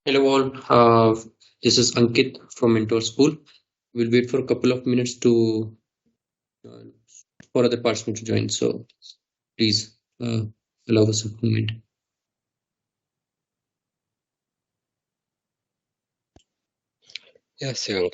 Hello all, this is Ankit from Mentor School. We'll wait for a couple of minutes to uh, for other participants to join. So please allow us a moment. Yes, Young.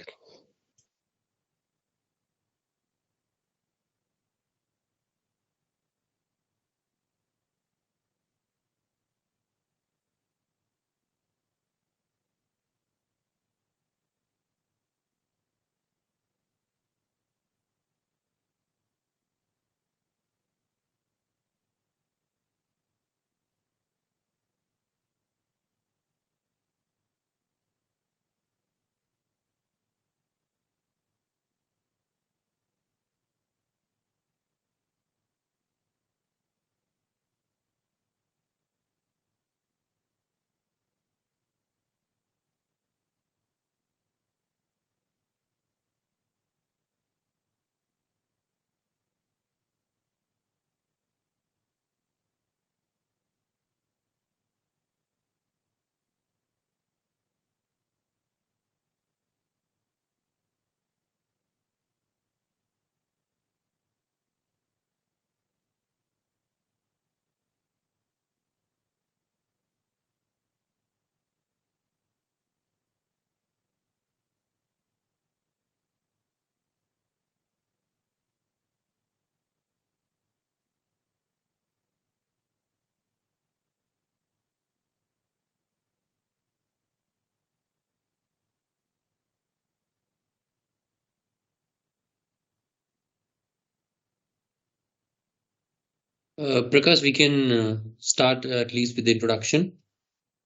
Prakash, we can start at least with the introduction.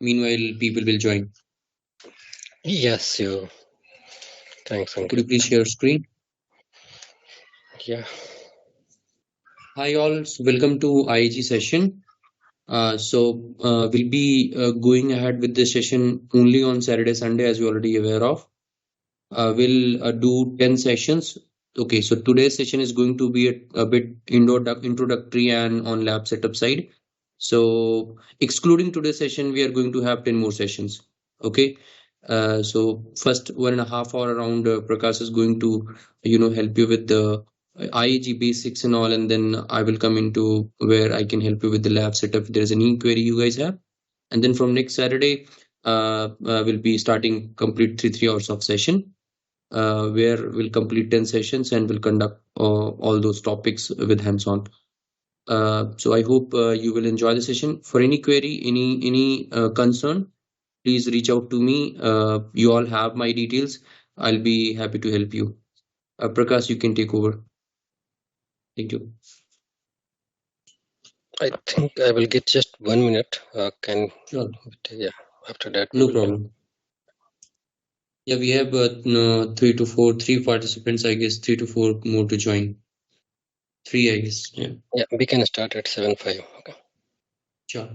Meanwhile, people will join. Yes, you. Thanks, Could you Ankit. please share screen? Yeah. Hi all, so welcome to IAG session. We'll be going ahead with this session only on Saturday, Sunday, as you're already aware of. We'll do 10 sessions. Okay, so today's session is going to be a bit introductory and on lab setup side. So excluding today's session, we are going to have 10 more sessions. Okay. So first 1.5 hour around, Prakash is going to, help you with the IAG basics and all, and then I will come into where I can help you with the lab setup if there's any query you guys have. And then from next Saturday, we'll be starting complete 3 hours of session where we'll complete 10 sessions and we'll conduct all those topics with hands-on. So I hope you will enjoy the session. For any query, any concern, please reach out to me. You all have my details. I'll be happy to help you. Prakash, you can take over. Thank you. I think I will get just 1 minute. Sure. Yeah. After that, we No will. problem. Yeah, we have no, three participants, I guess, 3 to 4 more to join. Three, I guess. Yeah, Yeah, we can start at 7:05. Okay. sure.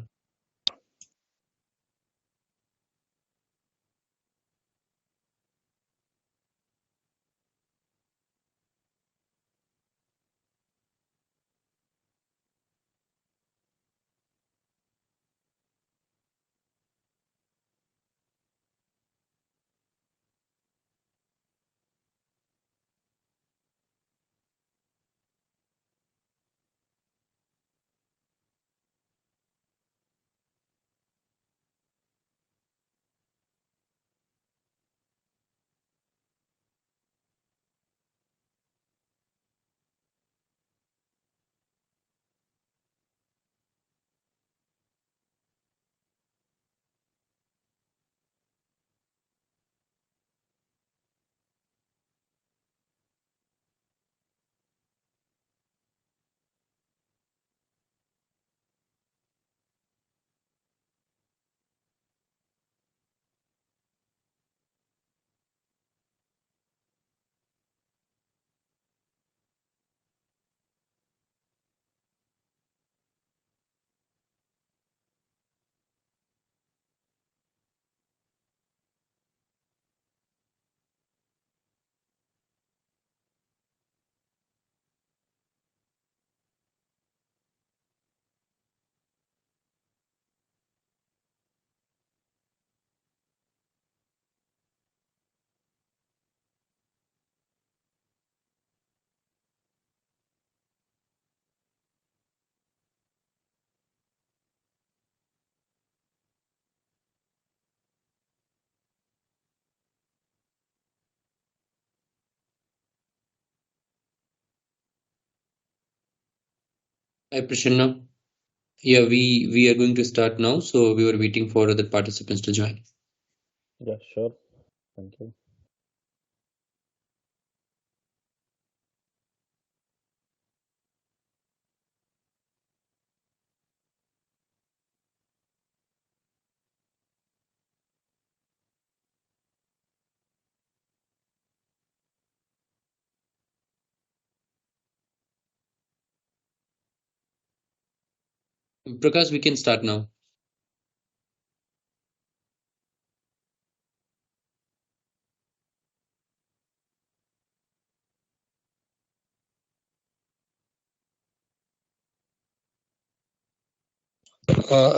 Hi, Prasanna. Yeah, we are going to start now, so we were waiting for other participants to join. Yeah, sure. Thank you. Prakash, we can start now.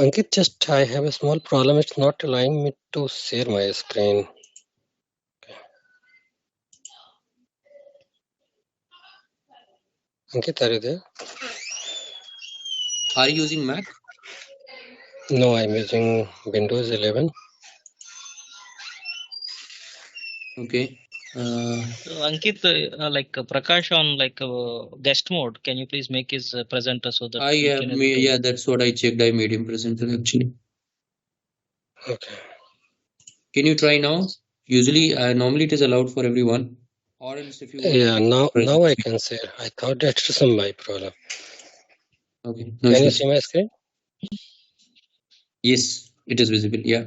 Ankit, just I have a small problem. It's not allowing me to share my screen. Ankit, are you there? Are you using Mac? No, I'm using Windows 11. Okay. Ankit, Prakash on guest mode. Can you please make his presenter so that I we have can able to? yeah, that's what I checked. I made him presenter actually. Okay. Can you try now? Usually, normally it is allowed for everyone. Or else if you want, I Yeah, can now present. I can share. I thought that's my problem. Okay, no Can you see issues. my screen? Yes, it is visible. Yeah.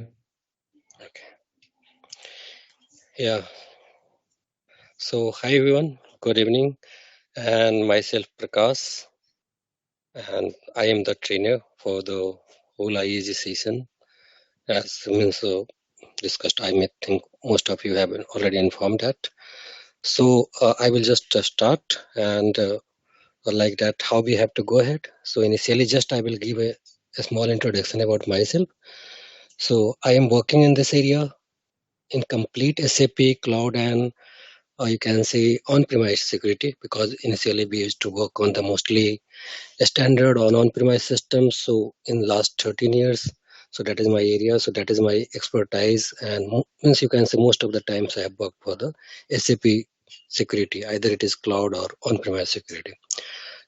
Okay. Yeah. So hi everyone. Good evening. And myself Prakash, and I am the trainer for the whole IAG session. As means discussed, I may think most of you have been already informed that. So I will just start and like that how we have to go ahead. So initially just I will give a small introduction about myself. So I am working in this area in complete SAP cloud and you can say on-premise security, because initially we used to work on the mostly standard on on-premise systems. So in last 13 years, so that is my area. So that is my expertise, and means you can say most of the times I have worked for the SAP security, either it is cloud or on-premise security.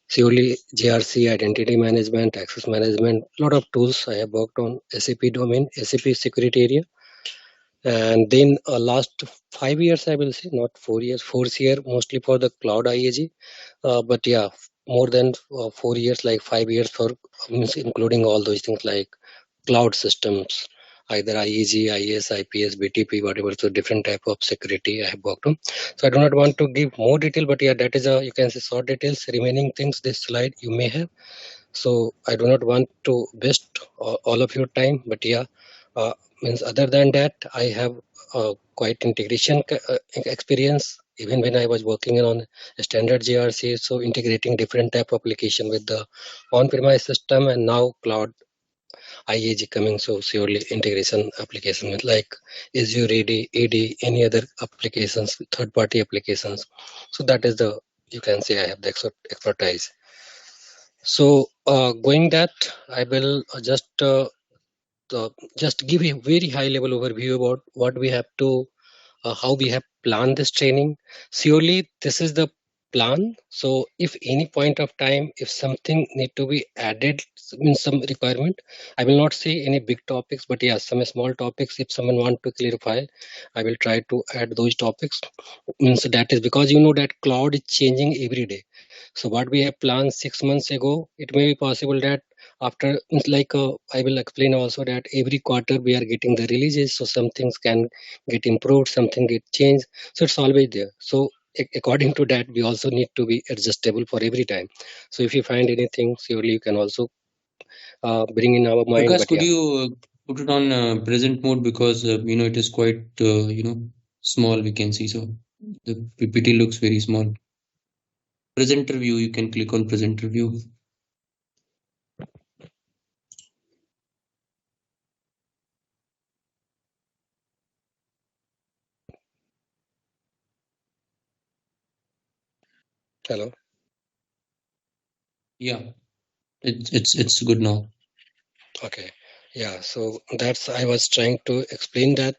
Surely GRC, identity management, access management, lot of tools I have worked on SAP domain, SAP security area. And then last 5 years, I will say, not 4 years, fourth year, mostly for the cloud IAG. But yeah, more than 4 years, like 5 years for means including all those things like cloud systems, either IAG, IAS, IPS, BTP, whatever. So different type of security I have worked on. So I do not want to give more detail, but yeah, that is you can say short details. Remaining things, this slide you may have. So I do not want to waste all of your time, but yeah, means other than that, I have quite integration experience. Even when I was working on a standard GRC, so integrating different type of application with the on-premise system and now cloud IAG coming, so surely integration application with like Azure AD, any other applications, third-party applications. So that is the, you can say I have the expertise. So going that, I will just give a very high level overview about what we have to, how we have planned this training. Surely this is the plan. So if any point of time, if something need to be added, means some requirement, I will not say any big topics, but yeah, some small topics. If someone want to clarify, I will try to add those topics. Means that is because you know that cloud is changing every day. So what we have planned 6 months ago, it may be possible that after, it's like I will explain also that every quarter we are getting the releases, so some things can get improved, something get changed, so it's always there. So according to that, we also need to be adjustable for every time. So if you find anything, surely you can also bring in our mind. Prakash, But could yeah, you put it on present mode because it is quite small, we can see. So the PPT looks very small. Presenter view, you can click on presenter view. hello. Yeah, it's good now. Okay, yeah, so that's, I was trying to explain that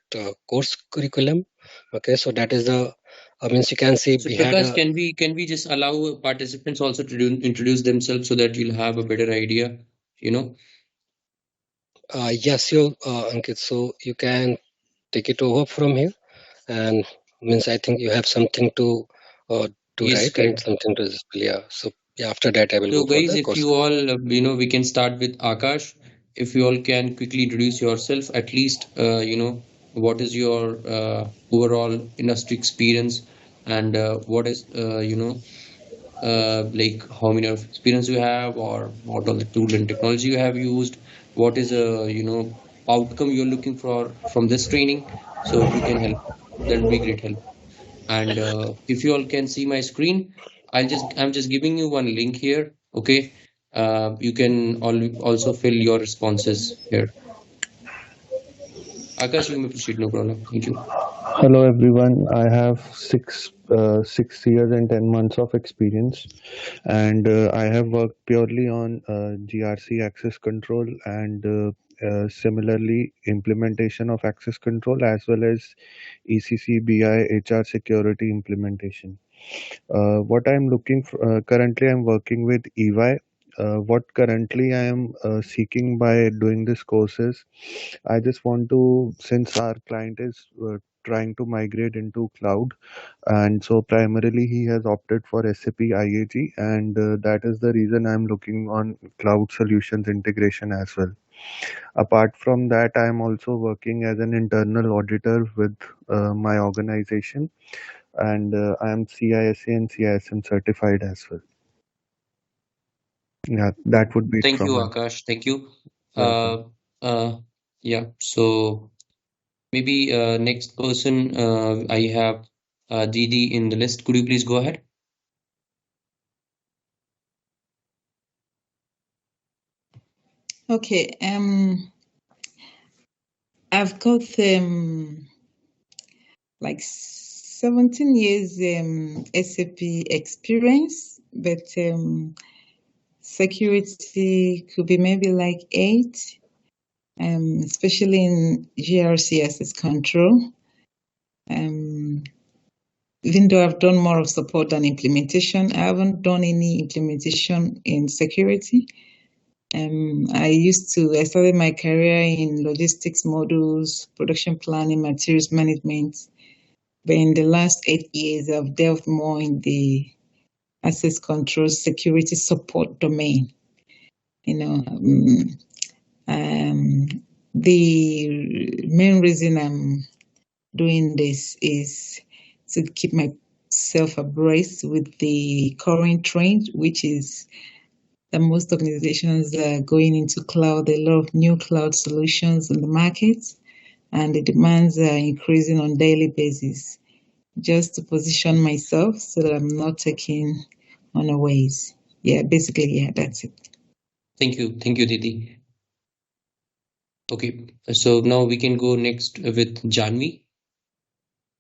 course curriculum. Okay, so that is the means you can see So we had Prakash, a can we just allow participants also to introduce themselves so that you'll have a better idea, you know? yes, you Ankit, so you can take it over from here. And means I think you have something to Yes, write and correct. something to display. Yeah, so yeah, after that I will So go for guys, the if course. you all, we can start with Akash. If you all can quickly introduce yourself, at least, what is your overall industry experience and what is, like how many of experience you have or what all the tool and technology you have used, what is outcome you're looking for from this training. So if you can help, that would be great help. And if you all can see my screen, I'm just giving you one link here. Okay. You can also fill your responses here. Akash, you may proceed, no problem. Thank you. Hello everyone. I have 6 years and 10 months of experience, and I have worked purely on GRC access control and similarly implementation of access control as well as ECC BI HR security implementation. What I'm looking for currently, I'm working with EY. What currently I am seeking by doing this course is, I just want to, since our client is trying to migrate into cloud, and so primarily he has opted for SAP IAG, and that is the reason I'm looking on cloud solutions integration as well. Apart from that, I am also working as an internal auditor with my organization, and I am CISA and CISM certified as well. Yeah, that would be it Thank you, from my Akash. Thank you. welcome. Yeah. So maybe next person, I have Didi in the list. Could you please go ahead? Okay. I've got like 17 years SAP experience, but security could be maybe like 8, especially in GRC access control. Even though I've done more of support than implementation, I haven't done any implementation in security. I started my career in logistics modules, production planning, materials management. But in the last 8 years, I've delved more in the access control security support domain. You know, The main reason I'm doing this is to keep myself abreast with the current trend, which is that most organizations are going into cloud, a lot of new cloud solutions in the market, and the demands are increasing on daily basis. Just to position myself so that I'm not taken unawares. Yeah, basically, yeah, that's it. Thank you, Didi. Okay, so now we can go next with Janvi.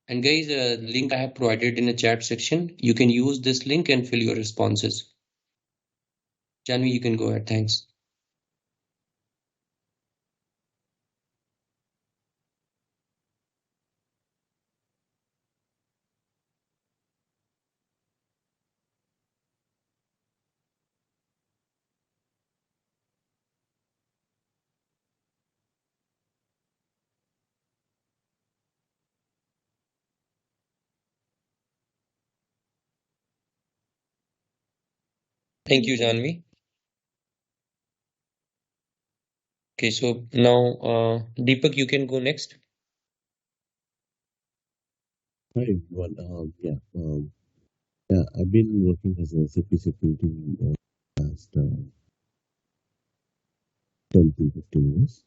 And guys, link I have provided in the chat section. You can use this link and fill your responses. Janvi, you can go ahead. Thanks. Thank you, Janvi. Okay, so now Deepak, you can go next. Hi everyone. I've been working as a SAP security past 10 to 15 years.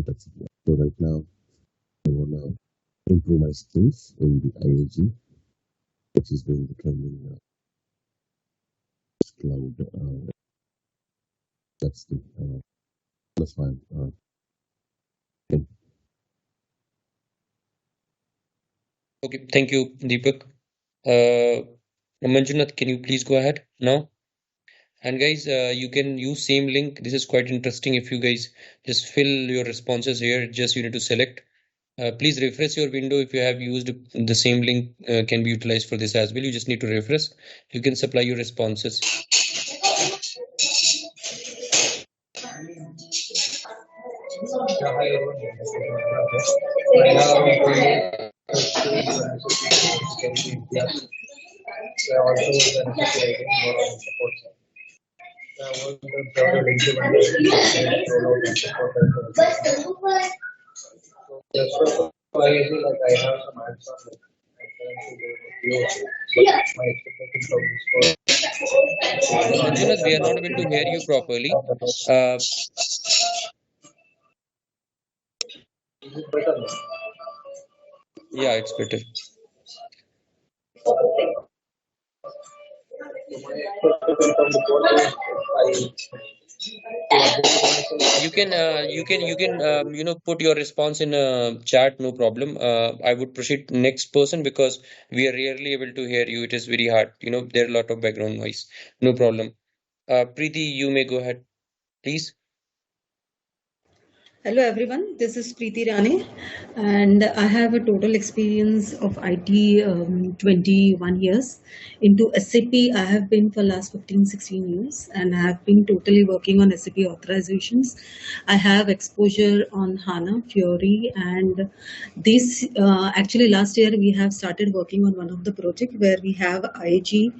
That's it. So right now, I wanna improve my skills in the IAG, which is going to training cloud. That's fine. Thank Okay, thank you, Deepak. Manjunath, can you please go ahead now? And guys, you can use same link. This is quite interesting. If you guys just fill your responses here, just you need to select. Please refresh your window if you have used the same link can be utilized for this as well. You just need to refresh. You can supply your responses. Manjunath, we are not able to hear you properly. Yeah, it's better. You can put your response in a chat, no problem. I would proceed next person because we are rarely able to hear you. It is very hard. There are a lot of background noise. No problem. Preeti, you may go ahead, please. Hello everyone, this is Preeti Rane and I have a total experience of IT 21 years. Into SAP I have been for last 15-16 years and I have been totally working on SAP authorizations. I have exposure on HANA, Fiori and this actually last year we have started working on one of the project where we have IAG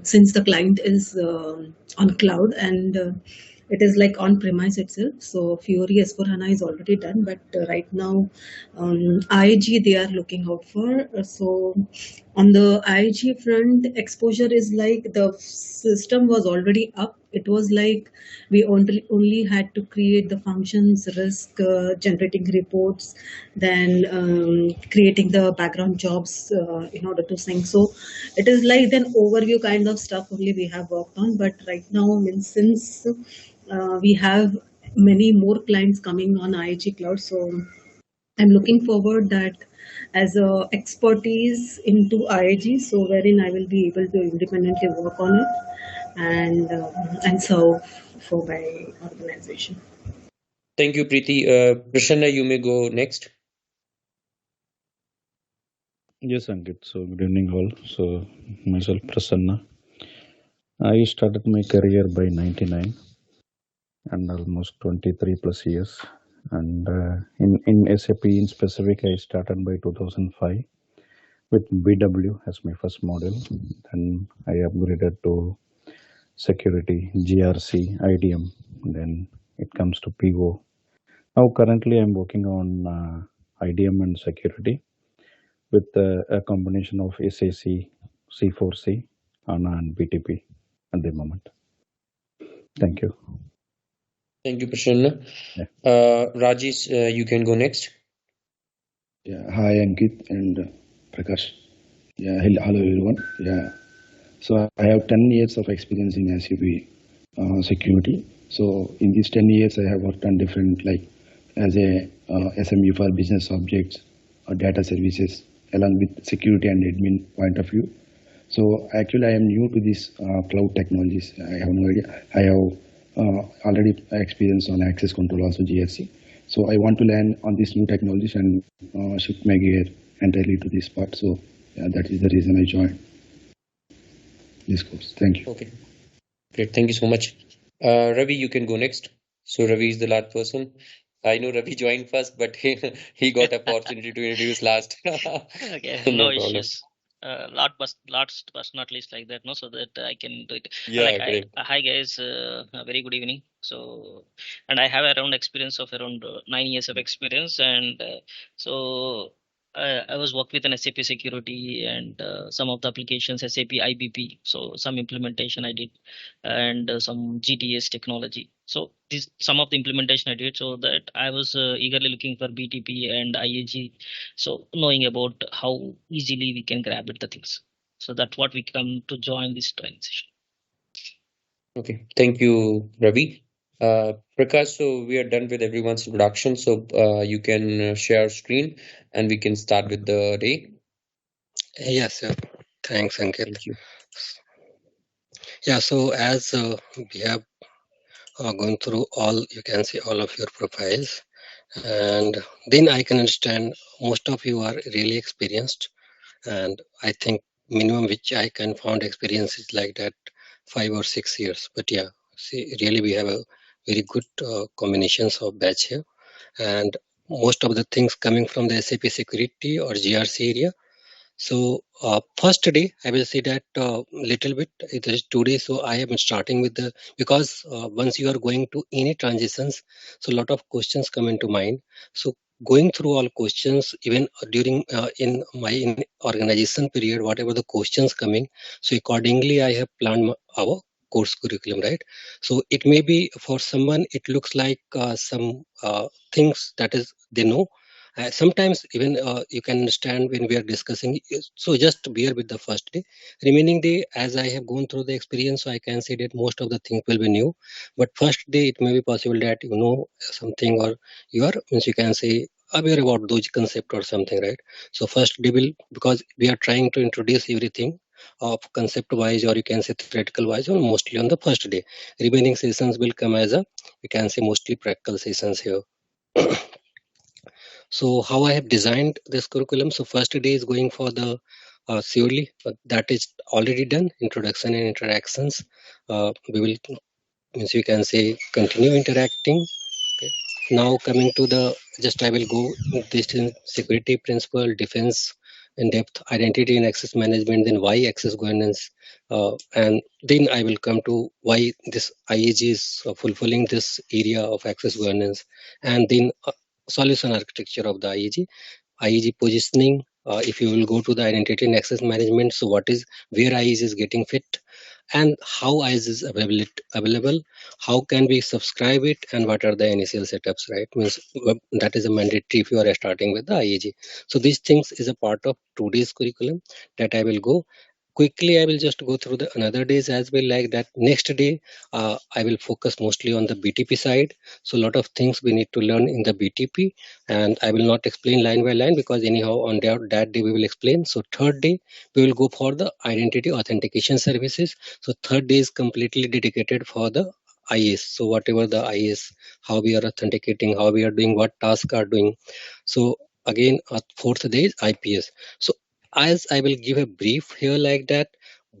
since the client is on cloud and it is like on premise itself. So Fiori S4HANA is already done, but right now IAG they are looking out for. So on the IAG front, exposure is like the system was already up. It was like we only had to create the functions, risk, generating reports, then creating the background jobs in order to sync. So it is like an overview kind of stuff only we have worked on. But right now, since we have many more clients coming on IAG Cloud. So I'm looking forward that as a expertise into IAG, so wherein I will be able to independently work on it and serve for my organization. Thank you, Preeti. Prasanna, you may go next. Yes, Ankit. So good evening all. So myself Prasanna. I started my career by 99 and almost 23 plus years. And in SAP in specific, I started by 2005 with BW as my first module. Then I upgraded to security, GRC, IDM. Then it comes to PO. Now, currently, I'm working on IDM and security with a combination of SAC, C4C, HANA, and BTP at the moment. Thank you. Thank you, Prasanna. Yeah. Rajesh, you can go next. Yeah, hi Ankit and Prakash. Yeah, hello everyone. Yeah, so I have 10 years of experience in SAP security. So in these 10 years, I have worked on different like as a SME for business objects or data services along with security and admin point of view. So actually, I am new to this cloud technologies. I have no idea. I have already experience on access control, also GRC. So I want to learn on this new technologies and shift my gear entirely to this part. So yeah, that is the reason I joined this course. Thank you. Okay, great. Thank you so much. Ravi, you can go next. So Ravi is the last person. I know Ravi joined first, but he got opportunity to introduce last. Okay, No no problem. issues. Last but not least, like that, no, so that I can do it. Yeah, great. Hi guys, a very good evening. So, and I have around experience of around 9 years of experience, and so I was worked with an SAP security and some of the applications SAP IBP. So some implementation I did, and some GTS technology. So this some of the implementation I did, so that I was eagerly looking for BTP and IAG, so knowing about how easily we can grab it the things. So that's what we come to join this training session. Okay, thank you, Ravi. Prakash, so we are done with everyone's introduction. So you can share screen and we can start with the day. Yes, sir. Thanks, Ankit. Thank you. Yeah, so as we have gone through all, you can see all of your profiles, and then I can understand most of you are really experienced, and I think minimum which I can found experience is like that 5 or 6 years. But yeah, see, really we have a very good combinations of batch here, and most of the things coming from the SAP security or GRC area. So first day I will say that little bit it is today. So I am starting with the because once you are going to any transitions, so a lot of questions come into mind. So going through all questions even during in my in organization period, whatever the questions coming, so accordingly I have planned our course curriculum, right? So it may be for someone it looks like some things that is they know, sometimes even you can understand when we are discussing. So just bear with the first day. Remaining day, as I have gone through the experience, so I can say that most of the things will be new. But first day, it may be possible that you know something or you are means you can say aware about those concept or something, right? So first day will because we are trying to introduce everything of concept wise or you can say theoretical wise or mostly on the first day. Remaining sessions will come as a we can say mostly practical sessions here. So how I have designed this curriculum. So first day is going for the surely that is already done introduction and interactions. We will means you can say continue interacting. Okay. Now coming to the just I will go this in security principle, defense in depth, identity and access management, then why access governance, and then I will come to why this IAG is fulfilling this area of access governance, and then solution architecture of the IAG positioning. If you will go to the identity and access management, so what is where IAG is getting fit, and how IAG is available, how can we subscribe it, and what are the initial setups, right? Means that is a mandatory if you are starting with the IAG. So these things is a part of today's curriculum that I will go quickly. I will just go through the another days as well, like that next day I will focus mostly on the BTP side. So a lot of things we need to learn in the BTP, and I will not explain line by line because anyhow on that day we will explain. So third day we will go for the identity authentication services. So third day is completely dedicated for the IS. So whatever the IS, how we are authenticating, how we are doing, what tasks are doing. So again, fourth day is IPS. So as I will give a brief here like that,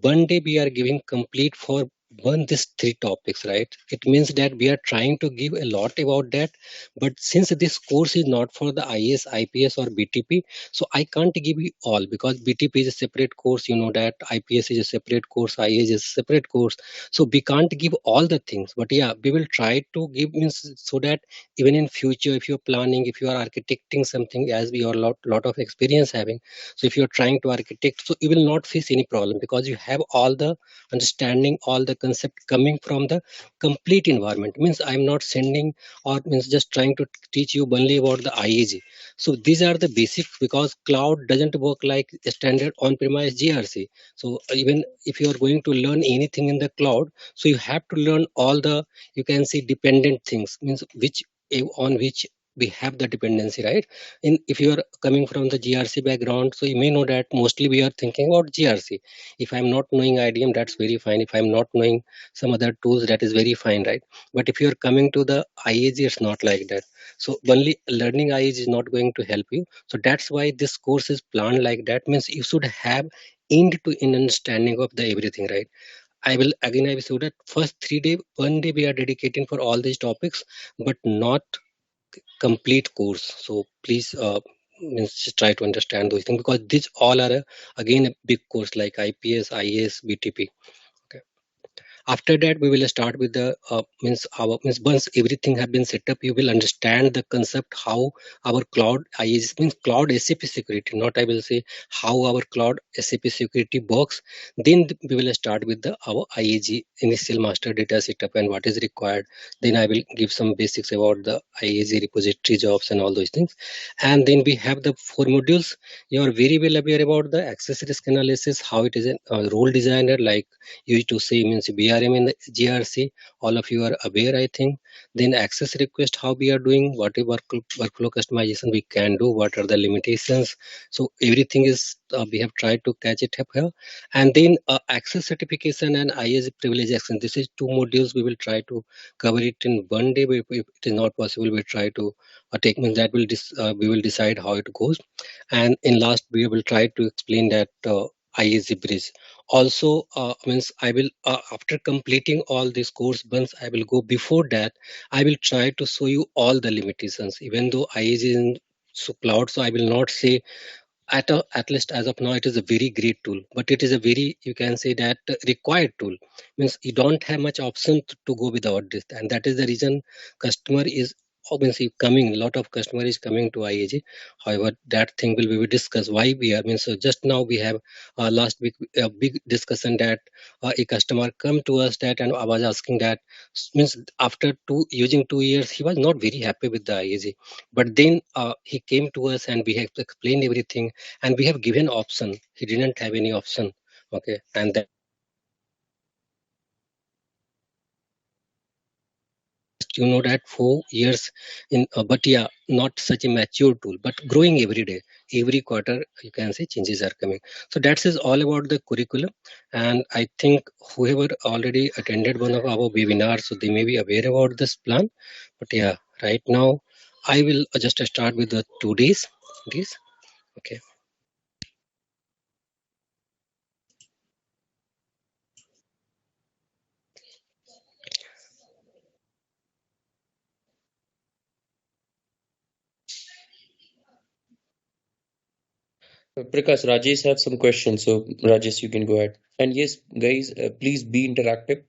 one day we are giving complete for burn these three topics, right? It means that we are trying to give a lot about that, but since this course is not for the IAS, IPS or BTP, so I can't give you all, because BTP is a separate course, you know that IPS is a separate course, IAS is a separate course, so we can't give all the things. But yeah, we will try to give, means, so that even in future, if you're planning, if you are architecting something, as we are lot of experience having, so if you're trying to architect, so you will not face any problem, because you have all the understanding, all the concept coming from the complete environment. Means I'm not sending, or means just trying to teach you only about the IAG. So these are the basic, because cloud doesn't work like a standard on-premise GRC. So even if you are going to learn anything in the cloud, so you have to learn all the, you can say, dependent things, means which, on which we have the dependency, right? In, if you are coming from the GRC background, so you may know that mostly we are thinking about GRC. If I'm not knowing IDM, that's very fine. If I'm not knowing some other tools, that is very fine, right? But if you're coming to the IAG, it's not like that. So only learning IAG is not going to help you. So that's why this course is planned like that. Means you should have end to end understanding of the everything, right? I will say that first 3 day, 1 day we are dedicating for all these topics, but not complete course. So please, means just try to understand those things, because these all are again a big course like IPS, IAS, BTP. Okay. After that, we will start with the, means our, means once everything have been set up, you will understand the concept how our cloud IAS, means cloud SAP security, not I will say how our cloud SAP security works. Then we will start with the our IAG initial master data setup and what is required. Then I will give some basics about the IAG repository jobs and all those things. And then we have the 4 modules. You are very well aware about the access risk analysis, how it is a role designer, like used to say, means BRM in the GRC. All of you are aware, I think. Then access request, how we are doing, what workflow customization we can do, what are the limitations. So everything is, we have tried to catch it up here. And then access certification and IAS privilege action. This is 2 modules. We will try to cover it in 1 day. But if it is not possible, we'll try to take, means that will we will decide how it goes. And in last, we will try to explain that IAS bridge. Also, means I will, after completing all this course, once I will go, before that I will try to show you all the limitations. Even though IAG is in so cloud, so I will not say, at least as of now, it is a very great tool, but it is a very, you can say that, required tool. Means you don't have much option to go without this, and that is the reason customer is obviously coming, a lot of customer is coming to IAG. However, that thing will be discussed why we are, means, so just now we have, last week a big discussion that a customer come to us that, and I was asking that, means after using 2 years, he was not very happy with the IAG, but then he came to us and we have explained everything, and we have given option. He didn't have any option. Okay. And that, you know that 4 years in, but yeah, not such a mature tool, but growing every day, every quarter, you can say changes are coming. So that is all about the curriculum. And I think whoever already attended one of our webinars, so they may be aware about this plan. But yeah, right now I will just start with the 2 days. This. Okay. Prakash, Rajesh have some questions, so Rajesh, you can go ahead. And yes, guys, please be interactive.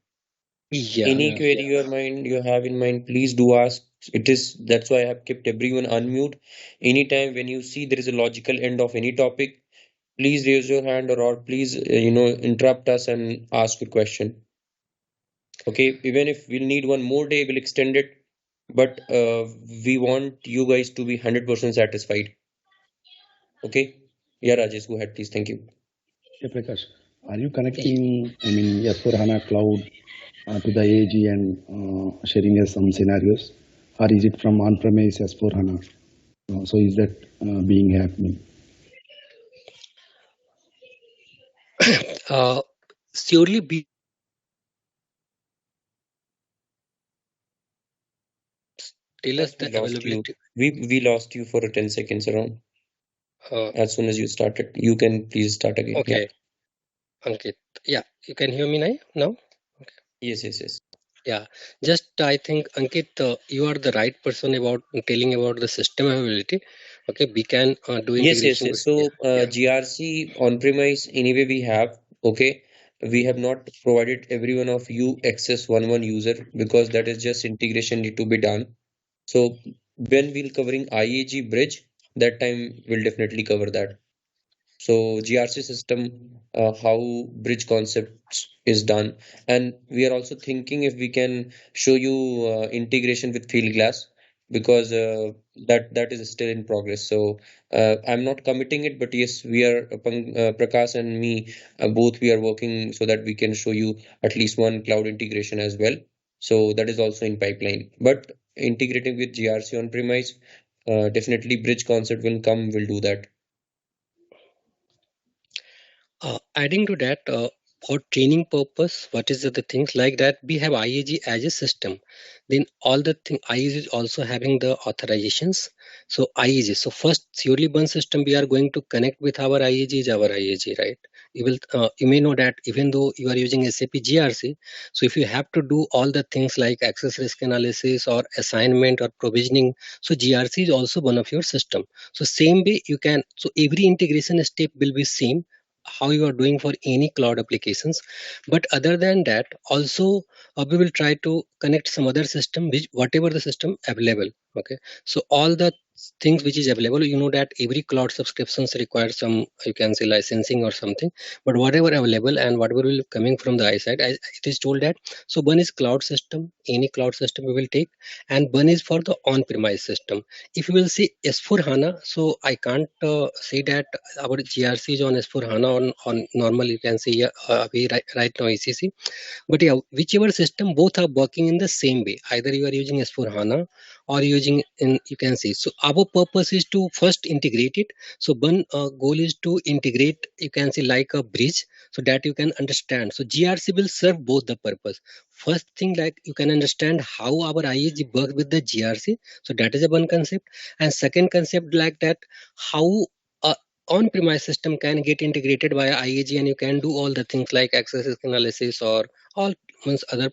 Yeah. Any query you have in mind, please do ask. It is That's why I have kept everyone unmute. Anytime when you see there is a logical end of any topic, please raise your hand, or please interrupt us and ask a question. Okay, even if we'll need one more day, we'll extend it, but we want you guys to be 100% satisfied. Okay, yeah, Rajesh, go ahead, please. Thank you. Yeah, Prakash, are you connecting, I mean, S4HANA Cloud to the AG and sharing us some scenarios? Or is it from on-premise S4HANA? So is that being happening? Surely be tell us Prakash, the we lost you. availability. We lost you for 10 seconds around. As soon as you started, you can please start again. Yeah. Okay, Ankit. Yeah, you can hear me now. Yes. Yeah, just I think Ankit, you are the right person about telling about the system availability. Okay, we can do integration with, So yeah, yeah. GRC on-premise anyway we have. Okay, we have not provided every one of you access one user because that is just integration need to be done. So when we'll covering IAG bridge, that time we'll definitely cover that. So GRC system, how bridge concepts is done, and we are also thinking if we can show you integration with field glass because that is still in progress. So I'm not committing it, but yes, we are Prakash and me both we are working so that we can show you at least one cloud integration as well. So that is also in pipeline. But integrating with GRC on premise, definitely bridge concept will come. We'll do that. Adding to that, for training purpose, what is the things like that? We have IAG as a system. Then all the thing IAG is also having the authorizations. So IAG. So first, purely one system we are going to connect with our IAG is our IAG, right? You may know that even though you are using SAP GRC, so if you have to do all the things like access risk analysis or assignment or provisioning, so GRC is also one of your system. So same way you can. So every integration step will be same how you are doing for any cloud applications, but other than that also we will try to connect some other system which whatever the system available. Okay, so all the things which is available, you know that every cloud subscriptions require some, you can say, licensing or something, but whatever available and whatever will coming from the side, it is told that. So one is cloud system, any cloud system we will take, and one is for the on-premise system. If you will see S4 HANA, so I can't say that our GRC is on S4 HANA on normal, you can say, yeah, we right now ECC. But yeah, whichever system, both are working in the same way. Either you are using S4 HANA or using in, you can see. So our purpose is to first integrate it. So one goal is to integrate, you can say, like a bridge, so that you can understand. So GRC will serve both the purpose. First thing, like you can understand how our IAG work with the GRC. So that is a one concept. And second concept like that, how a on-premise system can get integrated via IAG, and you can do all the things like access risk analysis or all means other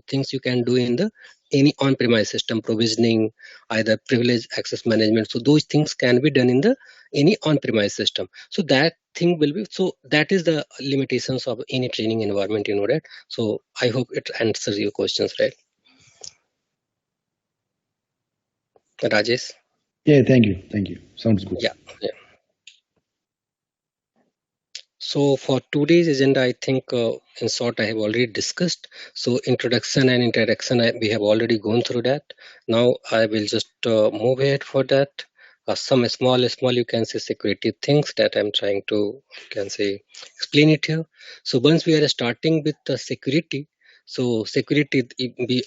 things you can do in the any on-premise system, provisioning, either privilege access management. So those things can be done in the any on-premise system. So that thing will be, so that is the limitations of any training environment, you know that. So I hope it answers your questions, right, Rajesh? Yeah, thank you. Sounds good. Yeah, yeah. So for today's agenda, I think in short, I have already discussed. So introduction and interaction, we have already gone through that. Now I will just move ahead for that. Some small, you can say, security things that I'm trying to, you can say, explain it here. So once we are starting with the security, so security it be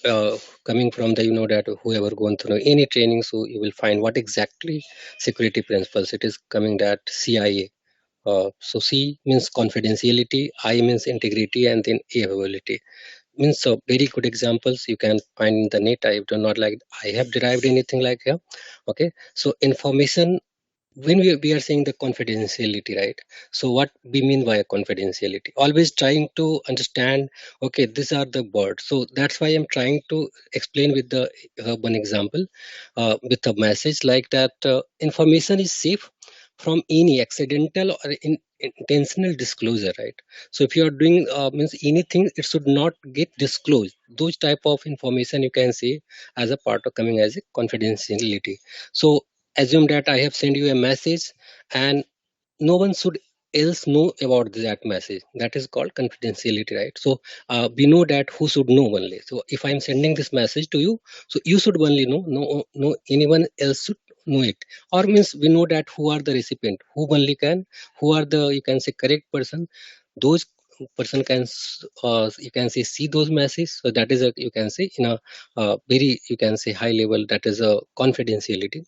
coming from the, you know that whoever gone through any training, so you will find what exactly security principles. It is coming that CIA. So C means confidentiality, I means integrity, and then A availability. Means very good examples you can find in the net. I do not like I have derived anything like here. Okay, so information, when we are saying the confidentiality, right? So what we mean by a confidentiality, always trying to understand, okay, these are the words. So that's why I'm trying to explain with the one example, with a message like that, information is safe from any accidental or intentional disclosure, right? So if you are doing means anything, it should not get disclosed. Those type of information you can see as a part of coming as a confidentiality. So assume that I have sent you a message and no one should else know about that message. That is called confidentiality, right? So we know that who should know only. So if I'm sending this message to you, so you should only know, no anyone else should know it. Or means we know that who are the recipient, who only can, who are the, you can say, correct person. Those person can you can say see those messages. So that is a, you can say, in a very, you can say, high level, that is a confidentiality.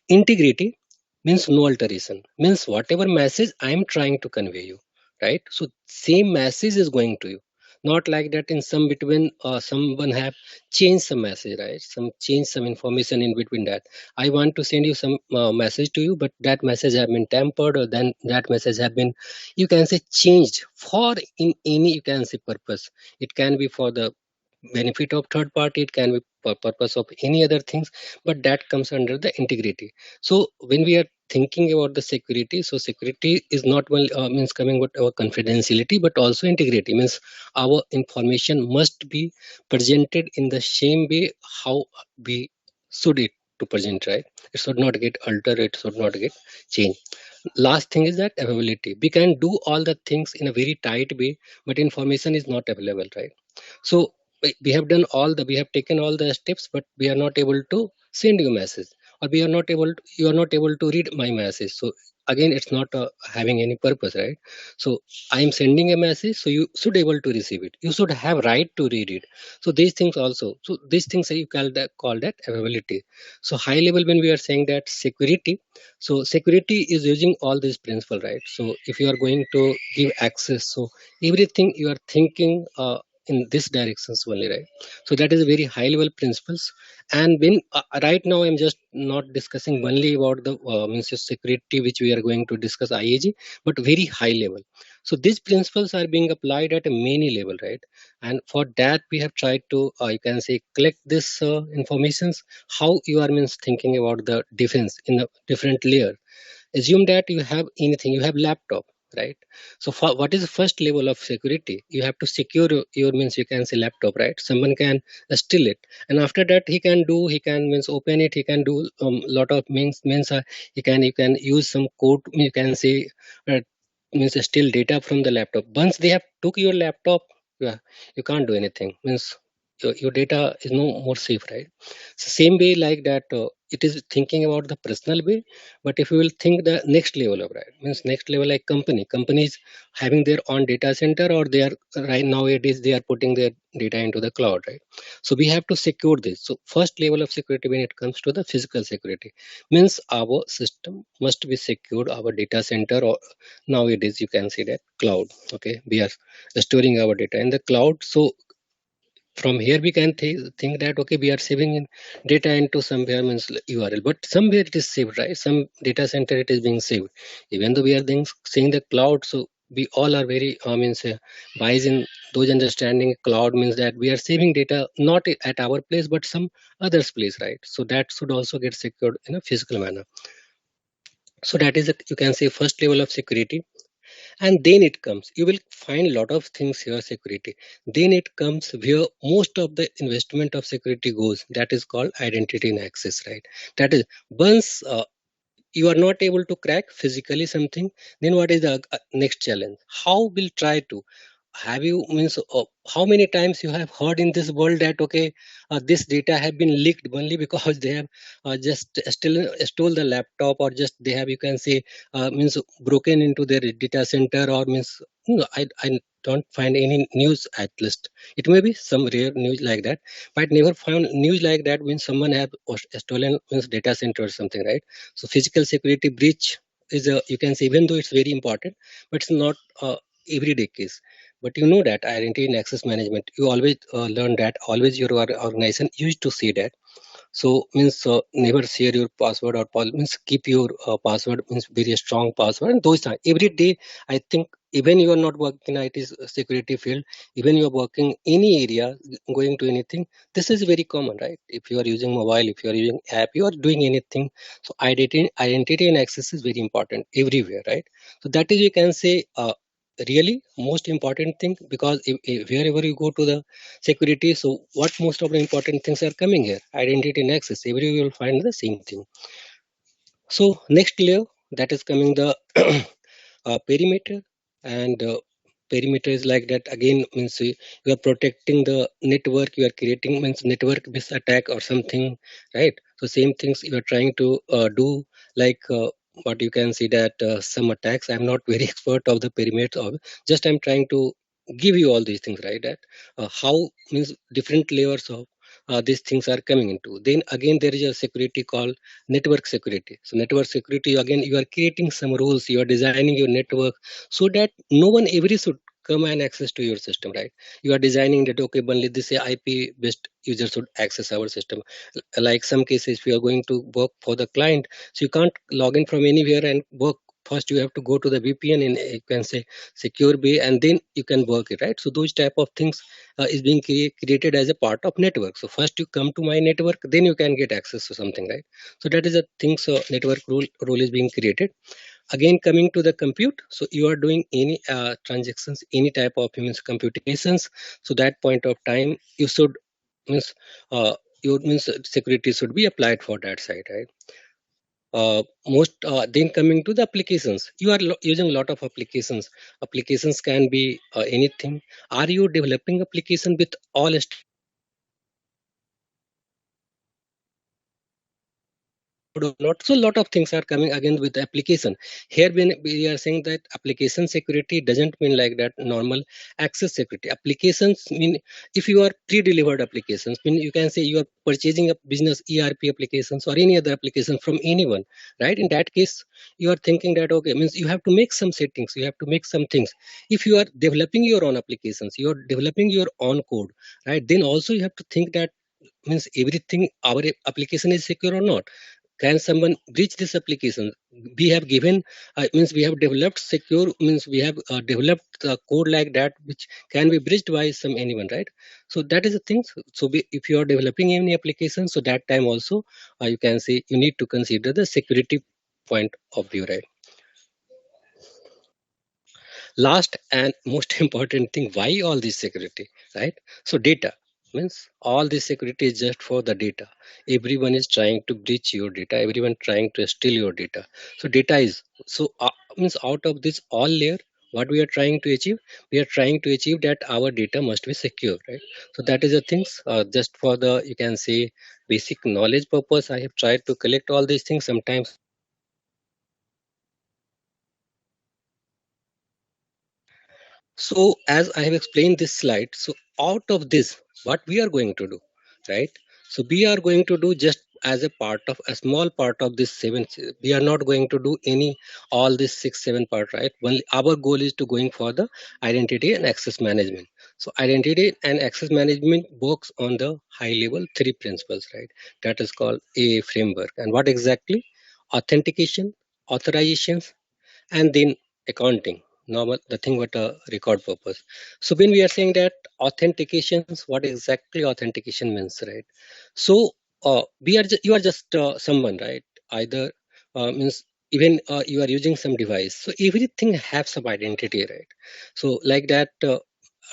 Integrity means no alteration, means whatever message I am trying to convey you, right? So same message is going to you, not like that in some between someone have changed some message, right? Some change some information in between that. I want to send you some message to you, but that message have been tampered, or then that message have been, you can say, changed for in any, you can say, purpose. It can be for the benefit of third party, it can be for purpose of any other things, but that comes under the integrity. So when we are thinking about the security, so security is not only means coming with our confidentiality, but also integrity, means our information must be presented in the same way how we should it to present, right? It should not get altered, it should not get changed. Last thing is that availability. We can do all the things in a very tight way, but information is not available, right? So we have done all the, we have taken all the steps, but we are not able to send you a message, or we are not able to, you are not able to read my message. So again, it's not having any purpose, right? So I am sending a message, so you should able to receive it, you should have right to read it. So these things also, so these things you call that availability. So high level, when we are saying that security, so security is using all these principle, right? So if you are going to give access, so everything you are thinking in this directions only, right? So that is a very high level principles. And when right now I'm just not discussing only about the means of security which we are going to discuss IAG, but very high level. So these principles are being applied at a many level, right? And for that we have tried to you can say collect this informations, how you are means thinking about the defense in a different layer. Assume that you have anything, you have laptop, right? So for what is the first level of security, you have to secure your means you can say laptop, right? Someone can steal it, and after that he can means open it, he can do lot of means you can use some code, you can say uh, means steal data from the laptop. Once they have took your laptop, yeah, you can't do anything, means your data is no more safe, right? So same way like that, it is thinking about the personal way. But if you will think the next level of, right, means next level like companies having their own data center, or they are right nowadays they are putting their data into the cloud, right? So we have to secure this. So first level of security when it comes to the physical security means our system must be secured, our data center, or nowadays you can see that cloud. Okay, we are storing our data in the cloud. So from here we can think that okay, we are saving in data into somewhere means URL, but somewhere it is saved, right? Some data center it is being saved, even though we are seeing the cloud. So we all are very means wise in those understanding cloud means that we are saving data not at our place but some others place, right? So that should also get secured in a physical manner. So that is a, you can say first level of security. And then it comes, you will find a lot of things here security. Then it comes where most of the investment of security goes, that is called identity and access, right? That is once you are not able to crack physically something, then what is the next challenge? How will try to have you means how many times you have heard in this world that okay, this data have been leaked only because they have just stole the laptop, or just they have you can say means broken into their data center, or means I don't find any news, at least it may be some rare news like that, but never found news like that when someone have stolen means data center or something, right? So physical security breach is a, you can say, even though it's very important, but it's not everyday case. But you know that identity and access management, you always learn that always your organization used to say that. So means never share your password, or means keep your password means very strong password. And those time every day, I think even you are not working in IT security field, even you are working any area, going to anything, this is very common, right? If you are using mobile, if you are using app, you are doing anything. So identity and access is very important everywhere, right? So that is you can say really most important thing, because if wherever you go to the security, so what most of the important things are coming here, identity and access, everywhere you will find the same thing. So next layer, that is coming the perimeter. And perimeter is like that again, means you are protecting the network, you are creating means network based attack or something, right? So same things you are trying to do, like what you can see that some attacks, I'm not very expert of the perimeter of, just I'm trying to give you all these things, right? That how means different layers of these things are coming into. Then again there is a security called network security. So network security, again you are creating some rules, you are designing your network so that no one every should come and access to your system, right? You are designing that okay, only this IP based user should access our system. Like some cases we are going to work for the client, so you can't log in from anywhere and work first you have to go to the VPN in, you can say, secure way, and then you can work it, right? So those type of things is being created as a part of network. So first you come to my network, then you can get access to something, right? So that is a thing. So network rule is being created. Again, coming to the compute, so you are doing any transactions, any type of means computations. So that point of time you should means your means security should be applied for that side, right? Most then coming to the applications, you are using a lot of applications. Applications can be anything. Are you developing application with all or not? So a lot of things are coming again with the application. Here when we are saying that application security doesn't mean like that normal access security. Applications mean if you are pre-delivered applications, mean you can say you are purchasing a business ERP applications or any other application from anyone, right? In that case, you are thinking that okay, means you have to make some settings, you have to make some things. If you are developing your own applications, you are developing your own code, right? Then also you have to think that means everything our application is secure or not. Can someone breach this application? We have given means we have developed secure, means we have developed code like that which can be breached by some anyone, right? So that is the thing. So if you are developing any application, so that time also you can say you need to consider the security point of view, right? Last and most important thing, why all this security, right? So data means all this security is just for the data. Everyone is trying to breach your data, everyone trying to steal your data. So data is so means out of this all layer, what we are trying to achieve, we are trying to achieve that our data must be secure, right? So that is the things, just for the you can say basic knowledge purpose, I have tried to collect all these things. Sometimes, so as I have explained this slide, so out of this, what we are going to do, right? So we are going to do just as a part of a small part of this seven. We are not going to do any all this 6 7 part, right? Only our goal is to going for the identity and access management. So identity and access management works on the high level three principles, right? That is called a framework. And what exactly? Authentication, authorizations, and then accounting, normal the thing with a record purpose. So when we are saying that authentications, what exactly authentication means, right? So you are just someone, right? Either means even you are using some device, so everything have some identity, right? So like that,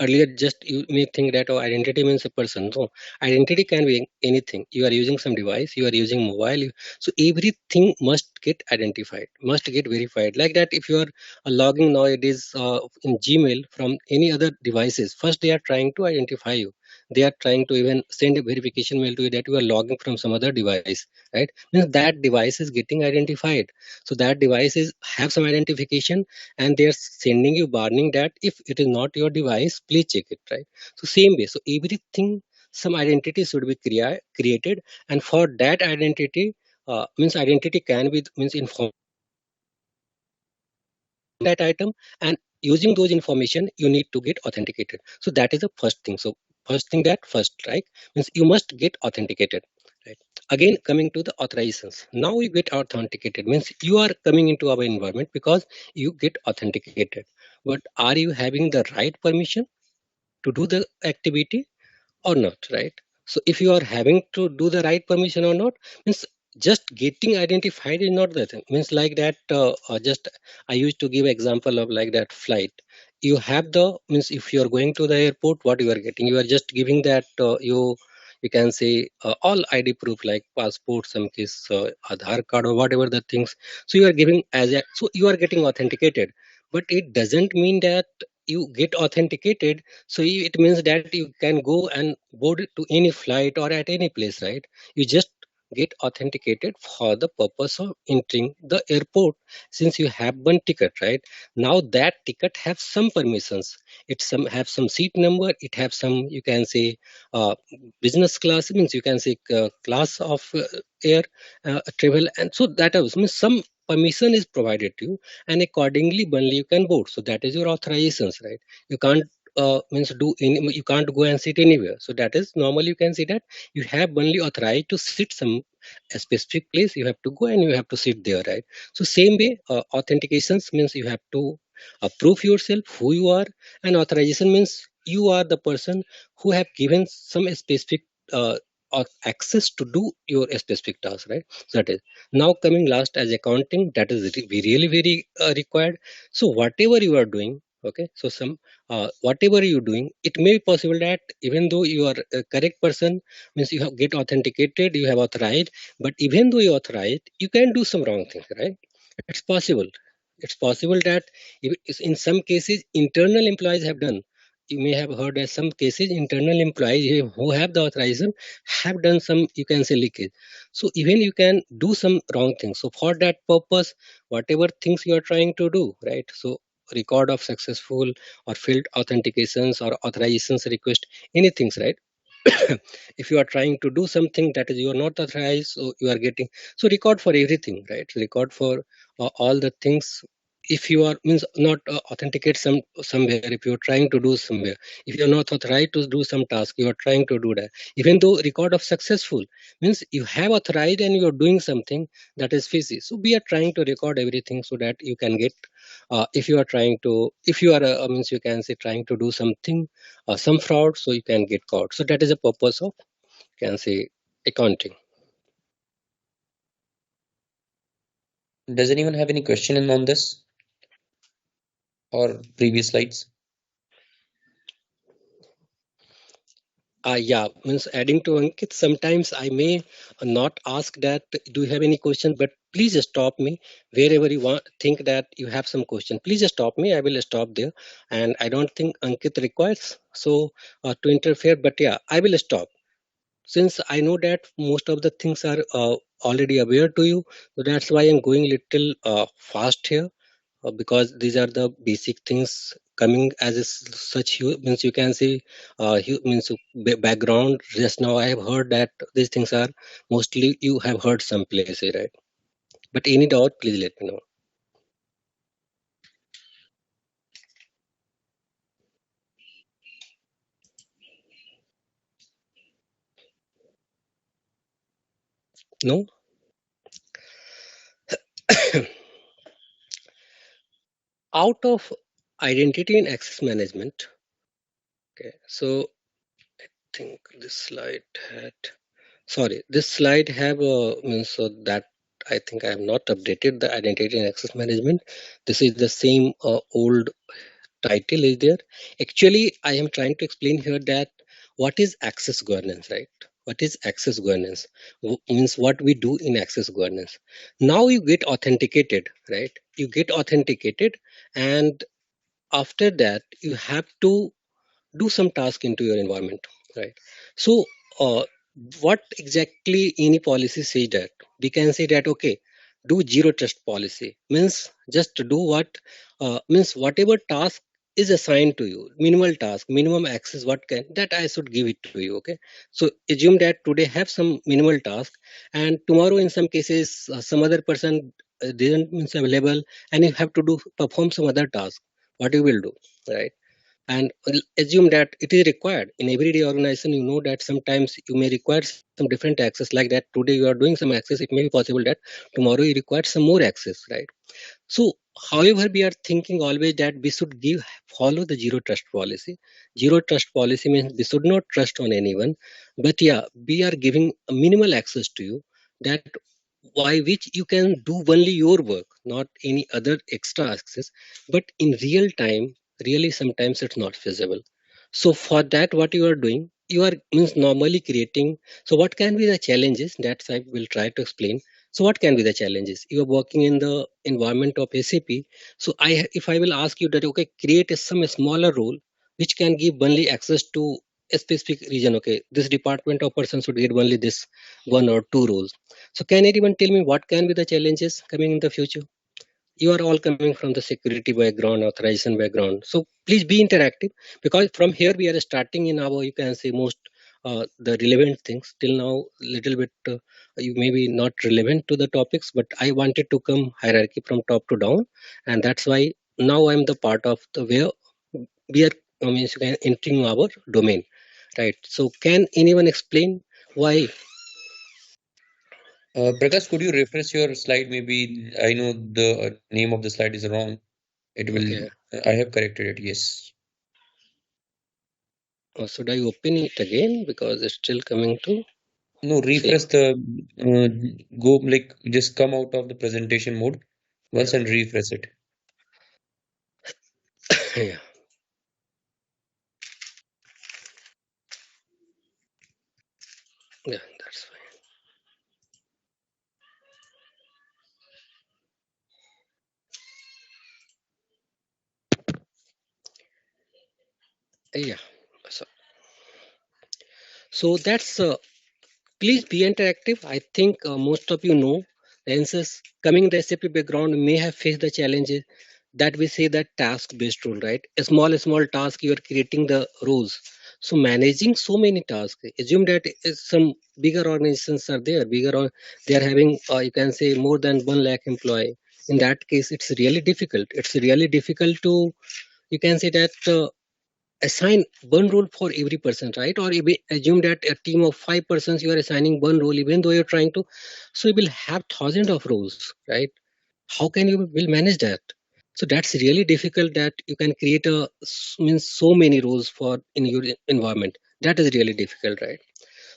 earlier just you may think that oh, identity means a person. No, identity can be anything. You are using some device, you are using mobile, so everything must get identified, must get verified. Like that, if you are logging nowadays in Gmail from any other devices, first they are trying to identify you. They are trying to even send a verification mail to you that you are logging from some other device, right? Means that device is getting identified. So that device is have some identification, and they are sending you warning that if it is not your device, please check it, right? So same way, so everything, some identity should be created, and for that identity, means identity can be means inform that item, and using those information you need to get authenticated. So that is the first thing. So first thing, that first, right, means you must get authenticated, right? Again, coming to the authorizations, now you get authenticated means you are coming into our environment because you get authenticated. But are you having the right permission to do the activity or not, right? So if you are having to do the right permission or not, means just getting identified is not the thing. Means like that, just I used to give example of like that flight. You have the means if you are going to the airport, what you are getting, you are just giving that you can say all ID proof like passport, some case Aadhaar card or whatever the things. So you are giving as a, so you are getting authenticated, but it doesn't mean that you get authenticated so it means that you can go and board to any flight or at any place, right? You just get authenticated for the purpose of entering the airport, since you have one ticket, right? Now that ticket have some permissions. It some have some seat number. It have some, you can say, business class, means you can say class of air travel, and so that also means some permission is provided to you, and accordingly only you can board. So that is your authorizations, right? You can't means do any, you can't go and sit anywhere. So that is normally you can see that you have only authorized to sit some a specific place, you have to go and you have to sit there, right? So same way, authentications means you have to prove yourself who you are, and authorization means you are the person who have given some specific access to do your specific task, right? So that is now coming last as accounting, that is really very required. So whatever you are doing, okay, so some whatever you're doing, it may be possible that even though you are a correct person, means you have get authenticated, you have authorized, but even though you authorized, you can do some wrong things, right? It's possible. It's possible that in some cases internal employees have done. You may have heard that some cases internal employees who have the authorization have done some, you can say, leakage. So even you can do some wrong things. So for that purpose, whatever things you are trying to do, right? So record of successful or failed authentications or authorizations request, anything, right? If you are trying to do something that is you are not authorized, so you are getting, so record for everything, right? Record for all the things. If you are means not authenticate somewhere, if you are trying to do somewhere, if you are not authorized to do some task, you are trying to do that, even though record of successful means you have authorized and you are doing something that is fizzy. So we are trying to record everything so that you can get if you are trying to, if you are means you can say trying to do something, some fraud, so you can get caught. So that is the purpose of, can say, accounting. Does anyone have any question on this or previous slides? Yeah, means adding to Ankit, sometimes I may not ask that, do you have any question? But please stop me wherever you want, think that you have some question. Please stop me, I will stop there. And I don't think Ankit requires so to interfere, but yeah, I will stop. Since I know that most of the things are already aware to you, so that's why I'm going little fast here, because these are the basic things coming as such. Means you can see means background. Just now I have heard that these things are mostly you have heard some places, right? But any doubt, please let me know. No. Out of identity and access management. Okay, so I think this slide had. Sorry, this slide have means so that I think I have not updated the identity and access management. This is the same old title is there. Actually, I am trying to explain here that what is access governance, right? What is access governance? Means what we do in access governance. Now you get authenticated, right? You get authenticated, and after that you have to do some task into your environment, right? So uh, what exactly any policy says that we can say that, okay, do zero trust policy means just do what means whatever task is assigned to you, minimal task, minimum access, what can that I should give it to you, okay? So assume that today have some minimal task, and tomorrow in some cases some other person didn't means available, and you have to do perform some other task. What you will do, right? And assume that it is required in everyday organization. You know that sometimes you may require some different access, like that today you are doing some access, it may be possible that tomorrow you require some more access, right? So however, we are thinking always that we should follow the zero trust policy. Zero trust policy means we should not trust on anyone, but yeah, we are giving a minimal access to you, that by which you can do only your work, not any other extra access. But in real time, really sometimes it's not feasible. So for that, what you are doing, you are means normally creating. So what can be the challenges that I will try to explain. So what can be the challenges? You are working in the environment of SAP. So if I will ask you that, okay, create some smaller role which can give only access to a specific region. Okay, this department of person should get only this one or two roles. So can anyone tell me what can be the challenges coming in the future? You are all coming from the security background, authorization background. So please be interactive, because from here we are starting in our, you can say, most the relevant things. Till now, little bit you may be not relevant to the topics, but I wanted to come hierarchy from top to down, and that's why now I'm the part of the where we are means you can entering our domain, right? So can anyone explain why Prakash, could you refresh your slide? Maybe I know the name of the slide is wrong. It will. Okay. I have corrected it. Yes. Should I open it again because it's still coming to No, same? refresh the. Go like just come out of the presentation mode once Yeah. and refresh it. Yeah. Yeah. That's fine. Yeah. So, so that's please be interactive. I think most of you know the answers. Coming the SAP background may have faced the challenges that we say that task-based rule, right? A small task you are creating the roles. So managing so many tasks. Assume that some bigger organizations are there, bigger or they are having you can say more than 1 lakh employee. In that case, it's really difficult. It's really difficult to you can say that. Assign one role for every person, right? Or assume that a team of 5 persons you are assigning one role, even though you're trying to, so you will have thousands of roles, right? How can you will manage that? So that's really difficult that you can create means so many roles for in your environment. That is really difficult, right?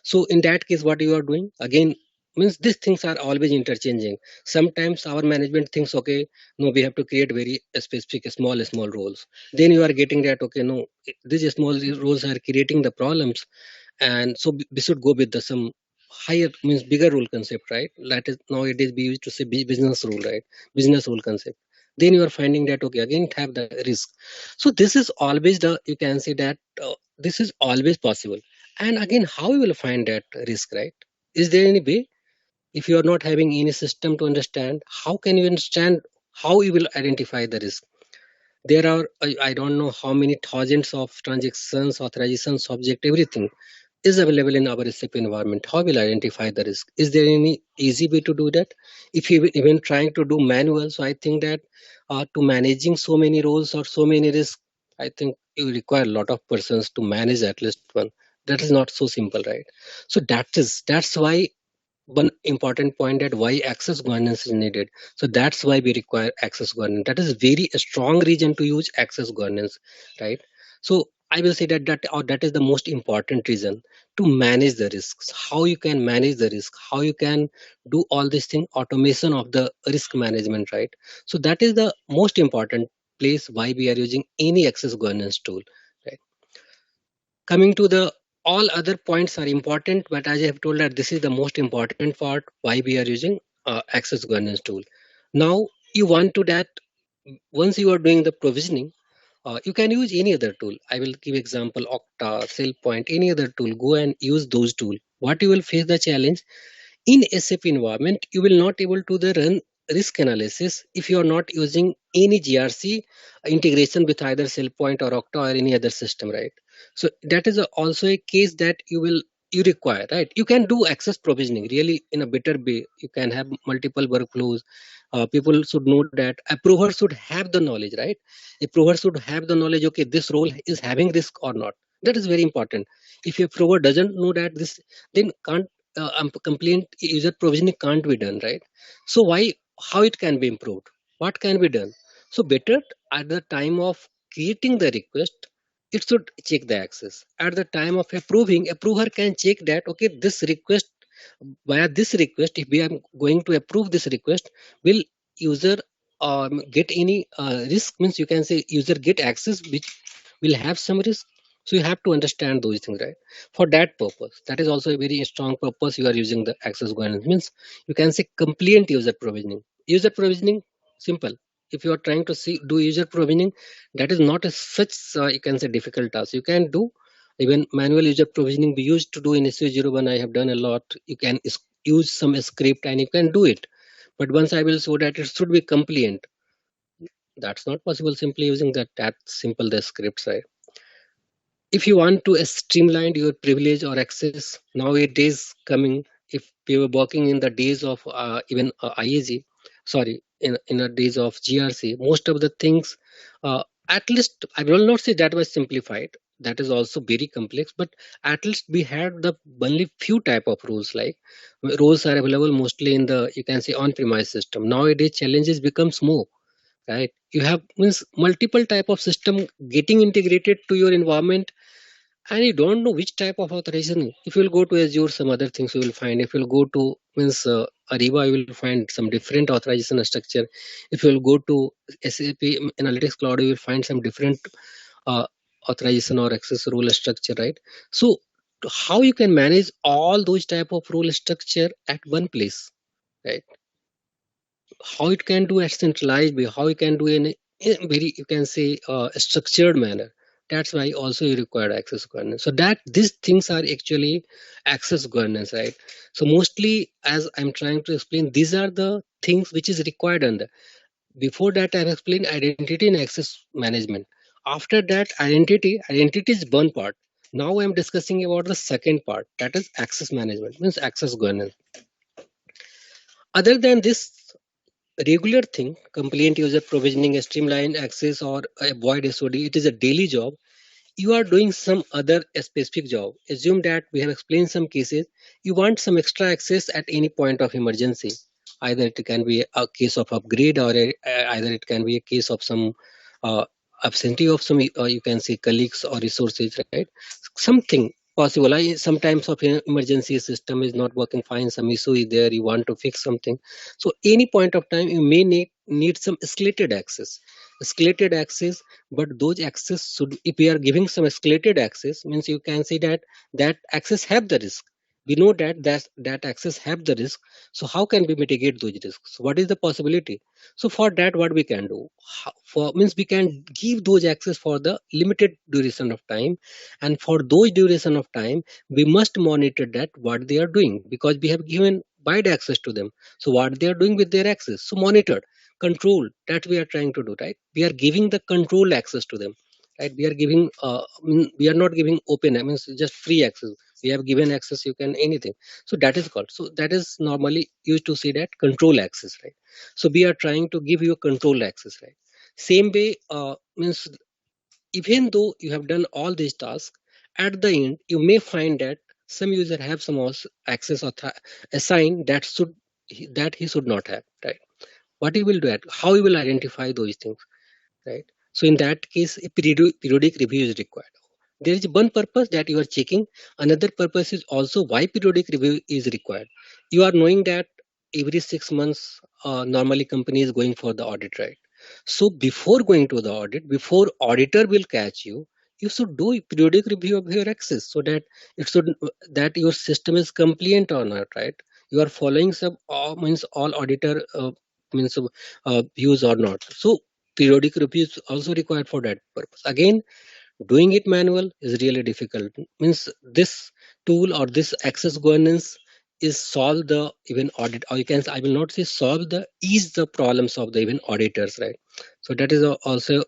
So in that case, what you are doing again means these things are always interchanging. Sometimes our management thinks, okay, no, we have to create very specific small roles. Then you are getting that, okay, no, these small roles are creating the problems, and so we should go with the some higher means bigger role concept, right? That is nowadays we used to say business rule, right? Business rule concept. Then you are finding that okay, again it have the risk. So this is always the you can say that this is always possible. And again, how you will find that risk, right? Is there any way? If you are not having any system to understand, how can you understand how you will identify the risk? There are I don't know how many thousands of transactions, authorizations, object, everything is available in our SAP environment. How will identify the risk? Is there any easy way to do that? If you even trying to do manual, so I think that to managing so many roles or so many risks, I think you require a lot of persons to manage at least one. That is not so simple, right? So that's why one important point that why access governance is needed. So that's why we require access governance. That is very a strong reason to use access governance, right? So I will say that is the most important reason to manage the risks. How you can manage the risk, how you can do all this thing, automation of the risk management, right? So that is the most important place why we are using any access governance tool, right? Coming to the all other points are important, but as I have told that this is the most important part why we are using access governance tool. Now you want to that once you are doing the provisioning, you can use any other tool. I will give example Okta, SailPoint, any other tool. Go and use those tool. What you will face the challenge in SAP environment, you will not able to the run risk analysis if you are not using any GRC integration with either SailPoint or Okta or any other system, right? So that is also a case that you require, right? You can do access provisioning really in a better way. You can have multiple workflows. People should know that approver should have the knowledge, right? Approver should have the knowledge. Okay, this role is having risk or not. That is very important. If your approver doesn't know that this, then can't complaint user provisioning can't be done, right? So why how it can be improved? What can be done? So better at the time of creating the request, it should check the access. At the time of approving, approver can check that okay, this request via this request, if we are going to approve this request, will user get any risk? Means you can say user get access which will have some risk. So you have to understand those things, right? For that purpose, that is also a very strong purpose you are using the access governance. Means you can say compliant user provisioning. User provisioning, simple. If you are trying to see do user provisioning, that is not a such you can say difficult task. You can do even manual user provisioning we used to do in SU01. I have done a lot. You can use some script and you can do it. But once I will show that it should be compliant, that's not possible simply using that simple the scripts, right? If you want to streamline your privilege or access nowadays coming, if we were working in the days of even IAG, sorry, in the days of GRC, most of the things, at least I will not say that was simplified. that is also very complex, but at least we had the only few type of rules. Like rules are available mostly in the, you can say, on-premise system. Nowadays challenges becomes more, right? You have means multiple type of system getting integrated to your environment, and you don't know which type of authorization. If you will go to Azure, some other things you will find. If you will go to means Ariba, you will find some different authorization structure. If you will go to SAP Analytics Cloud, you will find some different uh, authorization or access rule structure, right? So how you can manage all those type of rule structure at one place, right? How it can do at centralized way, how it can do in very, you can say, structured manner. That's why also you require access governance. So that these things are actually access governance, right? So mostly, as I'm trying to explain, these are the things which is required under. Before that, I've explained identity and access management. After that, identity is one part. Now I'm discussing about the second part, that is access management, means access governance. Other than this regular thing, complaint user provisioning, streamline access or avoid SOD, it is a daily job. You are doing some other specific job. Assume that we have explained some cases. You want some extra access at any point of emergency. Either it can be a case of upgrade, or either it can be a case of some uh, absentee of some, you can say, colleagues or resources, right? Something possible. Sometimes of emergency system is not working fine. Some issue is there. You want to fix something. So any point of time you may need some escalated access. Escalated access, but those access should, if we are giving some escalated access, means you can say that that access have the risk. We know that access have the risk. So how can we mitigate those risks? What is the possibility? So for that, what we can do, for means we can give those access for the limited duration of time, and for those duration of time we must monitor that what they are doing, because we have given wide access to them. So what they are doing with their access, so monitored, control, that we are trying to do, right? We are giving the control access to them, right? We are giving we are not giving open, I mean just free access. We have given access, you can anything. So that is called, so that is normally used to say that control access, right? So we are trying to give you a control access, right? Same way, means even though you have done all these tasks, at the end you may find that some user have some access or assigned that he should not have, right? What he will do, at how he will identify those things, right? So in that case, a periodic review is required. There is one purpose that you are checking. Another purpose is also why periodic review is required. You are knowing that every 6 months, normally company is going for the audit, right? So before going to the audit, before auditor will catch you should do a periodic review of your access, so that it should, that your system is compliant or not, right? You are following some means all auditor means views or not. So periodic review is also required for that purpose. Again, doing it manual is really difficult. Means this tool or this access governance is solve the even audit, or you can, I will not say solve the, ease the problems of the even auditors, right? So that is also,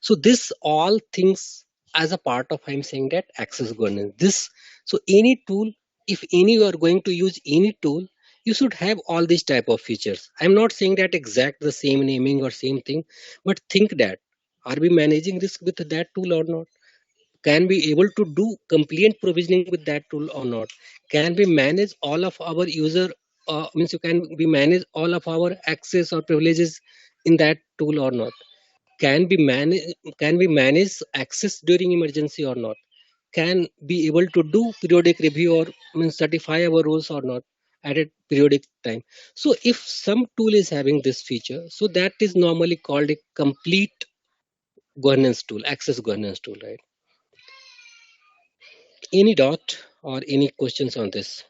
so this all things as a part of, I'm saying that access governance. This, so any tool, if any you are going to use any tool, you should have all these type of features. I'm not saying that exact the same naming or same thing, but think that are we managing risk with that tool or not? Can we able to do compliant provisioning with that tool or not? Can we manage all of our user, means you can we manage all of our access or privileges in that tool or not? Can we manage, can we manage access during emergency or not? Can be able to do periodic review or means certify our rules or not at a periodic time? So if some tool is having this feature, so that is normally called a complete governance tool, access governance tool, right? Any doubt or any questions on this?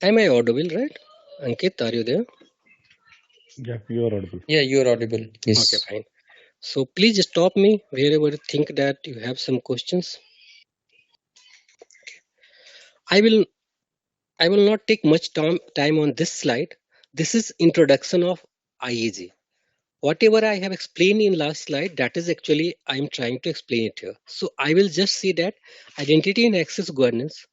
Am I audible, right? Ankit, are you there? Yeah, you are audible. Yeah, you are audible. Okay, Yes. fine. So please stop me wherever you think that you have some questions. I will I will not take much time on this slide. This is introduction of IAG. Whatever I have explained in last slide, that is actually I am trying to explain it here. So I will just say that identity and access governance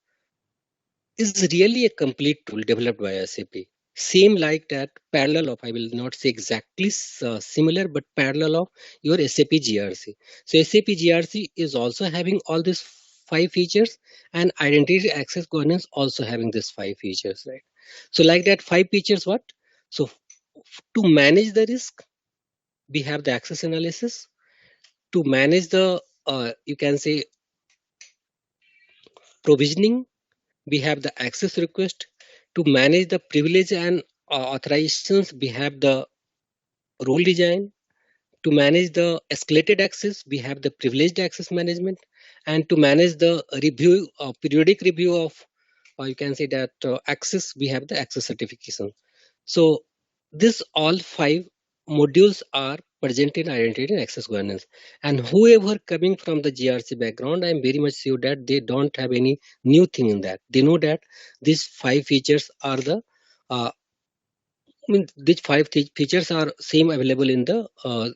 is really a complete tool developed by SAP. same like that, parallel of, I will not say exactly similar, but parallel of your SAP GRC. So SAP GRC is also having all these 5 features, and identity access governance also having these 5 features, right? So like that 5 features, what? So to manage the risk, we have the access analysis. To manage the, you can say, provisioning, we have the access request. To manage the privilege and authorizations, we have the role design. To manage the escalated access, we have the privileged access management. And to manage the review, periodic review of, or you can say that access, we have the access certification. So this all 5 modules are present in identity and access governance. And whoever coming from the GRC background, I am very much sure that they don't have any new thing in that. They know that these 5 features are the uh, these features are same available in the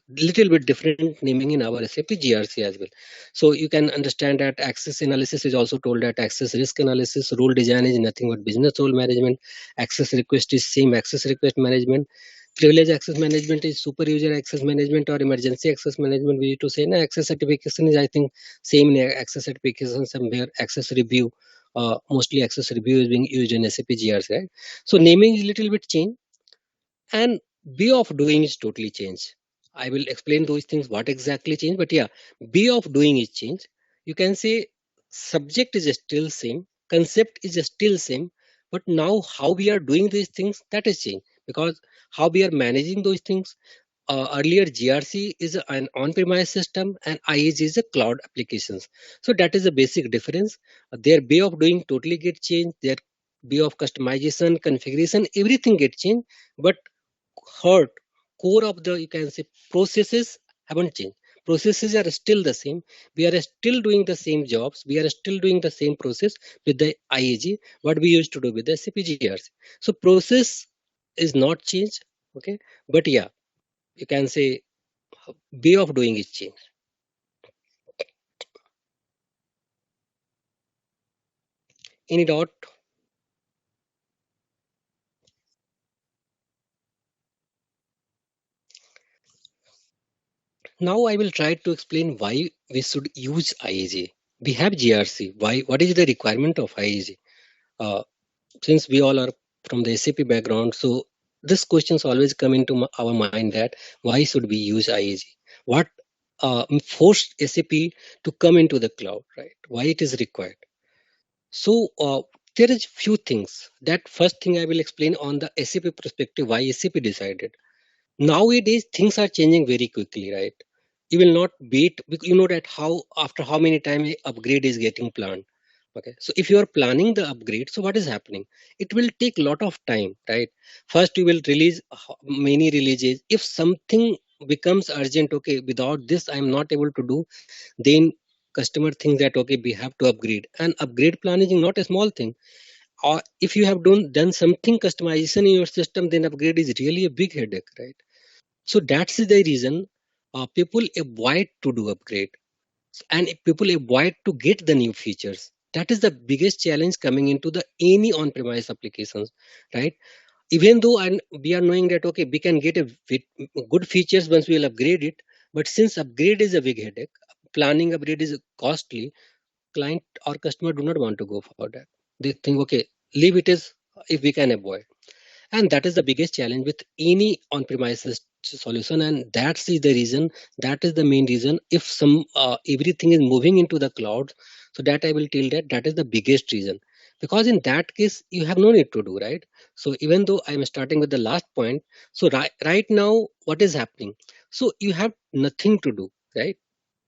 little bit different naming in our SAP GRC as well. So you can understand that access analysis is also told that access risk analysis, role design is nothing but business role management, access request is same access request management, privilege access management is super user access management or emergency access management. We need to say, no, access certification is, I think, same in access certification, somewhere access review. Mostly access review is being used in SAP GRC, right? So naming is little bit changed, and way of doing is totally changed. I will explain those things what exactly changed, but yeah, way of doing is changed. You can say subject is still same, concept is still same, but now how we are doing these things, that is changed, because how we are managing those things. Earlier GRC is an on-premise system and IAG is a cloud applications. So that is a basic difference. Their way of doing totally get changed. Their way of customization, configuration, everything get changed. But heart, core of the, you can say, processes haven't changed. Processes are still the same. We are still doing the same jobs. We are still doing the same process with the IAG, what we used to do with the CPGRC. So process is not changed. Okay. But yeah, you can say way of doing is changed. Any doubt? Now I will try to explain why we should use IAG. We have GRC. Why? What is the requirement of IAG? Uh, since we all are from the SAP background, so this questions always come into our mind that why should we use IAG? What forced SAP to come into the cloud, right? Why it is required? So there is few things. That first thing I will explain on the SAP perspective, why SAP decided. Nowadays things are changing very quickly, right? You will not wait, you know that how after how many time a upgrade is getting planned. Okay, so if you are planning the upgrade, so what is happening? It will take lot of time, right? First you will release many releases. If something becomes urgent, okay, without this I am not able to do, then customer think that okay, we have to upgrade. And upgrade plan is not a small thing. Or if you have done something customization in your system, then upgrade is really a big headache, right? So that's the reason people avoid to do upgrade, and if people avoid to get the new features. That is the biggest challenge coming into the any on-premise applications, right? Even though we are knowing that okay, we can get good features once we will upgrade it, but since upgrade is a big headache, planning upgrade is costly, client or customer do not want to go for that. They think okay, leave it as if we can avoid. And that is the biggest challenge with any on-premises solution, and that's the reason, that is the main reason, if some everything is moving into the cloud, so that I will tell that that is the biggest reason, because in that case you have no need to do, right? So even though I'm starting with the last point, so right now what is happening, so you have nothing to do, right?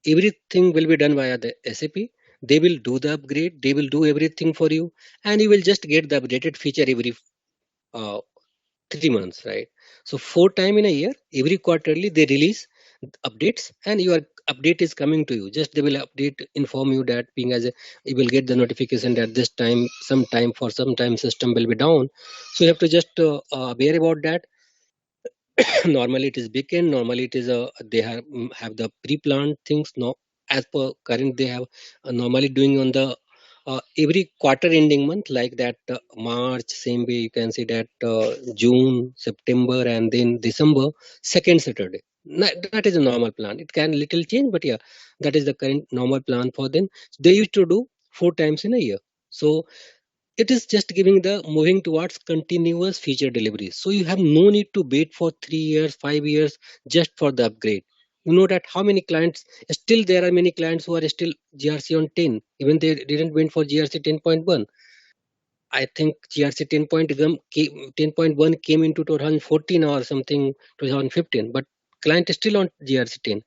Everything will be done via the SAP. They will do the upgrade, they will do everything for you, and you will just get the updated feature every uh, 3 months, right? So 4 time in a year, every quarterly they release updates, and your update is coming to you. Just they will update, inform you that being as a, you will get the notification that this time, some time for some time system will be down. So you have to just aware about that. Normally it is weekend. Normally it is a, they have the pre-planned things. No, as per current they have normally doing on the every quarter ending month, like that March, same way you can say that June, September, and then December, second Saturday. That is a normal plan. It can little change, but yeah, that is the current normal plan for them. They used to do 4 times in a year. So it is just giving the moving towards continuous feature delivery. So you have no need to wait for 3 years, 5 years just for the upgrade. You know that how many clients, still there are many clients who are still GRC on 10, even they didn't wait for GRC 10.1. I think GRC 10.1 came into 2014 or something, 2015, but client is still on GRC 10.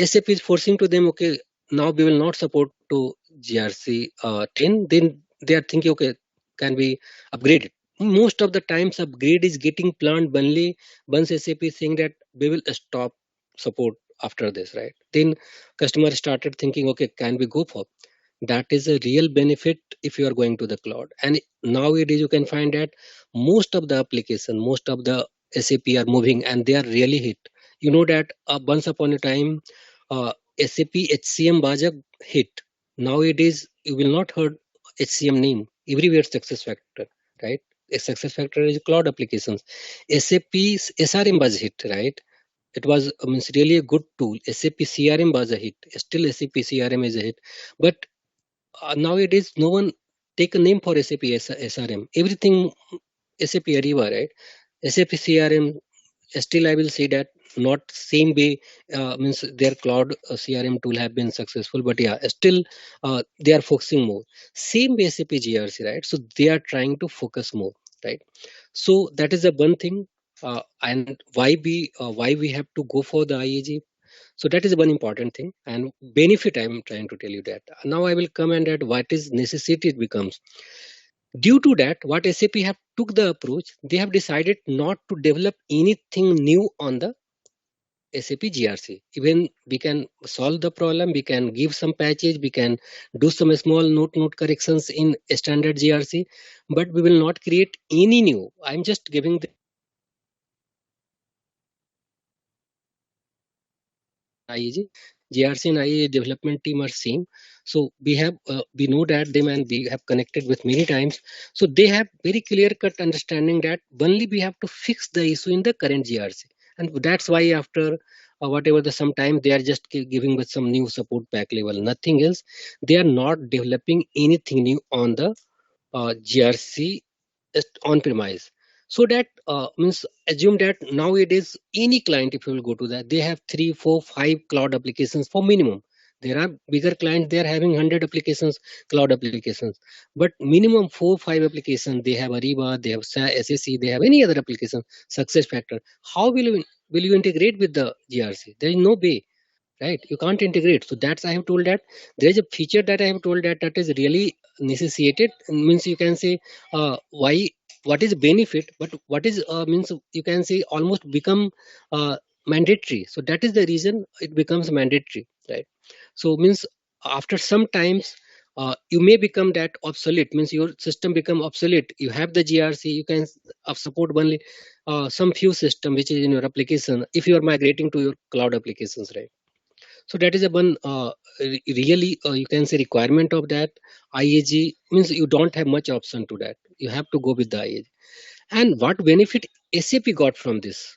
SAP is forcing to them, okay, now we will not support to GRC 10. Then they are thinking, okay, can we upgrade it? Most of the times, upgrade is getting planned only once SAP is saying that we will stop support after this, right? Then customer started thinking, okay, can we go for? That is a real benefit if you are going to the cloud. And nowadays you can find that most of the application, most of the SAP are moving and they are really hit. You know that once upon a time, SAP HCM was a hit. Nowadays, you will not heard HCM name. Everywhere success factor, right? A success factor is cloud applications. SAP's SRM was hit, right? It was means really a good tool. SAP CRM was a hit. Still SAP CRM is a hit. But nowadays, no one take a name for SAP SRM. Everything SAP Ariba, right? SAP CRM, still I will say that not same way, means their cloud CRM tool have been successful, but yeah, still they are focusing more. Same way SAP GRC, right? So they are trying to focus more, right? So that is the one thing, and why we have to go for the IAG. So that is one important thing, and benefit I am trying to tell you that. Now I will come and add what is necessity it becomes. Due to that, what SAP have took the approach, they have decided not to develop anything new on the SAP GRC. Even we can solve the problem, we can give some patches, we can do some small note corrections in standard GRC, but we will not create any new. I'm just giving the IAG. GRC and IAG development team are same. So we know that them and we have connected with many times. So they have very clear cut understanding that only we have to fix the issue in the current GRC. And that's why after whatever the sometime they are just giving with some new support pack level, nothing else. They are not developing anything new on the GRC on premise. So that means assume that nowadays any client, if you will go to that, they have 3, 4, 5 cloud applications for minimum. There are bigger clients, they are having 100 applications, cloud applications, but minimum 4, 5 applications. They have Ariba, they have SSC, they have any other application, success factor. How will you integrate with the GRC? There is no way, right? You can't integrate. So that's I have told that there is a feature that I have told that is really necessitated, means you can say why, what is benefit, but what is means you can say almost become mandatory. So that is the reason it becomes mandatory, right? So means after some times you may become that obsolete, means your system become obsolete. You have the GRC, you can support only some few system which is in your application if you are migrating to your cloud applications, right? So that is a one really you can say requirement of that IAG, means you don't have much option to that. You have to go with the IAG. And what benefit SAP got from this?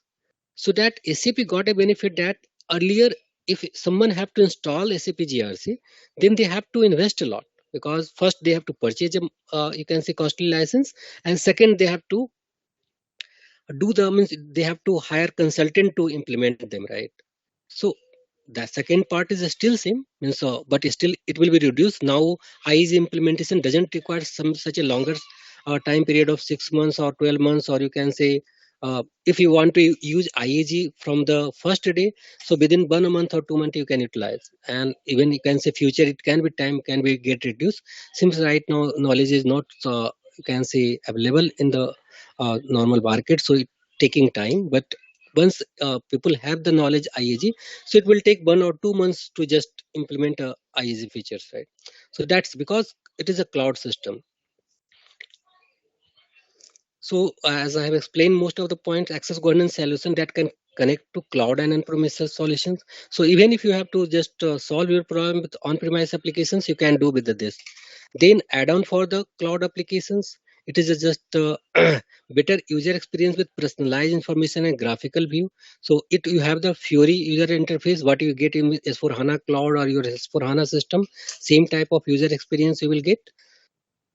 So that SAP got a benefit that earlier, if someone have to install SAP GRC, then they have to invest a lot, because first they have to purchase a you can say costly license, and second they have to do the, means they have to hire consultant to implement them, right? So the second part is still same, means but still it will be reduced. Now IEC implementation doesn't require some such a longer time period of 6 months or 12 months, or you can say if you want to use IAG from the first day, so within 1 month or 2 months you can utilize. And even you can say future it can be time can be get reduced, since right now knowledge is not you can say available in the normal market, so it taking time. But once people have the knowledge IAG, so it will take 1 or 2 months to just implement IAG features, right? So that's because it is a cloud system. So as I have explained most of the points, access governance solution that can connect to cloud and on-premises solutions. So even if you have to just solve your problem with on-premise applications, you can do with this. Then add-on for the cloud applications. It is just better user experience with personalized information and graphical view. So it you have the Fury user interface, what you get in S4HANA Cloud or your S4HANA system, same type of user experience you will get.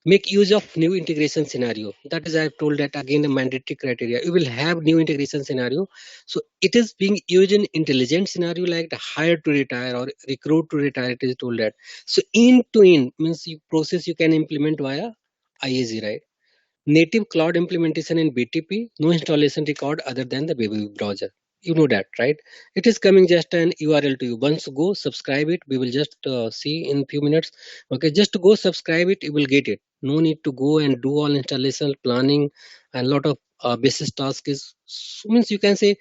Make use of new integration scenario. That is, I've told that again, a mandatory criteria. You will have new integration scenario. So it is being used in intelligent scenario like the hire to retire or recruit to retire. It is told that. So end to end means you process you can implement via IAG, right? Native cloud implementation in BTP, no installation record other than the baby browser. You know that, right? It is coming just an URL to you. Once go subscribe it, we will just see in few minutes. Okay, just go subscribe it, you will get it. No need to go and do all installation planning and lot of basis task is means you can say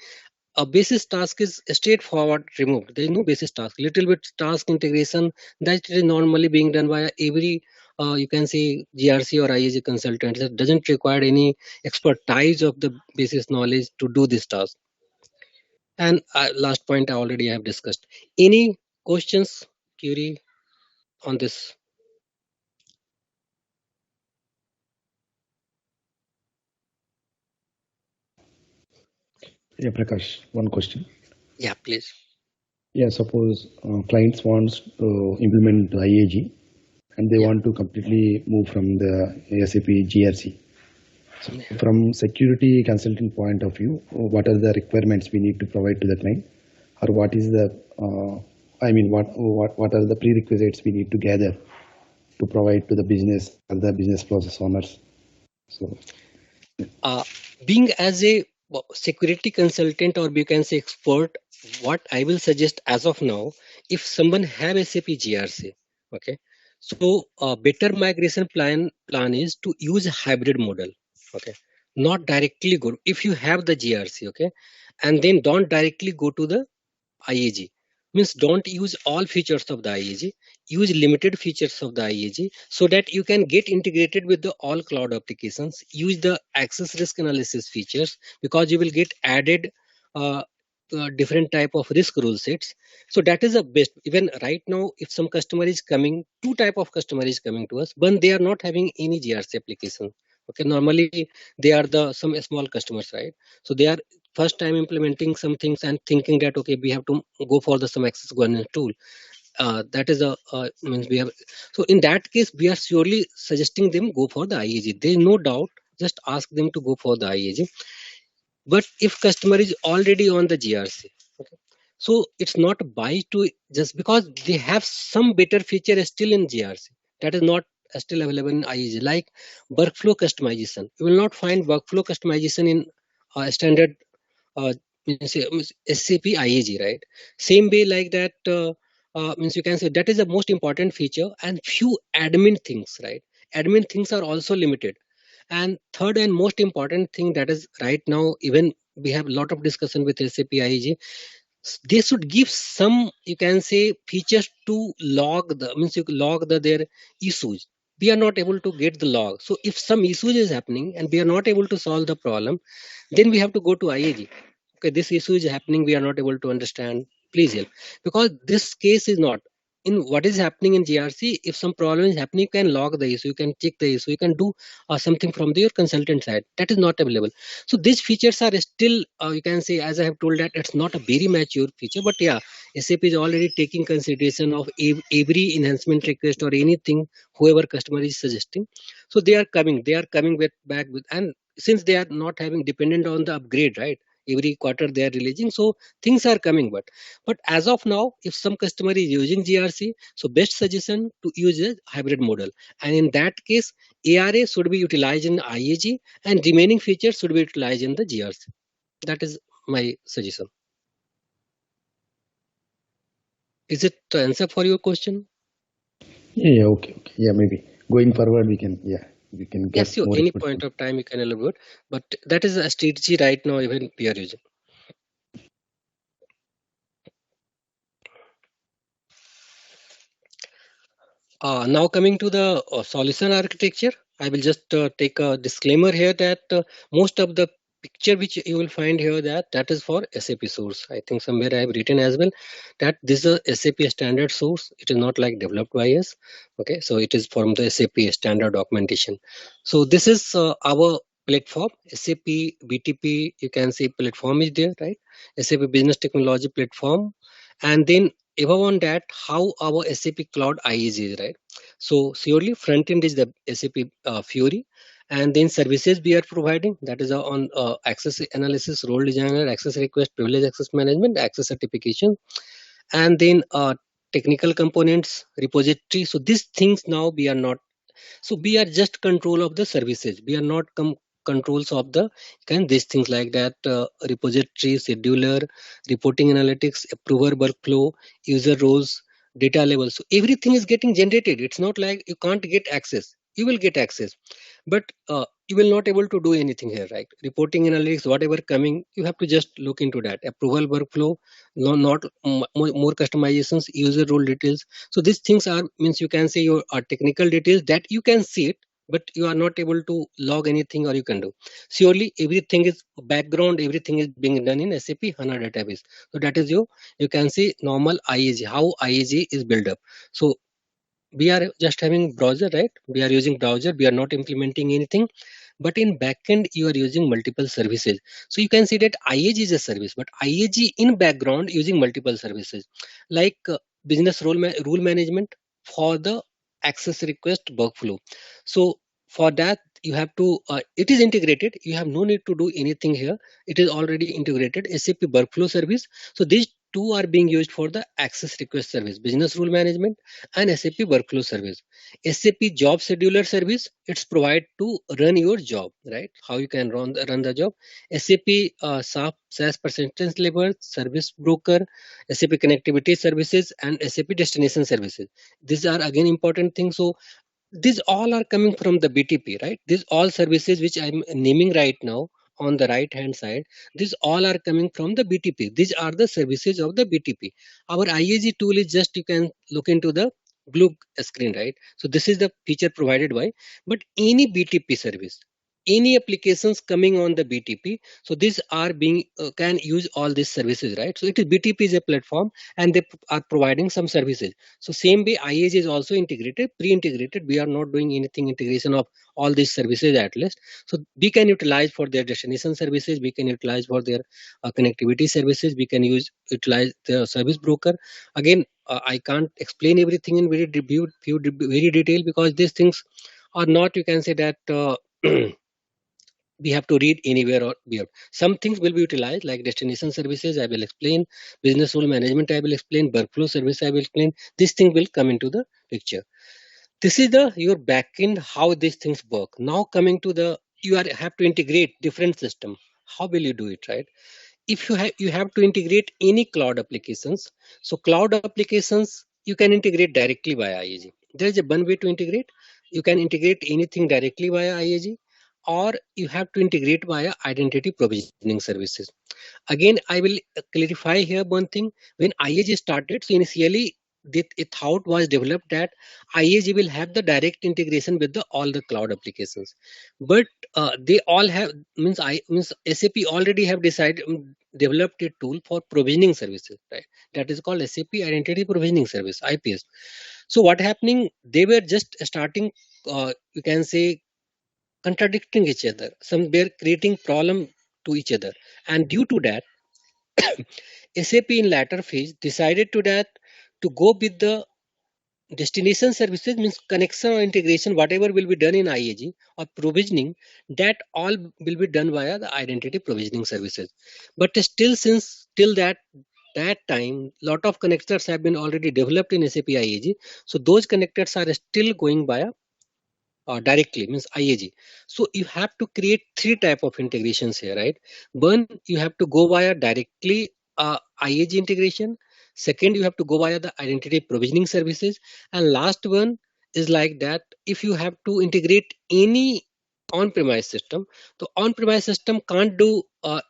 a basis task is straightforward removed. There is no basis task. Little bit task integration that is normally being done by every you can say GRC or IAG consultant. It doesn't require any expertise of the basis knowledge to do this task. And last point I already have discussed. Any questions, query on this? Yeah, Prakash, one question. Yeah, please. Yeah, suppose clients wants to implement the IAG and they want to completely move from the SAP GRC. So from security consulting point of view, what are the requirements we need to provide to the client, or what is the what are the prerequisites we need to gather to provide to the business or the business process owners? So Being as a security consultant or you can say expert, what I will suggest as of now, if someone have SAP GRC, okay, so a better migration plan is to use a hybrid model, okay, not directly go if you have the GRC, okay, and then don't directly go to the IAG. Means don't use all features of the IAG, use limited features of the IAG so that you can get integrated with the all cloud applications. Use the access risk analysis features because you will get added uh, different type of risk rule sets. So that is the best. Even right now, if some customer is coming, two type of customer is coming to us. One, they are not having any GRC application. Okay, normally they are the some small customers, right? So they are first time implementing some things and thinking that okay we have to go for the some access governance tool, that is a means we have. So in that case we are surely suggesting them go for the IAG. There is no doubt, just ask them to go for the IAG. But if customer is already on the GRC, okay, so it's not buy to just because they have some better feature still in GRC that is not still available in IAG, like workflow customization. You will not find workflow customization in standard means SAP IAG, right? Same way like that means you can say that is the most important feature, and few admin things, right? Admin things are also limited. And third and most important thing that is right now, even we have a lot of discussion with SAP IAG, they should give some you can say features to log the means you log their issues. We are not able to get the log. So if some issues is happening and we are not able to solve the problem, then we have to go to IAG. Okay, this issue is happening, we are not able to understand, please help. Because this case is not in what is happening in GRC. If some problem is happening, you can log the issue, you can check the issue, you can do something from your consultant side. That is not available. So these features are still you can say, as I have told, that it's not a very mature feature, but yeah, SAP is already taking consideration of every enhancement request or anything whoever customer is suggesting. So they are coming with back with, and since they are not having dependent on the upgrade, right? Every quarter they are releasing, so things are coming. But as of now, if some customer is using GRC, so best suggestion to use a hybrid model, and in that case ARA should be utilized in IAG and remaining features should be utilized in the GRC. That is my suggestion. Is it the answer for your question? yeah, okay, yeah, maybe going forward we can get Yes, you more any input. point of time you can elaborate, but that is a strategy right now even we are using. Now coming to the solution architecture, I will just take a disclaimer here that most of the picture which you will find here, that is for SAP source. I think somewhere I have written as well that this is a SAP standard source. It is not like developed by us. Okay, so it is from the SAP standard documentation. So this is our platform, SAP BTP. You can see platform is there, right? SAP Business Technology Platform, and then above on that, how our SAP Cloud IaaS is, right? So surely front end is the SAP Fury, and then services we are providing, that is on access analysis, role designer, access request, privilege access management, access certification, and then technical components, repository. So these things now we are not, so we are just control of the services, we are not controls of the kind these things like that, repository, scheduler, reporting analytics, approver workflow, user roles, data level. So everything is getting generated. It's not like you can't get access, you will get access, but you will not able to do anything here, right? Reporting analytics, whatever coming, you have to just look into that. Approval workflow, no, not more customizations, user role details. So these things are, means you can say your technical details that you can see it, but you are not able to log anything or you can do. Surely everything is background, everything is being done in SAP HANA database. So that is you can see normal IAG, how IAG is built up. So we are just having browser, right? We are using browser, we are not implementing anything, but in backend you are using multiple services. So you can see that IAG is a service, but IAG in background using multiple services, like business rule management for the access request workflow. So for that you have to it is integrated, you have no need to do anything here. It is already integrated SAP workflow service. So these two are being used for the access request service, business rule management, and SAP workflow service. SAP job scheduler service, it's provide to run your job, right? How you can run the job. SAP SaaS percentage level service broker, SAP connectivity services, and SAP destination services. These are again important things. So these all are coming from the BTP, right? These all services which I'm naming right now on the right hand side, these all are coming from the BTP. These are the services of the BTP. Our IAG tool is just, you can look into the blue screen, right? So this is the feature provided by, but any BTP service, any applications coming on the BTP, so these are being can use all these services, right? So it is BTP is a platform and they are providing some services. So same way IAG is also integrated, pre-integrated. We are not doing anything integration of all these services at least. So we can utilize for their destination services, we can utilize for their connectivity services, we can utilize the service broker. Again, I can't explain everything in very detail because these things are not, you can say that we have to read anywhere or where. Some things will be utilized like destination services, I will explain. Business rule management, I will explain. Workflow service, I will explain. This thing will come into the picture. This is the your backend, how these things work. Now coming to the, have to integrate different system. How will you do it, right? If you have to integrate any cloud applications. So cloud applications you can integrate directly via IAG. There is a one way to integrate. You can integrate anything directly via IAG, or you have to integrate via identity provisioning services. Again, I will clarify here one thing. When IAG started, so initially a thought was developed that IAG will have the direct integration with all the cloud applications, but they all have, means SAP already have decided, developed a tool for provisioning services, right? That is called SAP Identity Provisioning Service, IPS. So what happening? They were just starting, you can say, contradicting each other. Some were creating problem to each other, and due to that, SAP in latter phase decided to go with the destination services, means connection or integration, whatever will be done in IAG or provisioning, that all will be done via the identity provisioning services. But still, since till that time, lot of connectors have been already developed in SAP IAG. So those connectors are still going via directly, means IAG. So you have to create three type of integrations here, right? One, you have to go via directly IAG integration. Second, you have to go via the identity provisioning services, and last one is like that. If you have to integrate any on-premise system, the on-premise system can't do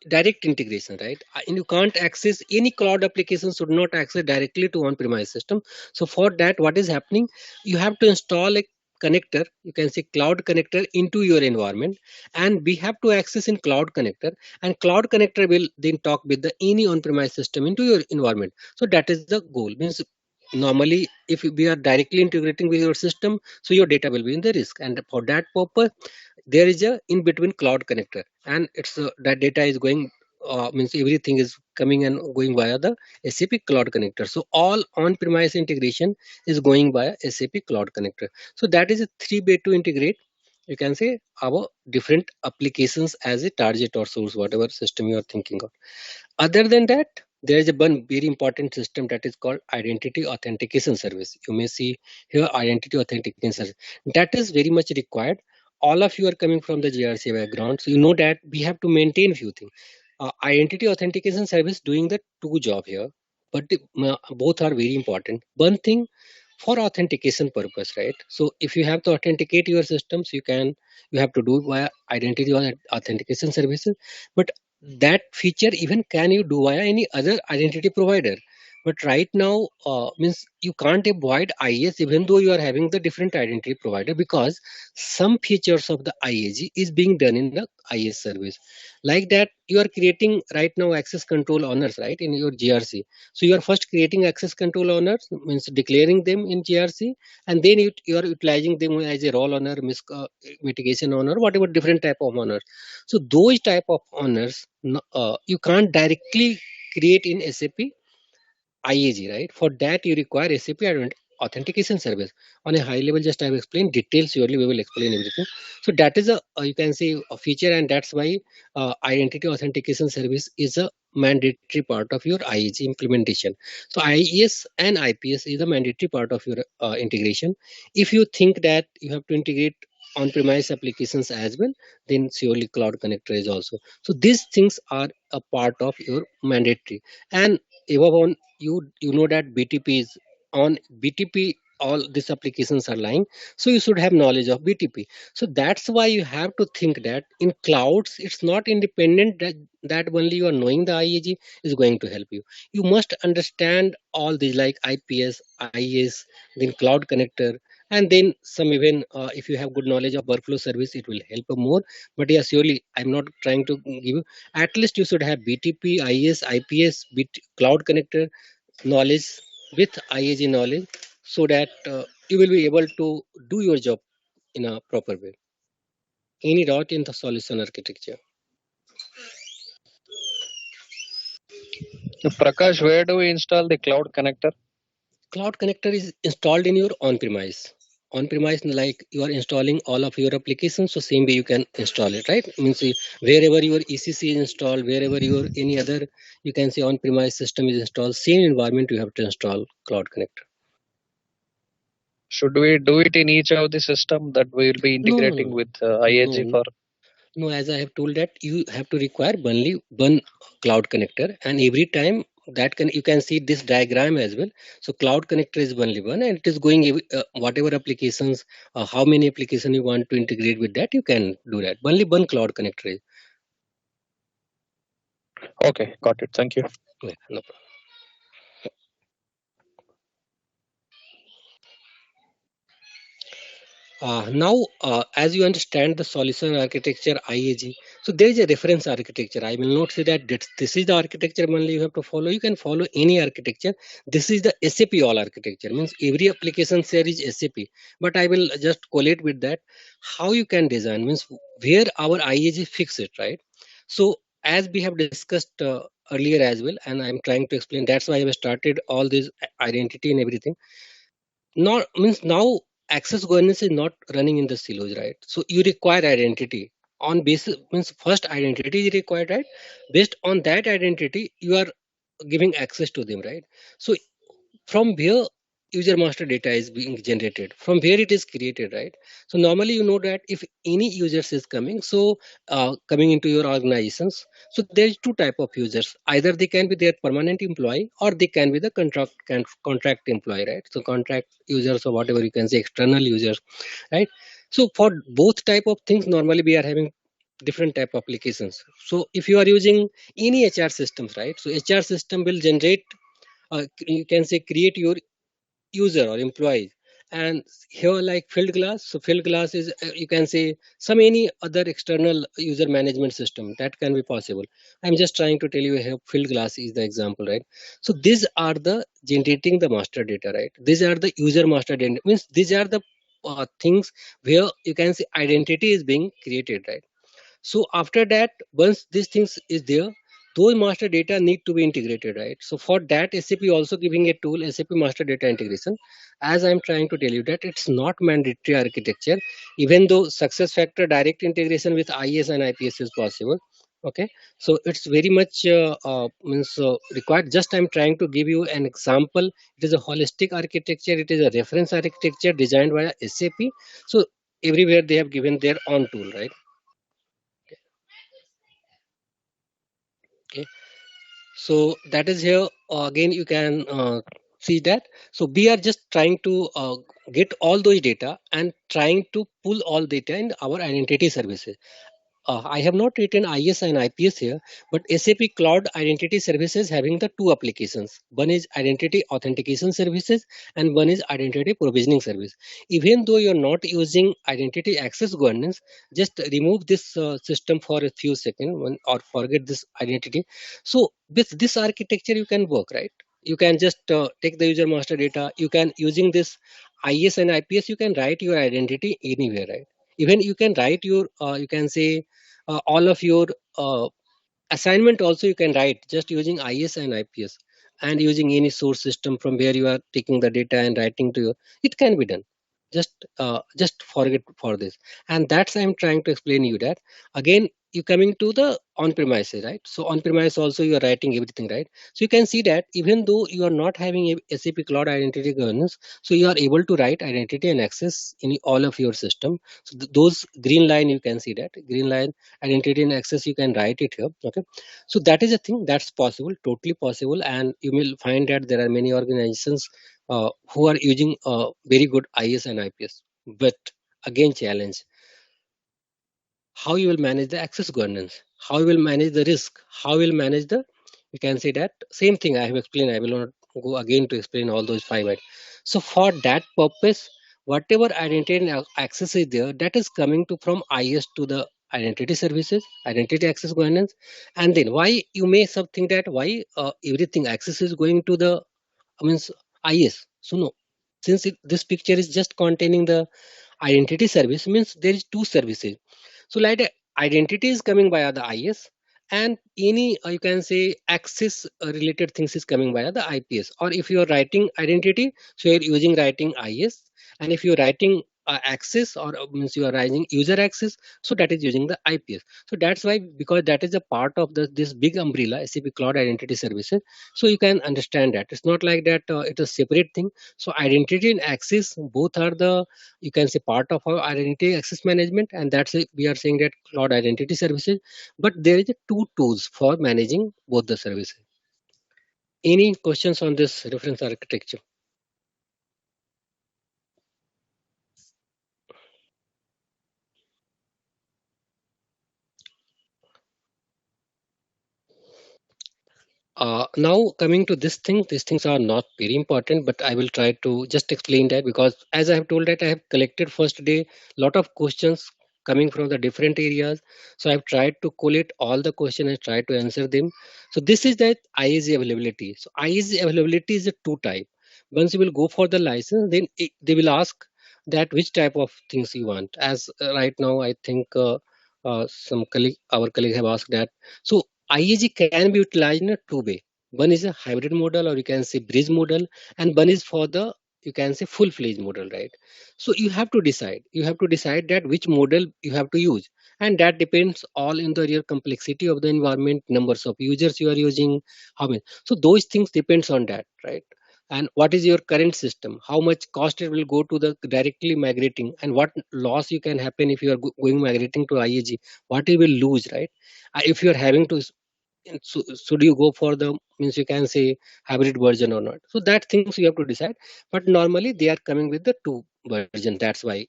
direct integration, right? And you can't access any cloud application should not access directly to on-premise system. So for that, what is happening? You have to install a connector, you can say cloud connector into your environment, and we have to access in cloud connector, and cloud connector will then talk with the any on-premise system into your environment. So that is the goal. Means normally if we are directly integrating with your system, so your data will be in the risk, and for that purpose there is a in between cloud connector, and it's that data is going means everything is coming and going via the SAP cloud connector. So all on-premise integration is going via SAP cloud connector. So that is a three way to integrate, you can say, our different applications as a target or source, whatever system you are thinking of. Other than that, there is a one very important system that is called identity authentication service. You may see here identity authentication service. That is very much required. All of you are coming from the GRC background, so you know that we have to maintain few things. Identity authentication service doing the two job here, but both are very important. One thing for authentication purpose, right? So if you have to authenticate your systems, you have to do via identity authentication services, but that feature even can you do via any other identity provider. But right now means you can't avoid IAS even though you are having the different identity provider, because some features of the IAG is being done in the IAS service. Like that, you are creating right now access control owners, right, in your GRC. So you are first creating access control owners, means declaring them in GRC, and then you are utilizing them as a role owner, mitigation owner, whatever different type of owners. So those type of owners, you can't directly create in SAP IAG, right? For that you require SAP authentication service. On a high level, just I have explained details. Surely we will explain everything. So that is a you can say a feature, and that's why identity authentication service is a mandatory part of your IAG implementation. So IES and IPS is a mandatory part of your integration. If you think that you have to integrate on-premise applications as well, then surely cloud connector is also. So these things are a part of your mandatory. And above on, you know that BTP is on BTP, all these applications are lying, so you should have knowledge of BTP. So that's why you have to think that in clouds it's not independent that only you are knowing the IAG is going to help you. You must understand all these like IPS, IS, then cloud connector, and then some even if you have good knowledge of workflow service, it will help you more. But yeah, surely I'm not trying to give you, at least you should have BTP, IS, IPS, cloud connector knowledge with IAG knowledge, so that you will be able to do your job in a proper way. Any doubt in the solution architecture? So Prakash, where do we install the cloud connector? Cloud connector is installed in your on-premise. On-premise, like you are installing all of your applications, so same way you can install it, right? Means wherever your ECC is installed, wherever your any other, you can say on-premise system is installed, same environment you have to install cloud connector. Should we do it in each of the system that we will be integrating with IAG for? No, as I have told that you have to require only one cloud connector, and every time that you can see this diagram as well. So cloud connector is only one, and it is going whatever applications, how many applications you want to integrate with that, you can do that. Only one cloud connector is. Okay, got it. Thank you. Yeah, no problem. Now, as you understand the solution architecture IAG, so there is a reference architecture. I will not say that this is the architecture only you have to follow. You can follow any architecture. This is the SAP all architecture. Means every application there is SAP. But I will just collate with that. How you can design means where our IAG fix it, right? So as we have discussed earlier as well, and I'm trying to explain. That's why I have started all this identity and everything. Not means now access governance is not running in the silos, right? So you require identity on basis, means first identity is required, right? Based on that identity you are giving access to them, right? So from where user master data is being generated, from where it is created, right? So normally you know that if any users is coming, so coming into your organizations, so there is two type of users. Either they can be their permanent employee, or they can be the contract employee, right? So contract users, or whatever you can say, external users, right? So for both type of things, normally we are having different type of applications. So if you are using any HR systems, right? So HR system will generate, you can say, create your user or employee, and here like field glass. So field glass is you can say some any other external user management system that can be possible. I'm just trying to tell you here field glass is the example, right? So these are the generating the master data, right? These are the user master data, means these are the things where you can say identity is being created, right? So after that, once these things is there, those master data need to be integrated, right? So for that, SAP also giving a tool, SAP Master Data Integration. As I'm trying to tell you that it's not mandatory architecture, even though success factor direct integration with IS and IPS is possible. Okay, so it's very much means required. Just I'm trying to give you an example. It is a holistic architecture. It is a reference architecture designed by SAP. So everywhere they have given their own tool, right? Okay. So that is here again you can see that. So we are just trying to get all those data and trying to pull all data in our identity services. I have not written IS and IPS here, but SAP Cloud Identity Services having the two applications. One is Identity Authentication Services and one is Identity Provisioning Service. Even though you're not using Identity Access Governance, just remove this system for a few seconds or forget this identity. So with this architecture, you can work, right? You can just take the user master data. You can using this IS and IPS, you can write your identity anywhere, right? Even you can write your you can say all of your assignment also you can write just using IS and IPS and using any source system from where you are taking the data and writing to you. It can be done. Just forget for this, and that's I'm trying to explain you that again. You coming to the on premises, right? So on premise also you are writing everything, right? So you can see that even though you are not having a SAP Cloud Identity Governance, so you are able to write identity and access in all of your system. So those green line you can see that green line identity and access you can write it here. Okay, so that is a thing that's possible, totally possible, and you will find that there are many organizations who are using very good IS and IPS. But again, challenge how you will manage the access governance, how you will manage the risk, how you will manage the, you can say that same thing I have explained. I will not go again to explain all those five items. So for that purpose, whatever identity and access is there, that is coming to from IS to the identity services, identity access governance. And then why you may something that why everything access is going to the means IS. So no, since this picture is just containing the identity service, means there is two services. So like identity is coming via the IS, and any you can say access related things is coming via the IPS. Or if you are writing identity, so you're using writing IS, and if you're writing access or means you are writing user access, so that is using the IPS. So that's why, because that is a part of this big umbrella SAP Cloud Identity Services. So you can understand that it's not like that it's a separate thing. So identity and access both are the, you can say, part of our identity access management, and that's it. We are saying that Cloud Identity Services, but there is a two tools for managing both the services. Any questions on this reference architecture? Now coming to this thing, these things are not very important, but I will try to just explain that, because as I have told that I have collected first day lot of questions coming from the different areas. So I've tried to collate all the questions and try to answer them. So this is that IAG availability. So IAG availability is a two type. Once you will go for the license, then they will ask that which type of things you want. As right now, I think our colleague have asked that. So IAG can be utilized in a two way. One is a hybrid model, or you can say bridge model, and one is for the, you can say, full-fledged model, right? So you have to decide. You have to decide that which model you have to use, and that depends all in the real complexity of the environment, numbers of users you are using, how many. So those things depends on that, right? And what is your current system? How much cost it will go to the directly migrating, and what loss you can happen if you are going migrating to IAG? What you will lose, right? If you are having to so, should you go for the, means you can say, hybrid version or not? So that things you have to decide. But normally they are coming with the two version. That's why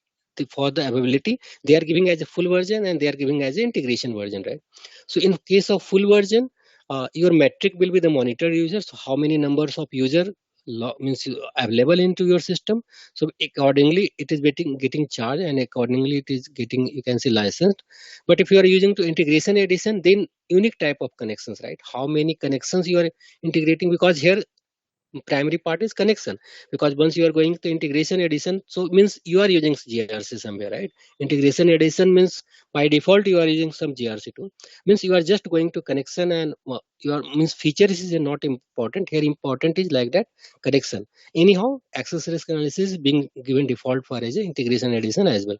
for the availability they are giving as a full version and they are giving as an integration version, right? So in case of full version, your metric will be the monitor users. So how many numbers of user means available into your system. So accordingly it is getting charged, and accordingly it is getting, you can say, licensed. But if you are using to integration edition, then unique type of connections, right? How many connections you are integrating, because here primary part is connection. Because once you are going to integration edition, so means you are using grc somewhere, right? Integration edition means by default you are using some grc too, means you are just going to connection, and your means features is not important here. Important is like that connection. Anyhow, access risk analysis is being given default for as a integration edition as well,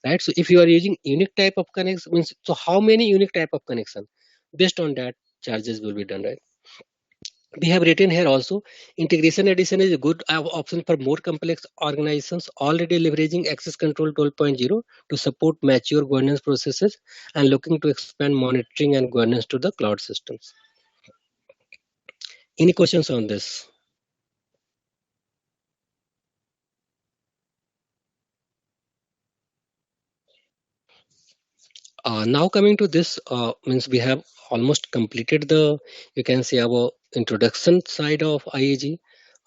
right? So if you are using unique type of connection, means so how many unique type of connection, based on that charges will be done, right? We have written here also, integration edition is a good option for more complex organizations already leveraging access control 12.0 to support mature governance processes and looking to expand monitoring and governance to the cloud systems. Any questions on this? Now coming to this, means we have almost completed the, you can say, our introduction side of IAG.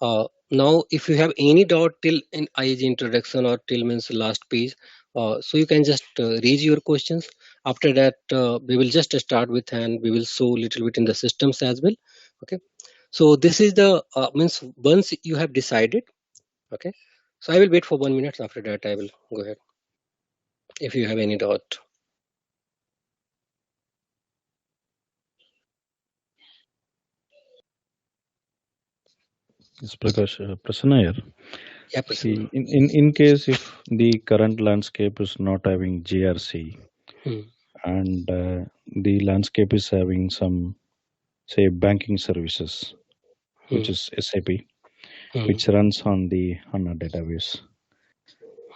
Now, if you have any doubt till in IAG introduction or till means last page, so you can just raise your questions. After that, we will just start with, and we will show little bit in the systems as well. Okay. So this is the means once you have decided. Okay. So I will wait for 1 minute. After that, I will go ahead. If you have any doubt. Yes, Prakash, Prasanna here. Yeah, See, in case if the current landscape is not having GRC, and the landscape is having some, say, banking services, which is SAP, which runs on the HANA database.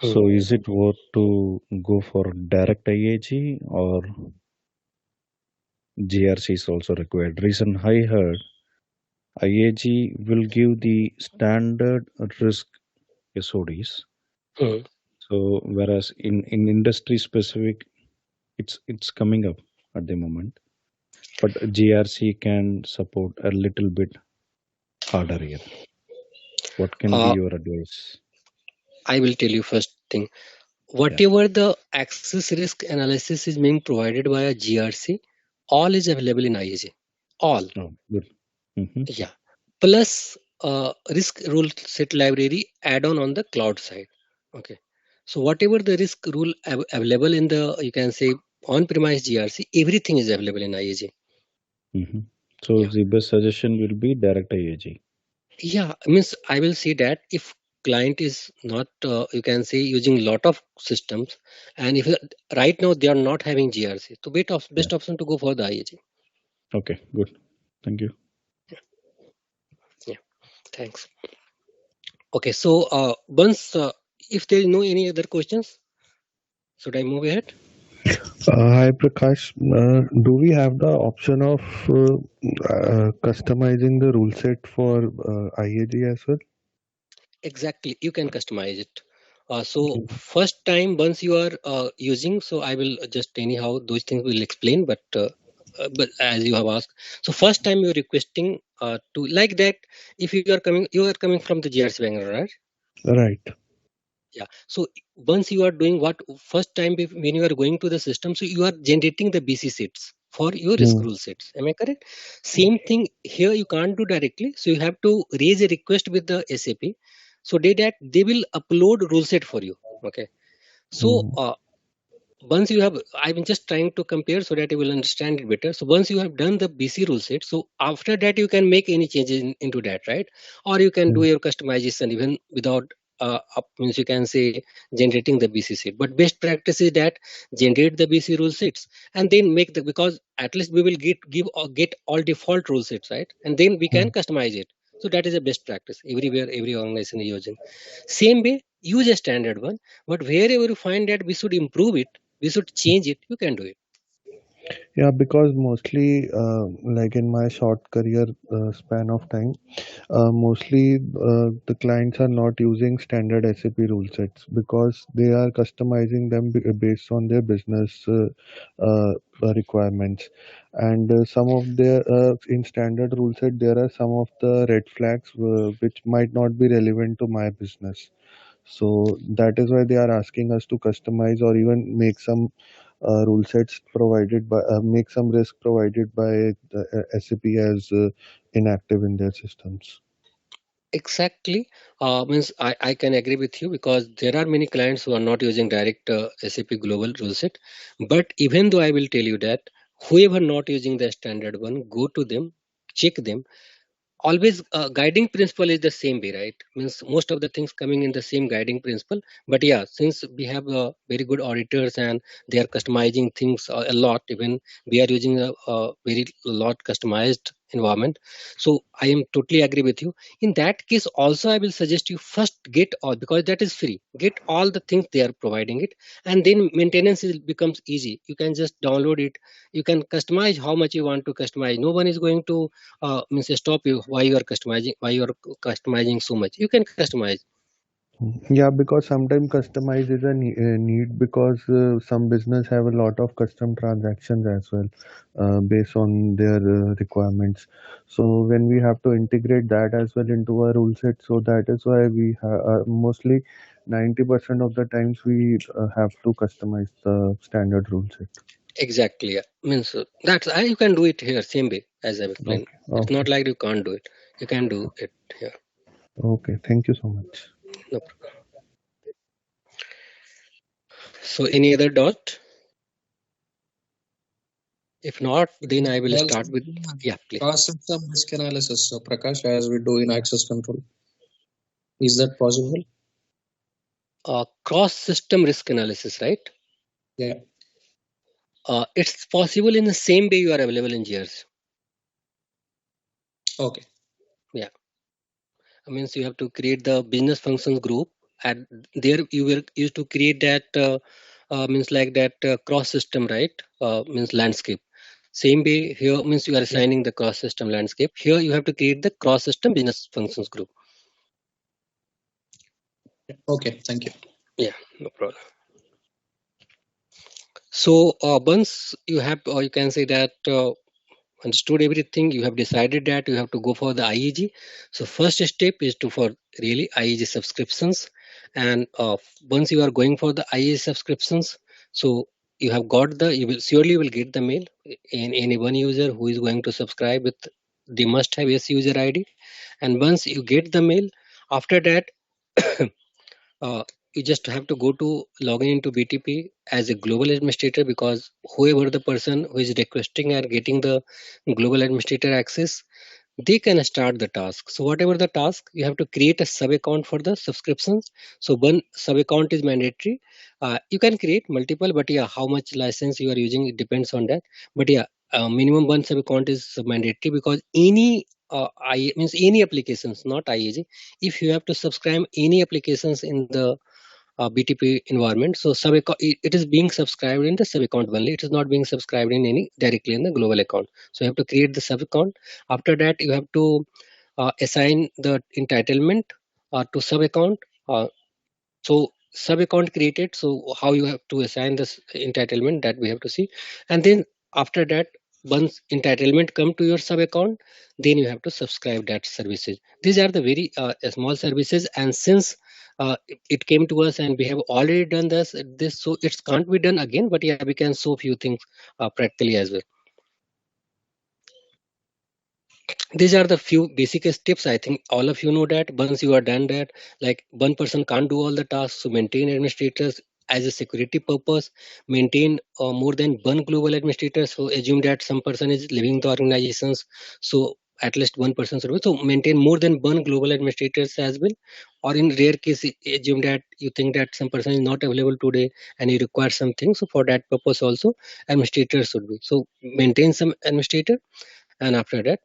So is it worth to go for direct IAG, or GRC is also required? Reason I heard, IAG will give the standard risk SODs. So whereas in industry specific, it's coming up at the moment, but GRC can support a little bit harder here. What can be your advice? I will tell you first thing. Whatever the access risk analysis is being provided by a GRC, all is available in IAG. All. Oh, good. Yeah. Plus risk rule set library add-on on the cloud side. Okay. So whatever the risk rule available in the, you can say, on-premise GRC, everything is available in IAG. So the best suggestion will be direct IAG. Yeah, means I will say that if client is not, you can say, using lot of systems, and if right now they are not having GRC, so best option to go for the IAG. Okay, good. Thank you. Yeah, thanks. Okay, so once if there is no any other questions, should I move ahead? Hi Prakash, do we have the option of customizing the rule set for IAG as well? Exactly, you can customize it. So first time once you are using, so I will just anyhow those things will explain, but as you have asked, so first time you're requesting to like that, if you are coming from the GRC Bangalore, right? Right. Yeah. So once you are doing what first time when you are going to the system, so you are generating the BC sets for your risk rule sets. Am I correct? Same thing here. You can't do directly, so you have to raise a request with the SAP. So they will upload rule set for you. Okay. So once you have, I'm just trying to compare so that you will understand it better. So once you have done the BC rule set, so after that you can make any changes into that, right? Or you can do your customization even without means you can say generating the BC set. But best practice is that generate the BC rule sets and then make the, because at least we will get all default rule sets, right? And then we can customize it. So that is a best practice everywhere, every organization is using. Same way, use a standard one, but wherever you find that we should improve it, we should change it, you can do it. Yeah, because mostly, like in my short career span of time, mostly the clients are not using standard SAP rule sets because they are customizing them based on their business requirements. And some of their in standard rule set, there are some of the red flags which might not be relevant to my business. So that is why they are asking us to customize or even make some rule sets provided by make some risk provided by the SAP as inactive in their systems. Exactly. Means I can agree with you because there are many clients who are not using direct SAP Global rule set. But even though I will tell you that whoever not using the standard one, go to them, check them. Always guiding principle is the same way, right? Means most of the things coming in the same guiding principle. But yeah, since we have very good auditors and they are customizing things a lot, even we are using a very lot customized environment. So I am totally agree with you. In that case also I will suggest you first get all, because that is free, get all the things they are providing it, and then maintenance becomes easy. You can just download it, you can customize how much you want to customize. No one is going to means stop you why you are customizing, why you are customizing so much. You can customize. Yeah, because sometimes customize is a need because some business have a lot of custom transactions as well based on their requirements. So when we have to integrate that as well into our rule set, so that is why we mostly 90% of the times we have to customize the standard rule set. Exactly, yeah. Means that's you can do it here same way as I've explained. Okay, It's okay, not like you can't do it, you can do it here. okay. Thank you so much. No problem. So any other dot? If not, then I will Also, start with, yeah, please. cross-system risk analysis, so Prakash, as we do in access control. Is that possible? Cross system risk analysis, right? Yeah. It's possible in the same way you are available in GRC. Okay. Yeah, means you have to create the business functions group, and there you will used to create that means like that cross system, right? Means landscape. Same way here, means you are Yeah. assigning the cross system landscape. Here you have to create the cross system business functions group. Okay. Thank you. Yeah, no problem. So once you have, or you can say that understood everything, you have decided that you have to go for the IAG. So first step is to for really IAG subscriptions, and once you are going for the IAG subscriptions, so you have got the, you will surely will get the mail. In any one user who is going to subscribe with, they must have yes user ID, and once you get the mail, after that uh, you just have to go to login into BTP as a global administrator, because whoever the person who is requesting or getting the global administrator access, they can start the task. So whatever the task, you have to create a sub account for the subscriptions. So one sub account is mandatory. You can create multiple, but yeah, how much license you are using, it depends on that. But yeah, minimum one sub account is mandatory, because any I means any applications, not IAG. If you have to subscribe any applications in the BTP environment, so it is being subscribed in the sub account only. It is not being subscribed in any directly in the global account. So you have to create the sub account. After that, you have to assign the entitlement to sub account. So sub account created. So how you have to assign this entitlement, that we have to see, and then after that, once entitlement come to your sub account, then you have to subscribe that services. These are the very small services, and since it came to us and we have already done this, so it can't be done again. But yeah, we can show few things practically as well. These are the few basic steps. I think all of you know that once you are done that, like one person can't do all the tasks. So maintain administrators as a security purpose, maintain more than one global administrator. So assume that some person is leaving the organizations, so at least one person should be. So maintain more than one global administrators as well. Or in rare case, assume that you think that some person is not available today and you require something. So for that purpose also, administrators should be. So maintain some administrator, and after that,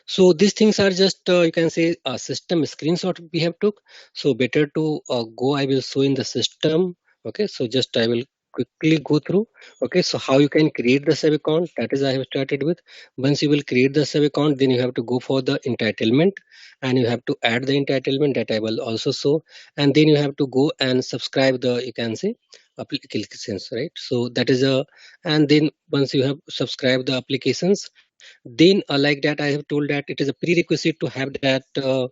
so these things are just you can say a system screenshot we have took. So better to go, I will show in the system. Okay, so just I will quickly go through. Okay, so how you can create the sub account, that is I have started with. Once you will create the sub account, then you have to go for the entitlement, and you have to add the entitlement, that I will also show. And then you have to go and subscribe the, you can say, applications, right? So that is a, and then once you have subscribed the applications, then like that I have told that it is a prerequisite to have that uh,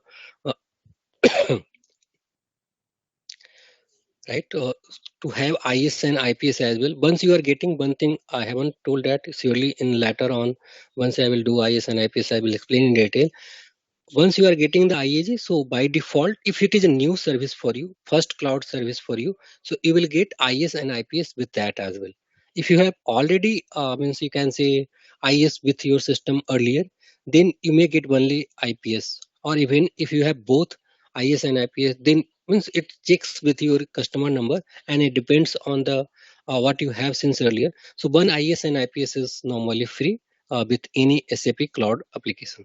right, to have IS and IPS as well. Once you are getting one thing, I haven't told that, surely in later on, once I will do IS and IPS, I will explain in detail. Once you are getting the IAG, so by default, if it is a new service for you, first cloud service for you, so you will get IS and IPS with that as well. If you have already means you can say IS with your system earlier, then you may get only IPS. Or even if you have both IS and IPS, then means it checks with your customer number, and it depends on the what you have since earlier. So one IS and IPS is normally free with any SAP cloud application.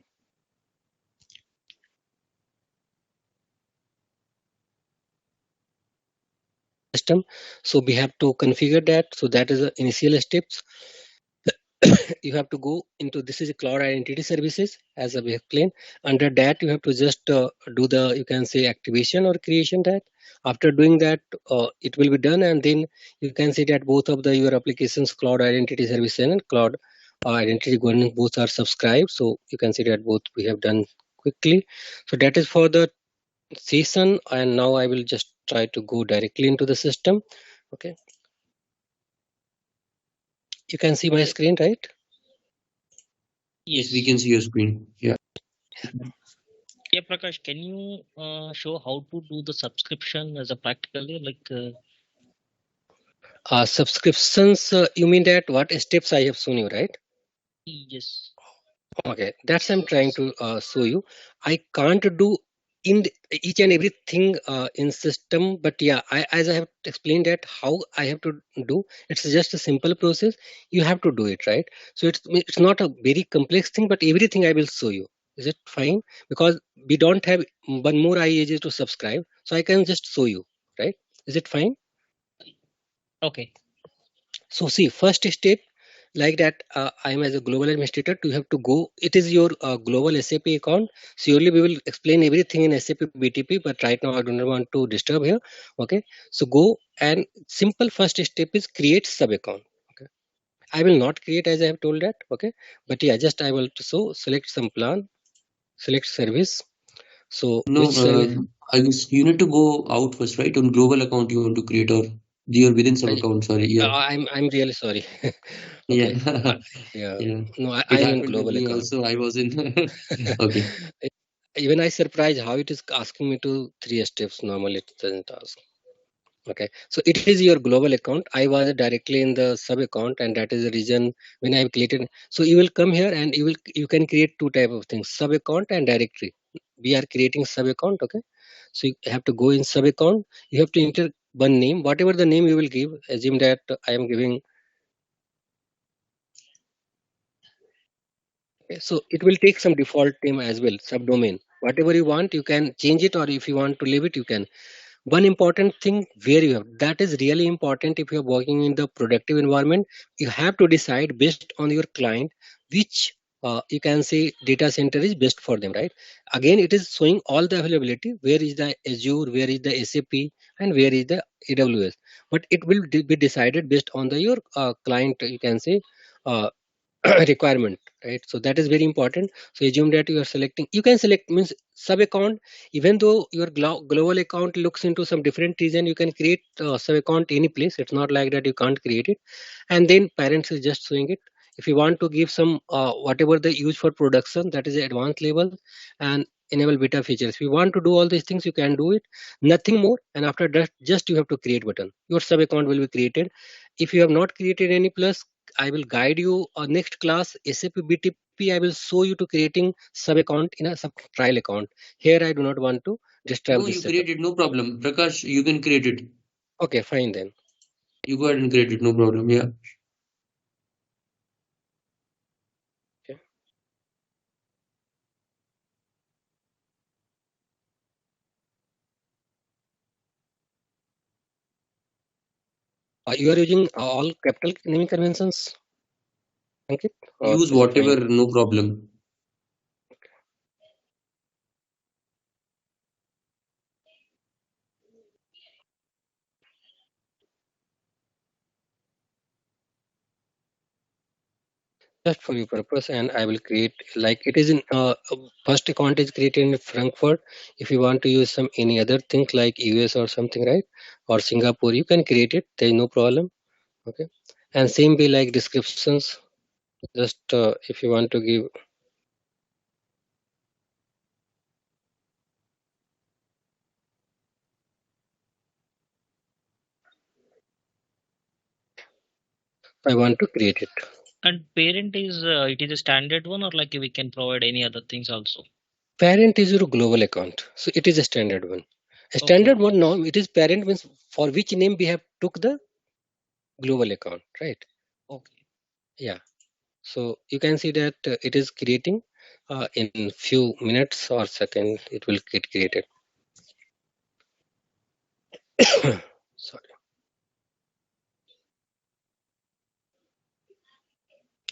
System, so we have to configure that. So that is the initial steps. You have to go into, this is a cloud identity services, as I explained. Under that you have to just do the, you can say, activation or creation. That after doing that, it will be done, and then you can see that both of the your applications, cloud identity service and cloud identity governance, both are subscribed. So you can see that both we have done quickly. So that is for the session, and now I will just try to go directly into the system. Okay, you can see my screen, right? Yes, we can see your screen. Yeah. Yeah, Prakash, can you show how to do the subscription as a practically, like? Subscriptions, you mean that what steps I have shown you, right? Yes. Okay, that's I'm trying to show you. I can't do in each and everything in system, but yeah, as I have explained that how I have to do, it's just a simple process. You have to do it, right? So it's not a very complex thing, but everything I will show you. Is it fine? Because we don't have one more IAG to subscribe, so I can just show you, right? Is it fine? Okay. So see, first step, like that, I am as a global administrator, you have to go. It is your global SAP account. Surely we will explain everything in SAP BTP, but right now I do not want to disturb here. Okay, so go, and simple first step is create sub account. Okay, I will not create as I have told that. Okay, but yeah, just I will to so select some plan, select service. So No, which service? I guess you need to go out first, right? On global account you want to create, or you're within sub I, account. Sorry. Yeah. I'm really sorry. Yeah. Okay, yeah, Yeah. no, It I'm in happened with global me account. also. I was in. Okay. Even I surprised how it is asking me to three steps. Normally it doesn't ask. Okay, so it is your global account. I was directly in the sub account, and that is the reason when I have created. So you will come here, and you can create two type of things: sub account and directory. We are creating sub account. Okay, so you have to go in sub account. You have to enter one name, whatever the name you will give. Assume that I am giving. Okay, so it will take some default name as well, subdomain. Whatever you want, you can change it, or if you want to leave it, you can. One important thing where you have, that is really important. If you are working in the productive environment, you have to decide based on your client which you can say data center is best for them, right? Again, it is showing all the availability, where is the Azure, where is the SAP, and where is the AWS. But it will be decided based on the your client, you can say, uh, requirement, right? So that is very important. So assume that you are selecting, you can select means sub account. Even though your global account looks into some different region, you can create sub account any place. It's not like that you can't create it. And then parents is just showing it. If you want to give some whatever the use for production, that is the advanced level, and enable beta features. If you want to do all these things, you can do it, nothing more. And after that, just you have to create button, your sub account will be created. If you have not created any plus, I will guide you next class SAP BTP. I will show you to creating sub account in a sub trial account. Here I do not want to disturb No, this you setup. create it. No problem. Prakash, you can create it. Okay, fine then. You go ahead and create it. No problem. Yeah. Okay. You are using all capital naming conventions, Ankit? Or Use is it whatever, fine? no problem. Just for your purpose, and I will create like it is in first account is created in Frankfurt. If you want to use some any other thing like US or something, right, or Singapore, you can create it. There is no problem. Okay, and same way like descriptions. Just if you want to give, I want to create it. And parent is it is a standard one, or like we can provide any other things also? Parent is your global account, so it is a standard one. A Okay. standard one, no, it is parent means for which name we have took the global account, right? Okay. Yeah. So you can see that it is creating in few minutes or second it will get created. Sorry.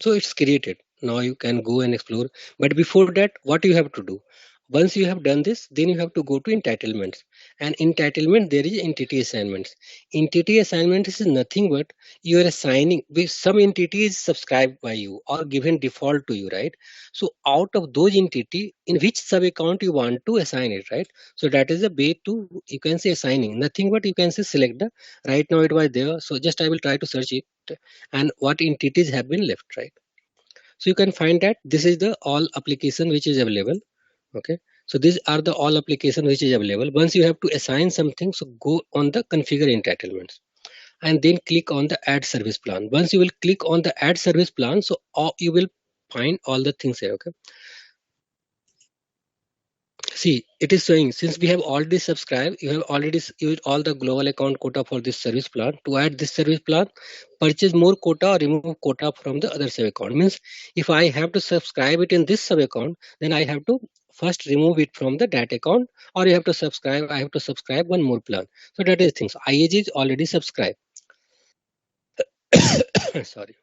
So it's created. Now you can go and explore. But before that, what you have to do? Once you have done this, then you have to go to entitlements. And entitlement, there is entity assignments. Entity assignment is nothing but you are assigning with some entity is subscribed by you or given default to you, right? So out of those entity, in which sub account you want to assign it, right? So that is a way to you can say assigning. Nothing but you can say select the right now it was there. So just I will try to search it and what entities have been left, right? So you can find that this is the all application which is available. Okay, so these are the all application which is available. Once you have to assign something, so go on the configure entitlements and then click on the add service plan. Once you will click on the add service plan, so all, you will find all the things here. Okay, see, it is showing since we have already subscribed, you have already used all the global account quota for this service plan. To add this service plan, purchase more quota or remove quota from the other sub account. Means if I have to subscribe it in this sub account, then I have to first remove it from the that account, or you have to subscribe. I have to subscribe one more plan. So that is things. IAG is already subscribed. Sorry.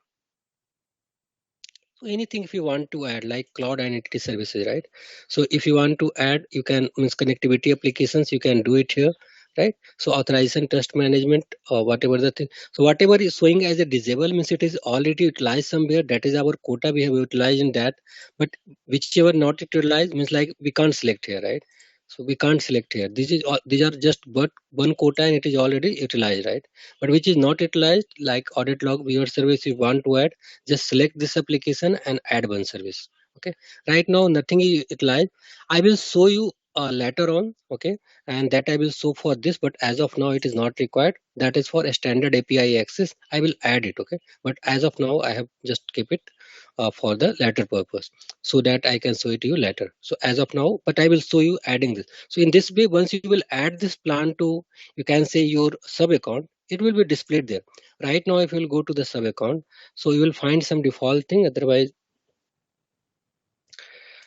So anything if you want to add like cloud identity services, right? So if you want to add, you can means connectivity applications, you can do it here, right? So authorization trust management or whatever the thing. So whatever is showing as a disable means it is already utilized somewhere. That is our quota we have utilized in that. But whichever not utilized means like we can't select here, right? So we can't select here. This is these are just but one quota and it is already utilized, right? But which is not utilized like audit log viewer service you want to add, just select this application and add one service. Okay, right now nothing is utilized. I will show you later on. Okay, and that I will show for this, but as of now it is not required. That is for a standard API access. I will add it. Okay, but as of now I have just keep it for the later purpose so that I can show it to you later. So as of now, but I will show you adding this. So in this way, once you will add this plan to, you can say your sub account, it will be displayed there. Right now, if you will go to the sub account, so you will find some default thing. Otherwise,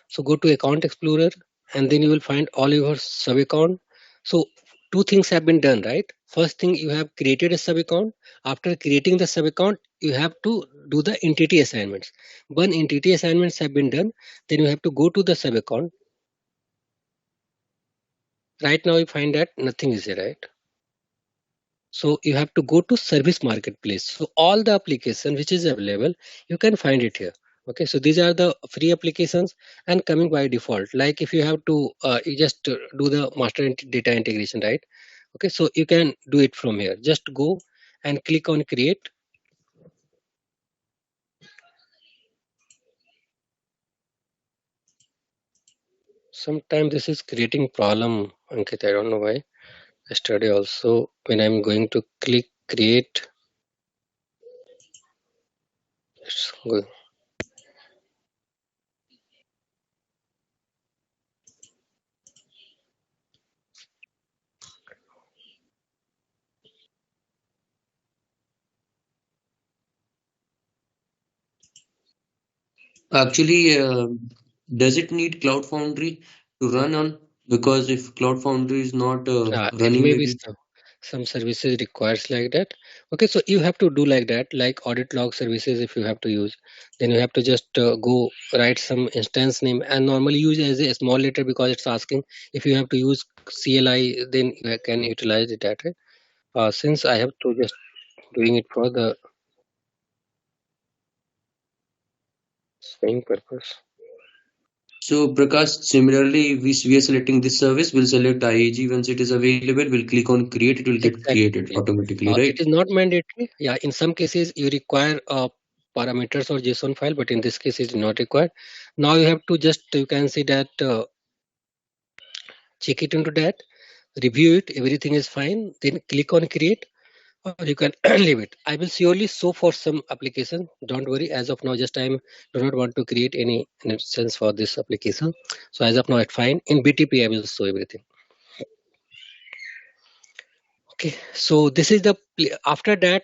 so go to account explorer and then you will find all your sub account. So two things have been done, right? First thing, you have created a sub account. After creating the sub account, you have to do the entity assignments. One entity assignments have been done, then you have to go to the sub account. Right now, you find that nothing is there, right? So you have to go to service marketplace. So all the application which is available, you can find it here. Okay, so these are the free applications and coming by default. Like if you have to, you just do the data integration, right? Okay, so you can do it from here. Just go and click on create. Sometimes this is creating problem, Ankit. I don't know why. Yesterday also, when I'm going to click create, it's going. Actually, does it need Cloud Foundry to run on? Because if Cloud Foundry is not It running, may be maybe. some services requires like that. Okay, so you have to do like that, like audit log services. If you have to use, then you have to just go write some instance name and normally use as a small letter because it's asking. If you have to use CLI, then you can utilize it that way. Since I have to just doing it for the same purpose. So Prakash, similarly, we are selecting this service. We'll select IAG once it is available. We'll click on create. It will get created Exactly. automatically, It right? is not mandatory. Yeah, in some cases you require parameters or JSON file, but in this case it is not required. Now you have to just, you can see that, check it into that, review it, everything is fine, then click on create, or you can leave it. I will surely show for some application. Don't worry. As of now, just I do not want to create any instance for this application. So as of now, it's fine. In BTP, I will show everything. Okay, so this is the after that,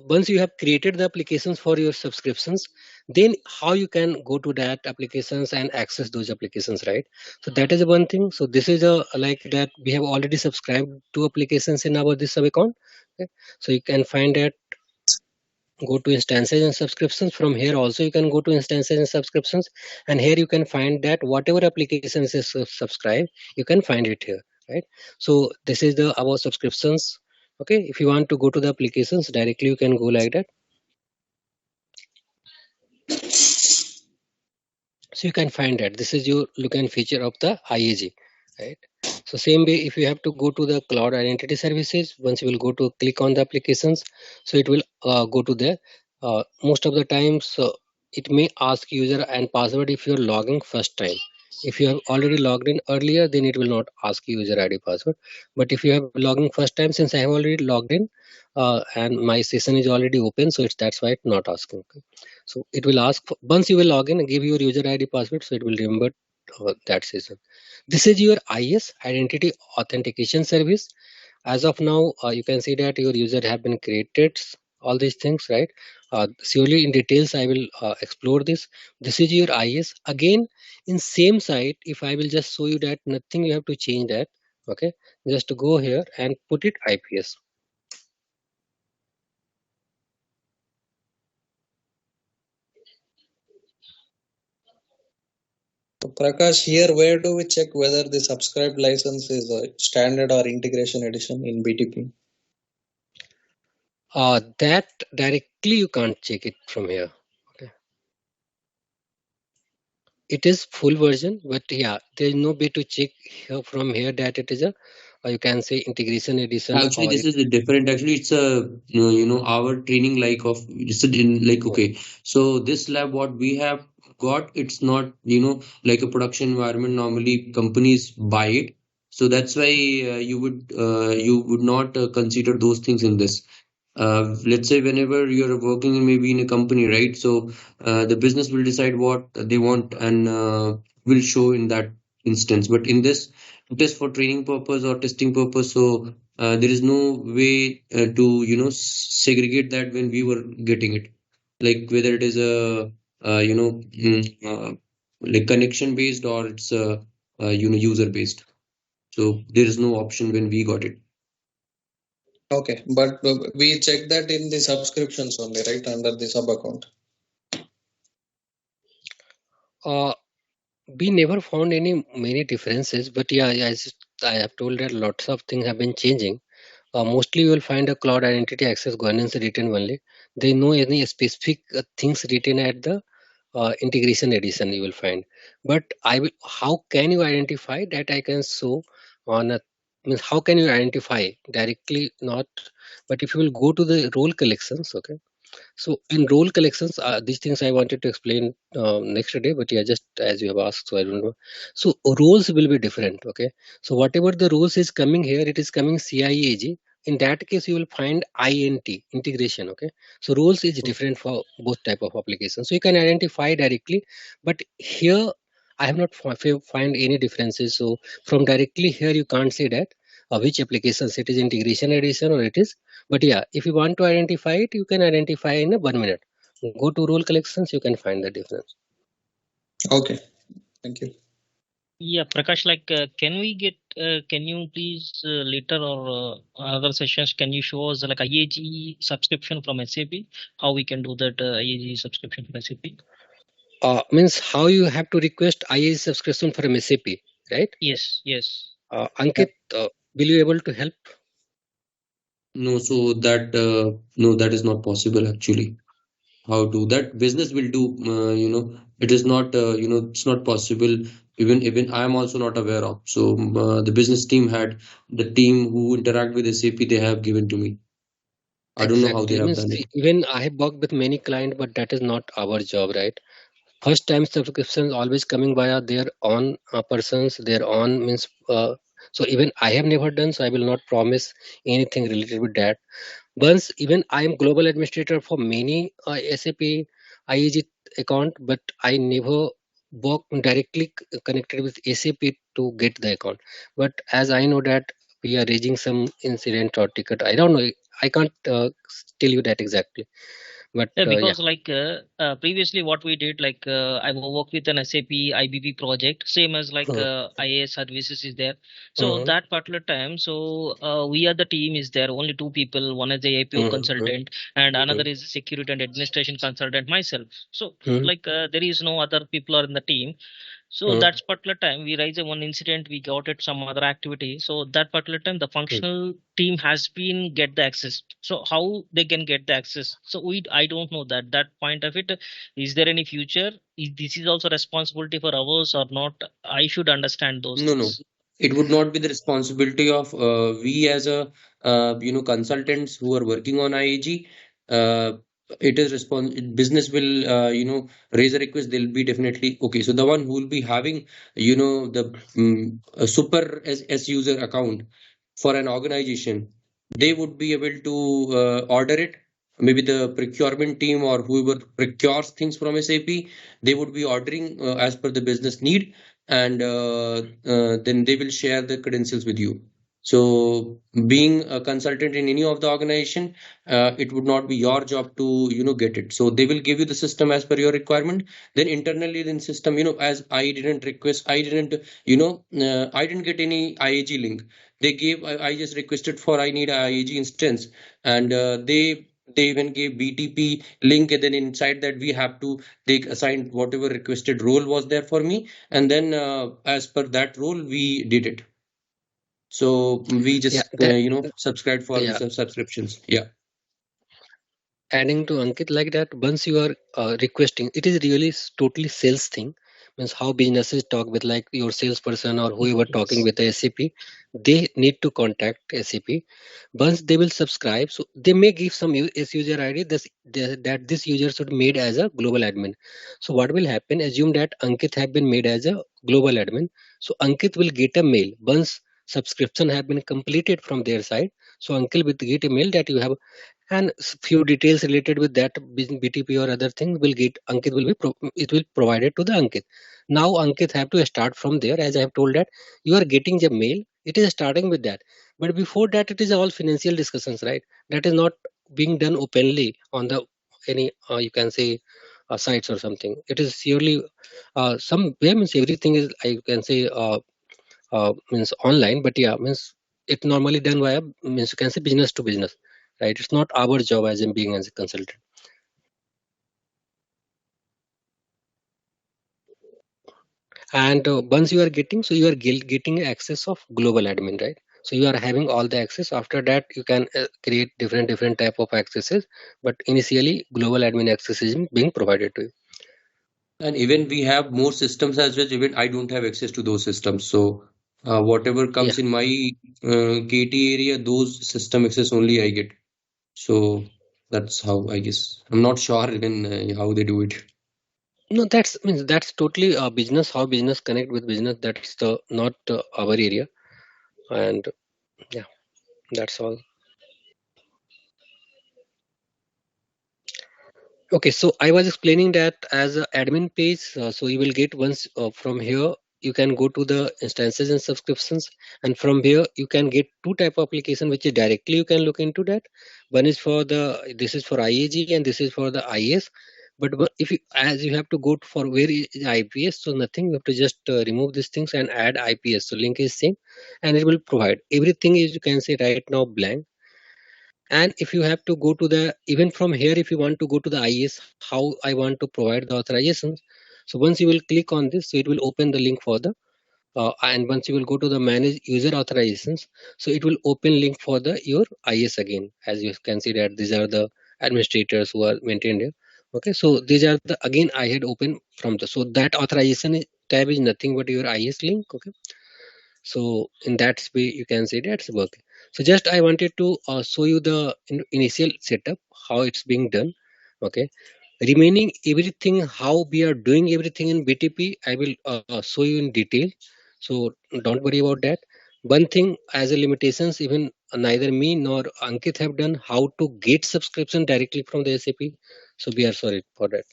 once you have created the applications for your subscriptions, then how you can go to that applications and access those applications, right? So that is one thing. So this is a like that we have already subscribed to applications in our this sub account. Okay, so you can find that, go to instances and subscriptions. From here also you can go to instances and subscriptions, and here you can find that whatever applications is subscribed, you can find it here, right? So this is the our subscriptions. Okay, if you want to go to the applications directly, you can go like that. So you can find that this is your look and feature of the IAG, right? So same way, if you have to go to the cloud identity services, once you will go to click on the applications, so it will go to there. Most of the times, it may ask user and password if you're logging first time. If you have already logged in earlier, then it will not ask you user ID password. But if you have logging first time, since I have already logged in and my session is already open, so it's that's why it's not asking. So it will ask for, once you will log in and give your user ID password, so it will remember that session. This is your IS identity authentication service. As of now, you can see that your user have been created, all these things, right? Surely in details I will explore this. This is your IS. Again, in same site, if I will just show you that nothing you have to change that. Okay, just go here and put it IPS. So Prakash, here where do we check whether the subscribed license is a standard or integration edition in BTP? That directly you can't check it from here. Okay, it is full version, but yeah, there is no way to check here from here that it is a, you can say integration edition Actually, or this it. is different. Actually, it's a our training like of it's in like okay. So this lab what we have got, it's not like a production environment. Normally companies buy it, so that's why you would not consider those things in this. Let's say whenever you're working maybe in a company, right? So the business will decide what they want and will show in that instance. But in this, it is for training purpose or testing purpose. So there is no way to segregate that when we were getting it, like whether it is a like connection based or it's user based. So there is no option when we got it. Okay, but we check that in the subscriptions only, right, under the sub account. We never found any many differences, but yeah, as I have told that lots of things have been changing. Mostly you will find a cloud identity access governance written only. There no any specific things written at the integration edition you will find. But I will, how can you identify that? I can show on a, means how can you identify directly not, but if you will go to the role collections, okay, so in role collections, these things I wanted to explain next day, but yeah, just as you have asked, so I don't know. So roles will be different. Okay, so whatever the roles is coming here, it is coming CIAG. In that case, you will find INT integration. Okay, so roles is different for both type of applications. So you can identify directly, but here I have not find any differences. So from directly here, you can't say that which applications it is integration edition or it is, but yeah, if you want to identify it, you can identify in a 1 minute. Go to role collections, you can find the difference. Okay, thank you. Yeah, Prakash, like, can we get, can you please later or other sessions, can you show us like IAG subscription from SAP? How we can do that IAG subscription from SAP? Means how you have to request IA subscription from SAP, right? Yes, yes. Ankit, will you able to help? No, so that no, that is not possible actually. How do that business will do? It is not. It's not possible. Even I am also not aware of. So the business team had the team who interact with SAP. They have given to me. I don't know how they Exactly. have Means done it. even I have worked with many clients, but that is not our job, right? First time subscriptions always coming via their own persons, their own means. So even I have never done, so I will not promise anything related with that. Once even I am global administrator for many SAP IAG account, but I never work directly connected with SAP to get the account. But as I know that we are raising some incident or ticket, I don't know. I can't tell you that exactly. But Yeah, yeah. because like previously what we did, like I worked with an SAP IBP project, same as like Uh, IAS services is there. So uh, that particular time, so we are the team is there, only two people. One is the APO uh, uh, consultant, and another uh, is the security and administration consultant, myself. So uh, like there is no other people are in the team. So uh, that particular time we raised a one incident, we got it some other activity. So that particular time the uh. functional team has been get the access. So how they can get the access? So we I don't know that point of it. Is there any future? Is this is also responsibility for ours or not? I should understand those No, no. things. It would not be the responsibility of we as a consultants who are working on IAG. Uh, it is business will raise a request. They'll be definitely okay. So the one who will be having the a super S user account for an organization, they would be able to order it. Maybe the procurement team or whoever procures things from SAP, they would be ordering as per the business need, and then they will share the credentials with you. So being a consultant in any of the organization, it would not be your job to get it. So they will give you the system as per your requirement. Then internally in system, as I didn't request, I didn't get any IAG link. They gave, I just requested for I need a IAG instance, and they even gave BTP link, and then inside that we have to take assigned whatever requested role was there for me, and then as per that role we did it. So we Yeah, just that subscribed for the yeah. subscriptions. Yeah. Adding to Ankit like that, once you are requesting, it is really totally sales thing. Means how businesses talk with like your salesperson or whoever talking Yes. with the SAP, they need to contact SAP. Once they will subscribe, so they may give some user ID that this user should made as a global admin. So what will happen? Assume that Ankit have been made as a global admin. So Ankit will get a mail once subscription have been completed from their side. So Ankit will get a mail that you have, and few details related with that BTP or other thing will get Ankit will be it will provided to the Ankit. Now Ankit have to start from there. As I have told that you are getting the mail, it is starting with that. But before that, it is all financial discussions, right? That is not being done openly on the any you can say sites or something. It is purely some way means everything is I can say means online, but yeah means it normally done via means you can say business to business, right? It's not our job as in being as a consultant. And once you are getting, so you are getting access of global admin, right? So you are having all the access. After that you can create different type of accesses, but initially global admin access is being provided to you. And even we have more systems as well. Even I don't have access to those systems. So whatever Yeah, comes in my KT area, those system access only I get. So that's how I guess. I'm not sure even how they do it. no, that's means that's totally business, how business connect with business. That's the not our area. And yeah, that's all. Okay, so I was explaining that as a admin page, so you will get once from here you can go to the instances and subscriptions, and from here you can get two type of application which is directly you can look into that. One is for the this is for IAG and this is for the IS. But if you, as you have to go for where is IPS, so nothing, you have to just remove these things and add IPS. So link is same, and it will provide everything is, you can say right now, blank. And if you have to go to the, even from here, if you want to go to the IS, how I want to provide the authorizations. So once you will click on this, so it will open the link for the and once you will go to the manage user authorizations, so it will open link for the your IS again. As you can see that these are the administrators who are maintained here. Okay, so these are the, again I had opened from the, so that authorization tab is nothing but your IS link. Okay, so in that way you can say that's working. So just I wanted to show you the initial setup, how it's being done. Okay, remaining everything, how we are doing everything in BTP, I will show you in detail. So don't worry about that. One thing as a limitations, even neither me nor Ankit have done, how to get subscription directly from the SAP. So we are sorry for that.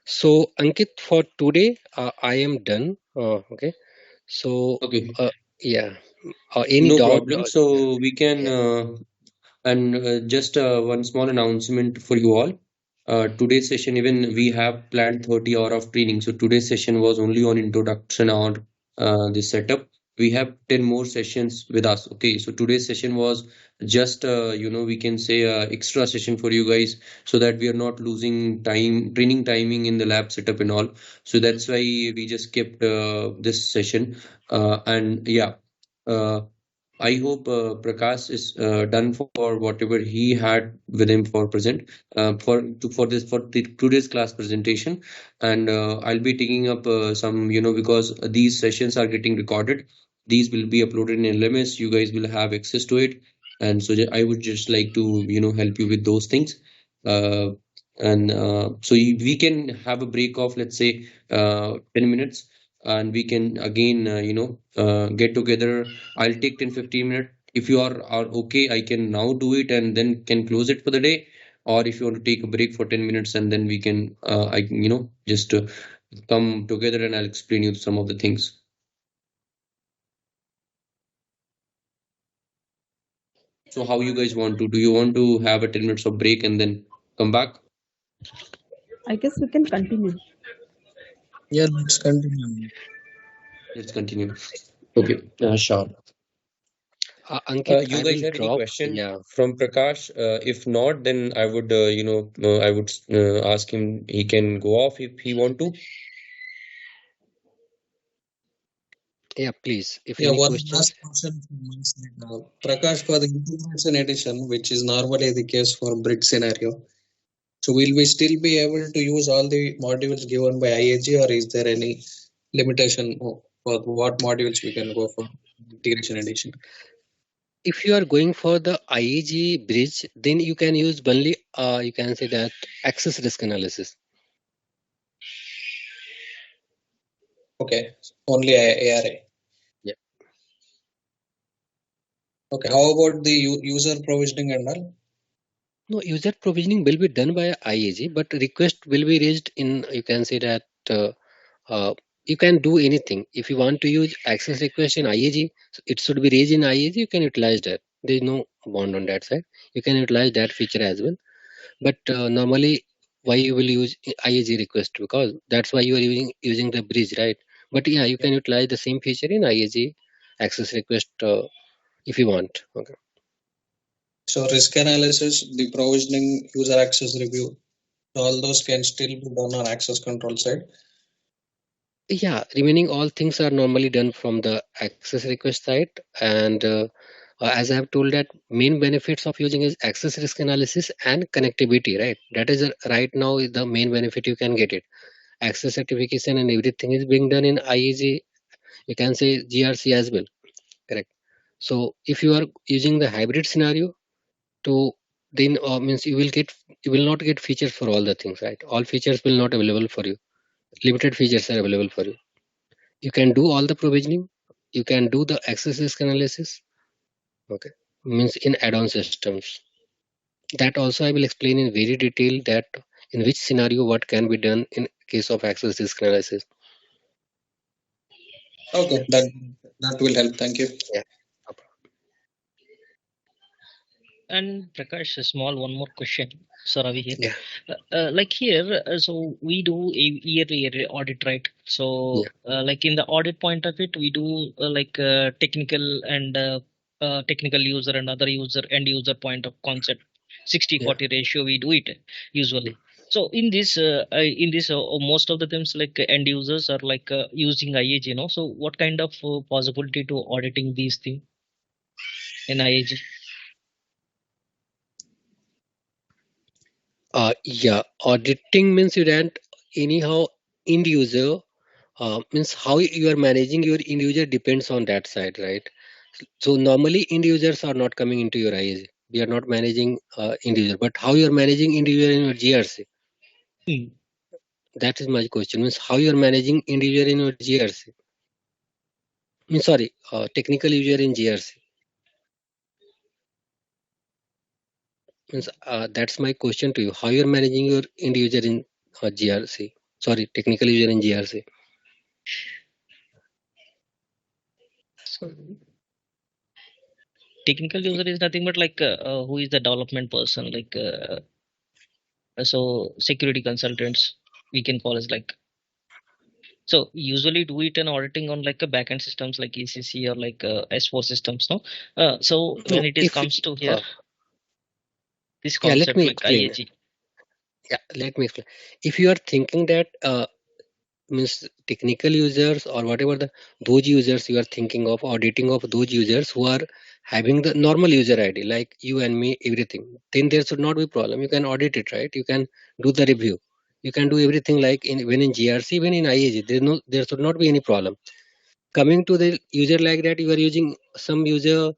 So Ankit, for today, I am done. Okay. So Okay, yeah, any no doubt? problem. Yeah, So we can, yeah. and just one small announcement for you all. Today's session, even we have planned 30 hour of training. So today's session was only on introduction or the setup. We have 10 more sessions with us. Okay, so today's session was just we can say extra session for you guys, so that we are not losing time, training timing in the lab setup and all. So that's why we just kept this session. And yeah. Uh, I hope Prakash is done for whatever he had with him for present for this for today's class presentation, and I'll be taking up some, because these sessions are getting recorded. These will be uploaded in LMS. You guys will have access to it, and so I would just like to help you with those things. Uh, and so we can have a break of, let's say, 10 minutes, and we can again get together. I'll take 10-15 minutes. If you are okay, I can now do it and then can close it for the day. Or if you want to take a break for 10 minutes, and then we can, just come together and I'll explain you some of the things. So how you guys want to? Do you want to have a 10 minutes of break and then come back? I guess we can continue. Yeah, let's continue. Let's continue. Okay, sure. Ankit, You I guys will have any drop. question Yeah. from Prakash? If not, then I would, I would ask him. He can go off if he want to. Yeah, please. If Yeah, any one questions. last question from my side. Prakash, for the integration edition, which is normally the case for bridge scenario, so will we still be able to use all the modules given by IAG, or is there any limitation for what modules we can go for integration edition? If you are going for the IAG bridge, then you can use only, you can say that access risk analysis. Okay, only ARA. Yeah. Okay, how about the user provisioning and all? No, user provisioning will be done by IAG, but request will be raised in, you can say that uh, you can do anything. If you want to use access request in IAG, so it should be raised in IAG, you can utilize that. There is no bond on that side. You can utilize that feature as well. But normally, why you will use IAG request? Because that's why you are using the bridge, right? But yeah, you can utilize the same feature in IAG access request if you want. Okay. So risk analysis, the provisioning, user access review, all those can still be done on access control side. Yeah, remaining all things are normally done from the access request side, and as I have told that main benefits of using is access risk analysis and connectivity, right? That is right now is the main benefit you can get it. Access certification and everything is being done in IAG. You can say GRC as well, correct? So if you are using the hybrid scenario, to then means you will not get features for all the things, right? All features will not available for you. Limited features are available for you. You can do all the provisioning. You can do the access risk analysis. Okay, means in add-on systems. That also I will explain in very detail that in which scenario what can be done in case of access risk analysis. Okay, that will help. Thank you. Yeah. And Prakash, a small one more question. So Ravi here. Yeah. Like here, so we do a yearly audit, right? So like in the audit point of it, we do like technical and technical user and other user end user point of concept 60-40 ratio. We do it usually. So in this, most of the times like end users are like using IAG, you know. So what kind of possibility to auditing these things in IAG? Yeah, auditing means you don't anyhow end user means how you are managing your end user depends on that side, right? So normally end users are not coming into your IAG. We are not managing end user, but how you are managing end user in your GRC? That is my question. Means how you are managing end user in your GRC? Means sorry, technical user in GRC. Means that's my question to you. How you are managing your end user in GRC? Sorry, technical user in GRC. So technical user is nothing but like who is the development person, like so security consultants we can call as like. So usually do it in auditing on like a backend systems like ECC or like S4 systems, no? So when No, it is if comes to here, this yeah, let concept me like explain. IAG. Yeah, let me explain. If you are thinking that means technical users or whatever those users you are thinking of auditing of those users who are having the normal user ID like you and me, everything, then there should not be problem. You can audit it, right? You can do the review. You can do everything like when in GRC, when in IAG. There should not be any problem. Coming to the user like that, you are using some user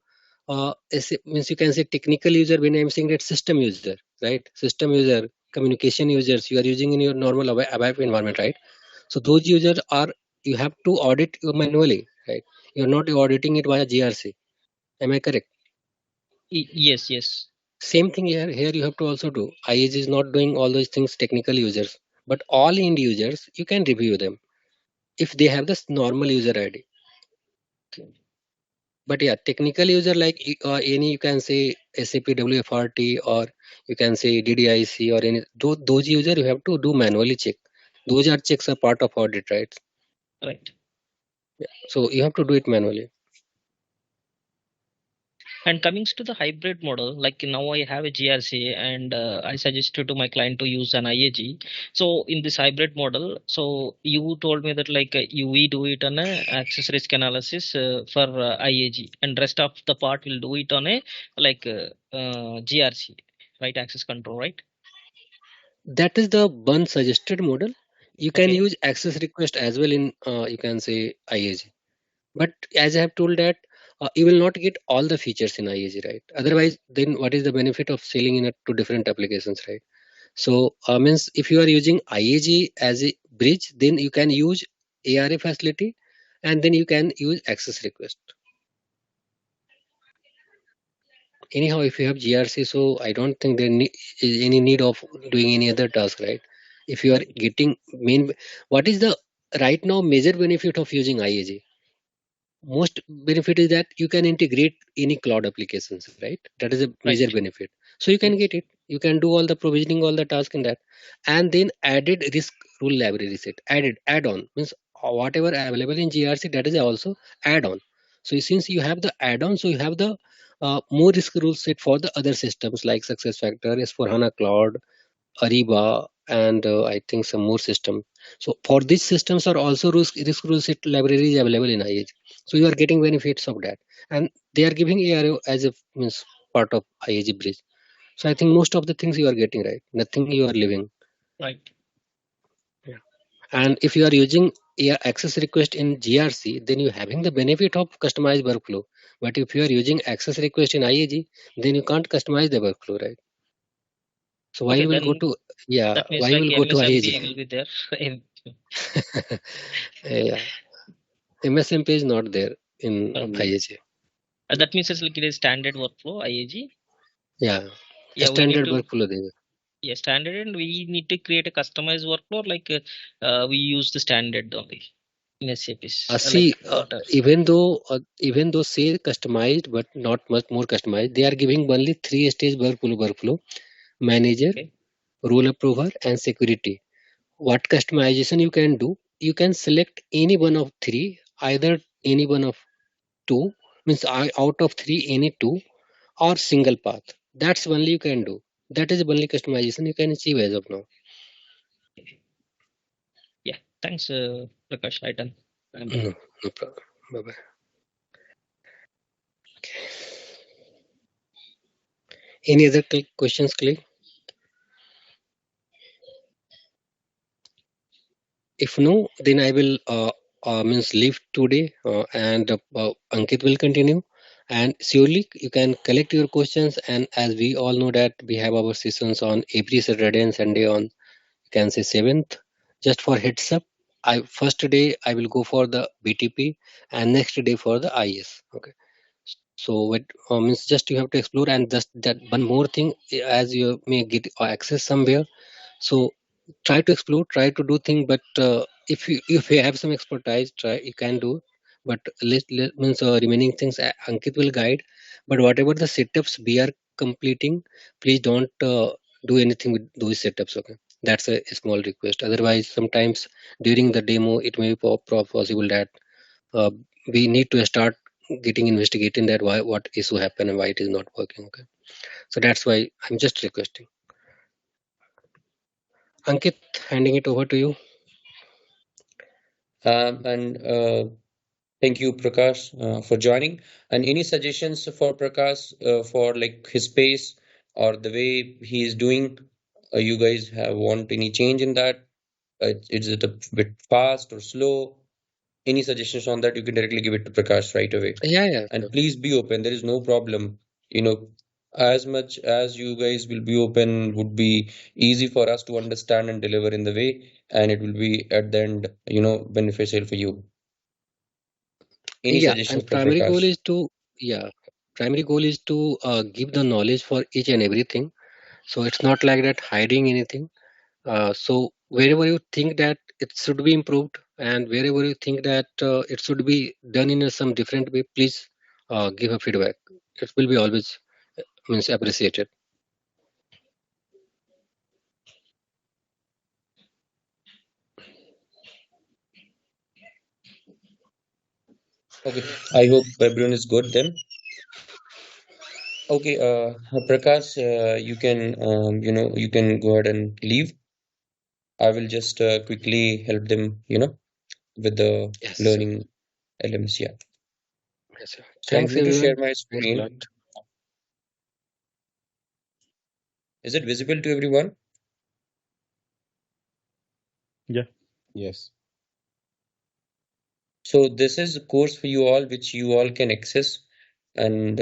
means you can say technical user. When I'm saying that system user, right? System user, communication users you are using in your normal ABAP environment, right? So those users are you have to audit manually, right? You're not auditing it via GRC. Am I correct? Yes, yes. Same thing here. Here you have to also do. IAG is not doing all those things technical users, but all end users you can review them if they have this normal user ID. But yeah, technical user like any you can say SAP WFRT or you can say DDIC or any those user you have to do manually check. Those are checks are part of audit, right? Right. Yeah. So you have to do it manually. And coming to the hybrid model, like now I have a GRC and I suggested to my client to use an IAG. So in this hybrid model, so you told me that like we do it on a access risk analysis for IAG, and rest of the part will do it on a like GRC, right? Access control, right? That is the one suggested model. You can Okay. use access request as well in you can say IAG. But as I have told that you will not get all the features in IAG, right? Otherwise, then what is the benefit of selling in it to different applications, right? So means if you are using IAG as a bridge, then you can use ARA facility, and then you can use access request. Anyhow, if you have GRC, so I don't think there is any need of doing any other task, right? If you are getting what is the right now major benefit of using IAG? Most benefit is that you can integrate any cloud applications, right? That is a major Right. benefit. So you can Yes. get it. You can do all the provisioning, all the task in that, and then added risk rule library set. Add on means whatever available in GRC that is also add on. So since you have the add on, so you have the more risk rule set for the other systems like SuccessFactor, S4HANA Cloud, Ariba, and I think some more system. So for these systems are also risk rule set libraries available in IAG. So you are getting benefits of that, and they are giving ARO as a means part of IAG bridge. So I think most of the things you are getting right. Nothing you are leaving. Right. Yeah. And if you are using access request in GRC, then you are having the benefit of customized workflow. But if you are using access request in IAG, then you can't customize the workflow, right? So why Okay, will go then to yeah? that means Why like will go to MSMP IAG? will be there. Yeah, MSMP is not there in Okay. IAG. That means it's like it is standard workflow IAG. Yeah, a Yeah, we need standard to. workflow there. Yeah, standard, and we need to create a customized workflow. Like we use the standard only. in SAP? See, even though say customized, but not much more customized, they are giving only three-stage workflow: manager, Okay. role approver, and security. What customization you can do? You can select any one of three, either any one of two, means out of three, any two, or single path. That's only you can do. That is only customization you can achieve as of now. Yeah. Thanks, Prakash. I'm done. No problem. Bye bye. Any other questions, Clay? If no, then I will means leave today, and Ankit will continue. And surely you can collect your questions. And as we all know that we have our sessions on every Saturday and Sunday on, you can say 7th. Just for heads up, I first day I will go for the BTP, and next day for the IS. Okay. So what means just you have to explore. And just that one more thing, as you may get access somewhere, so try to explore, try to do things. But if you have some expertise, try, you can do. But means remaining things Ankit will guide. But whatever the setups we are completing, please don't do anything with those setups. Okay, that's a small request. Otherwise, sometimes during the demo, it may be possible that uh, we need to start getting investigating that why what issue happened and why it is not working. Okay, so that's why I'm just requesting. Ankit, handing it over to you. And thank you, Prakash, for joining. And any suggestions for Prakash for like his pace or the way he is doing? You guys have want any change in that? Is it a bit fast or slow? Any suggestions on that? You can directly give it to Prakash right away. Yeah, And sure. please be open. There is no problem. You know, as much as you guys will be open, would be easy for us to understand and deliver in the way, and it will be at the end, beneficial for you. Any Yeah, suggestions and for Prakash? yeah, primary goal is to give the knowledge for each and everything. So it's not like that hiding anything. So wherever you think that it should be improved, and wherever you think that it should be done in some different way, please give a feedback. It will be always means appreciated. Okay, I hope everyone is good then. Okay, Prakash, you can, you can go ahead and leave. I will just quickly help them, with the Yes, sir. learning elements. Yeah. Yes, sir. So I'm Thanks, going to share everyone. my Thanks a lot. screen. Is it visible to everyone? Yeah. Yes. So this is a course for you all, which you all can access, and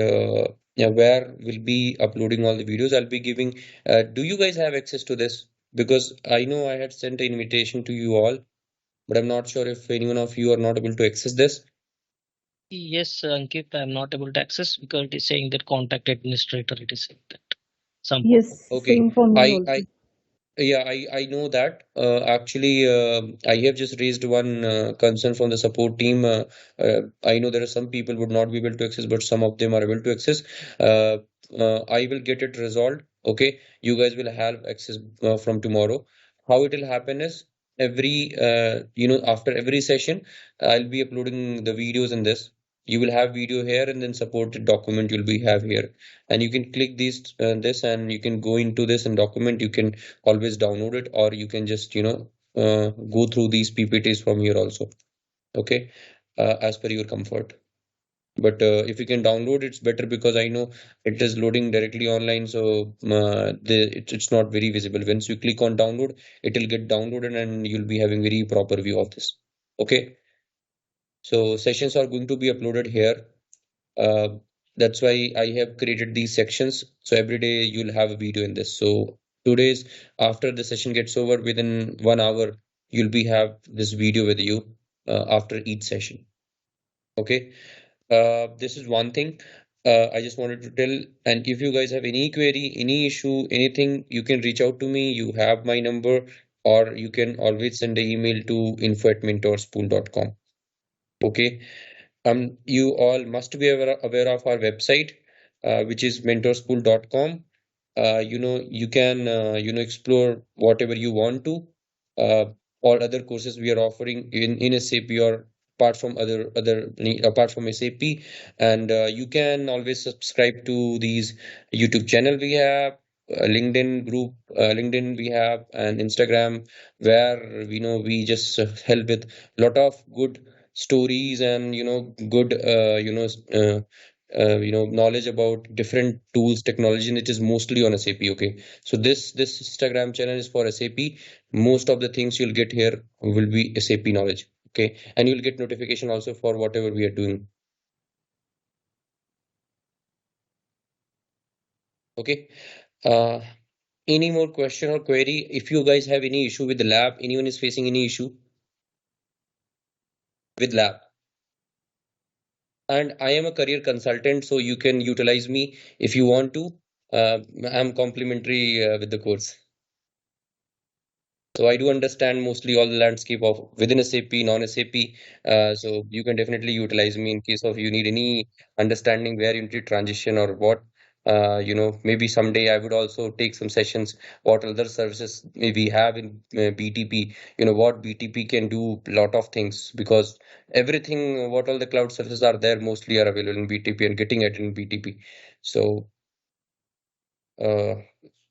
yeah, where we'll be uploading all the videos. I'll be giving. Do you guys have access to this? Because I know I had sent an invitation to you all, but I'm not sure if anyone of you are not able to access this. Yes, Ankit, I'm not able to access because it is saying that contact administrator. It is saying that some. Yes, Okay, same for me I also. Yeah, I know that. Actually, I have just raised one concern from the support team. I know there are some people would not be able to access, but some of them are able to access. Uh, I will get it resolved. Okay, you guys will have access from tomorrow. How it will happen is every after every session, I'll be uploading the videos in this. You will have video here, and then supported document you'll be have here, and you can click this, and you can go into this and document. You can always download it, or you can just go through these PPTs from here also. Okay, as per your comfort. But if you can download, it's better because I know it is loading directly online, so it's not very visible. Once you click on download, it will get downloaded and you'll be having very proper view of this. Okay, so sessions are going to be uploaded here. uh, that's why I have created these sections. So every day you'll have a video in this. So 2 days after the session gets over, within 1 hour, you'll be have this video with you after each session. Okay. This is one thing I just wanted to tell. And if you guys have any query, any issue, anything, you can reach out to me. You have my number, or you can always send an email to info@mentorspool.com. Okay. You all must be aware of our website, which is mentorschool.com. You can explore whatever you want to. Uh, all other courses we are offering in SAP or apart from apart from SAP, and you can always subscribe to these YouTube channel we have, LinkedIn group, LinkedIn we have, and Instagram, where we just help with lot of good stories and good knowledge about different tools technology, and it is mostly on SAP. Okay, so this Instagram channel is for SAP. Most of the things you'll get here will be SAP knowledge. Okay, and you'll get notification also for whatever we are doing. Okay, any more question or query? If you guys have any issue with the lab, anyone is facing any issue with lab? And I am a career consultant, so you can utilize me if you want to. I'm complimentary with the course. So I do understand mostly all the landscape of within SAP, non-SAP. So you can definitely utilize me in case of you need any understanding where you need to transition or what. Maybe someday I would also take some sessions. What other services we have in BTP? What BTP can do. Lot of things, because everything what all the cloud services are there mostly are available in BTP and getting it in BTP. So. Uh,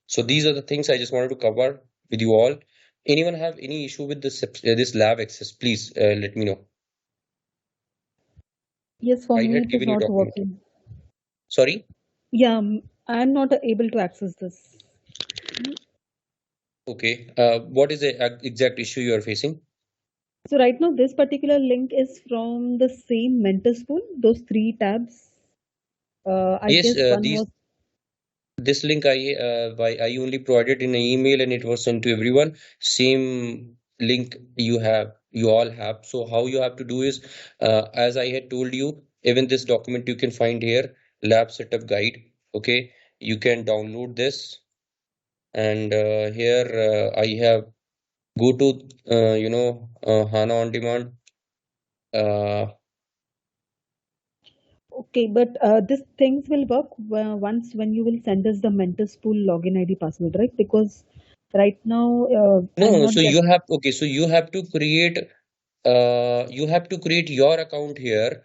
so these are the things I just wanted to cover with you all. Anyone have any issue with this lab access? Please let me know. Yes, for I me had it is given you not document. working. Sorry. Yeah, I'm not able to access this. Okay. What is the exact issue you are facing? So right now, this particular link is from the same mentor school. Those three tabs. I Yes. guess one was. This link I only provided in an email and it was sent to everyone. Same link you all have. So how you have to do is, as I had told you, even this document you can find here, lab setup guide. Okay, you can download this, and here I have go to HANA on demand. Okay, but these things will work once when you will send us the mentor school login ID password, right? Because right now I'm No, not so get. you have okay, so you have to create your account here.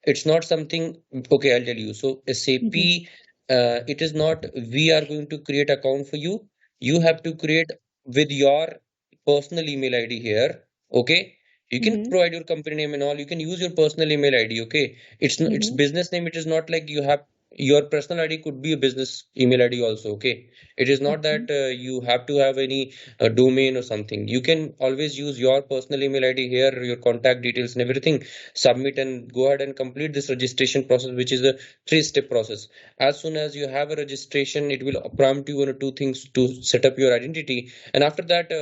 It's not something, okay, I'll tell you. So SAP, Mhm. it is not we are going to create account for you. You have to create with your personal email ID here. Okay. You can Mhm. provide your company name and all. You can use your personal email ID. Okay. It's Mhm. business name. It is not like you have your personal ID could be a business email ID also. Okay. It is not Okay. that you have to have any domain or something. You can always use your personal email ID here, your contact details and everything, submit and go ahead and complete this registration process, which is a three-step process. As soon as you have a registration, it will prompt you on two things to set up your identity, and after that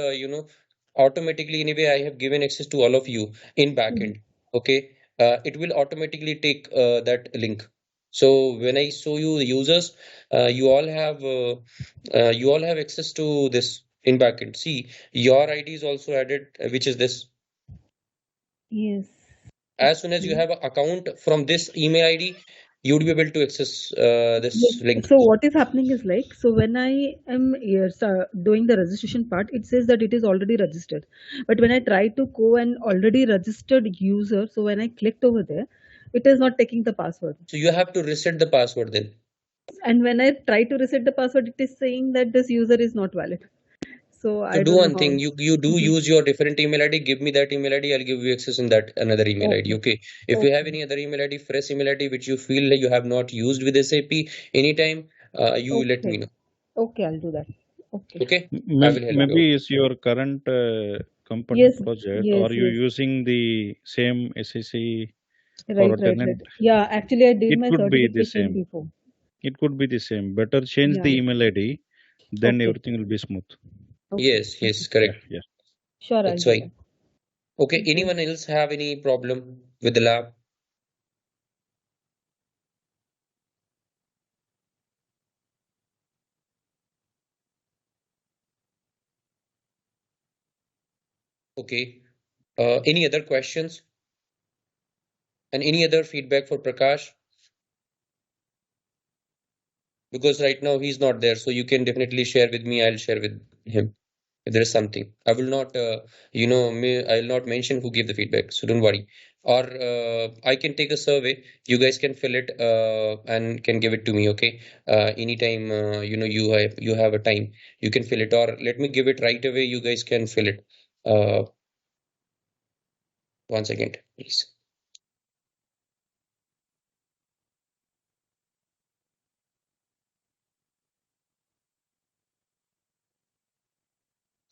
automatically, anyway, I have given access to all of you in Mhm. backend. Okay. It will automatically take that link. So when I show you the users, you all have access to this in backend. See, your ID is also added, which is this. Yes. As soon as you Okay. have an account from this email ID, you would be able to access Yes. this link. So what is happening is like, so when I am doing the registration part, it says that it is already registered. But when I try to go and already registered user, so when I clicked over there, it is not taking the password. So you have to reset the password then. And when I try to reset the password, it is saying that this user is not valid. So So I do don't know one how. thing. You do Mhm. use your different email ID. Give me that email ID. I'll give you access in that another email ID. Okay. Okay. If you have Okay. any other email ID, fresh email ID which you feel like you have not used with SAP anytime, you let me Okay. know. Okay, I'll do that. Okay. Okay. I will help you Maybe out. is your current company Yes. project, Yes. are you Yes. using the same SEC for Right. a Right. Right. tenant? Yeah. Actually, I did It my could be the certification same. before. It could be the same. Better change the Yeah. email ID, then Okay. everything will be smooth. Okay. Yes. Okay. Yes. Yeah, Correct. yeah. Sure, I'll That's do why. that. Okay. Thank you. Anyone else have any problem with the lab? Okay. Any other questions? And any other feedback for Prakash? Because right now he's not there, so you can definitely share with me. I'll share with him if there is something. I will not, I'll not mention who gave the feedback, so don't worry. Or I can take a survey. You guys can fill it and can give it to me. Okay. Anytime you have a time, you can fill it, or let me give it right away. You guys can fill it. Uh, 1 second, please.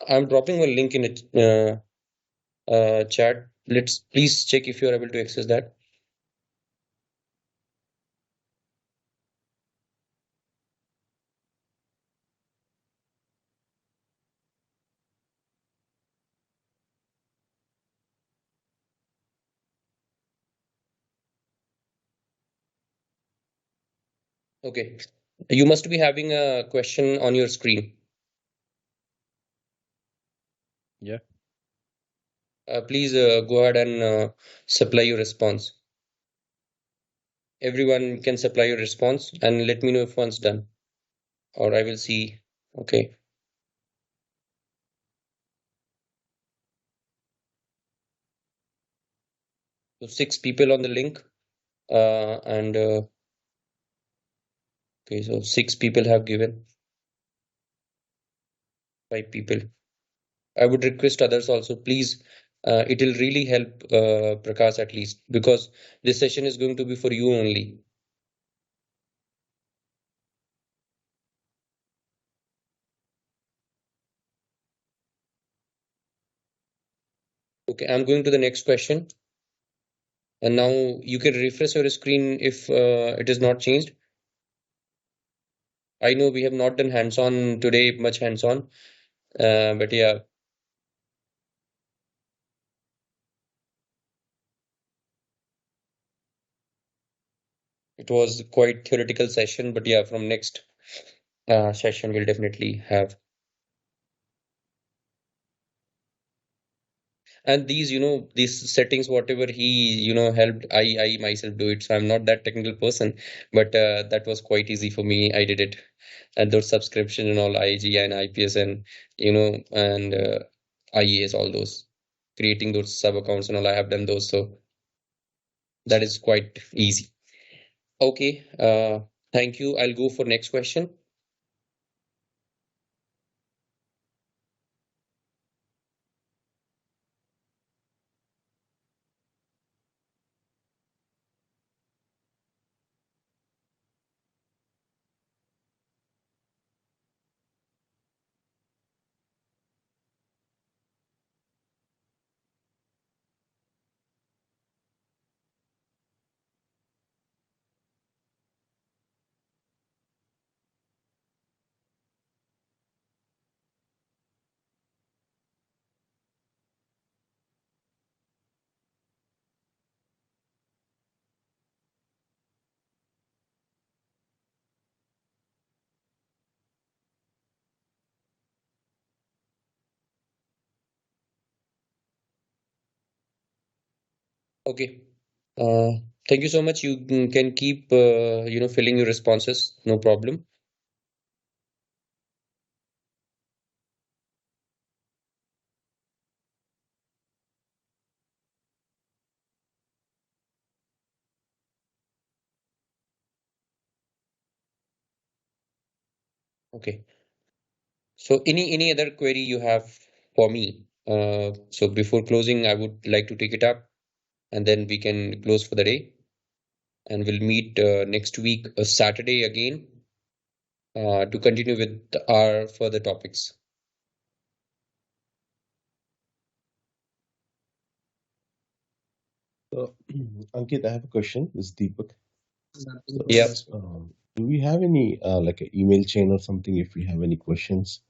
I'm dropping a link in it. Chat. Let's please check if you're able to access that. Okay. You must be having a question on your screen. Yeah. Please go ahead and supply your response. Everyone can supply your response and let me know if one's done, or I will see. Okay. So 6 people on the link, and okay, so 6 people have given. 5 people. I would request others also, please. It will really help Prakash at least, because this session is going to be for you only. Okay, I'm going to the next question. And now you can refresh your screen if it is not changed. I know we have not done hands-on today, much hands-on, but yeah, it was quite theoretical session. But yeah, from next session we'll definitely have. And these, these settings, whatever he, helped, I myself do it. So I'm not that technical person, but that was quite easy for me. I did it, and those subscription and all, IG and IPS and and IAS, all those creating those sub accounts and all. I have done those, so that is quite easy. Okay, thank you. I'll go for next question. Okay. Uh, Thank you so much. You can keep, filling your responses. No problem. Okay. So any other query you have for me? So before closing, I would like to take it up, and then we can close for the day. And we'll meet next week, Saturday again, to continue with our further topics. So, Ankit, I have a question. This is Deepak. Yeah. Do we have any like an email chain or something if we have any questions?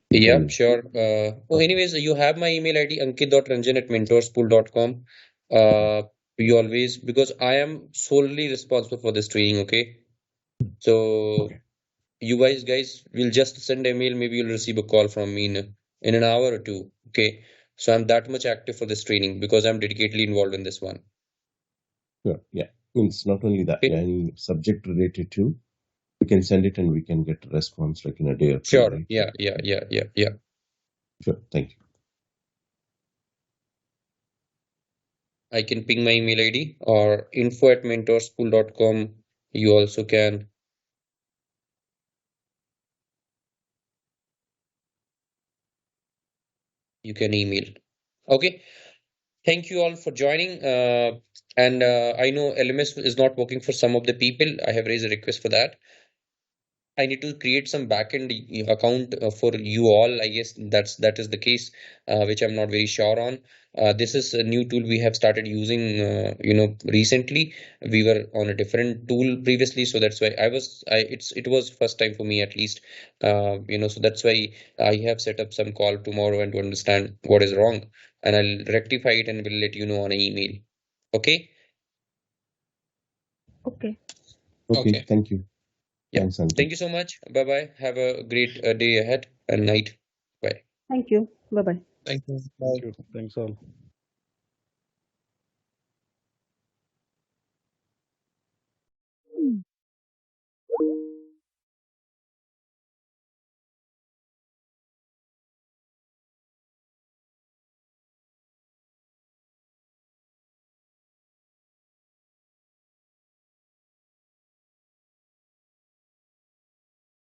Yeah, sure. Anyways, you have my email ID, ankit.ranjan@mentorspool.com. You always, because I am solely responsible for this training, okay? So you guys will just send an email, maybe you'll receive a call from me in an hour or two, okay? So I'm that much active for this training because I'm dedicatedly involved in this one. Sure. Yeah. Means not only that, Okay. any subject related to, we can send it and we can get a response like in a day or two. Sure. Right? Yeah. Sure. Thank you. I can ping my email ID or info@mentorschool.com. You also can. You can email. Okay. Thank you all for joining. And I know LMS is not working for some of the people. I have raised a request for that. I need to create some backend account for you all. I guess that is the case, which I'm not very sure on. This is a new tool we have started using, recently. We were on a different tool previously, so that's why it was first time for me at least. So that's why I have set up some call tomorrow and to understand what is wrong, and I'll rectify it and will let you know on an email. Okay? Okay. Okay. Thank you. Yeah. Thanks, Ankit. Thank you so much. Bye bye. Have a great day ahead and night. Bye. Thank you. Bye bye. Thank you. Thank Bye. you. Thanks all.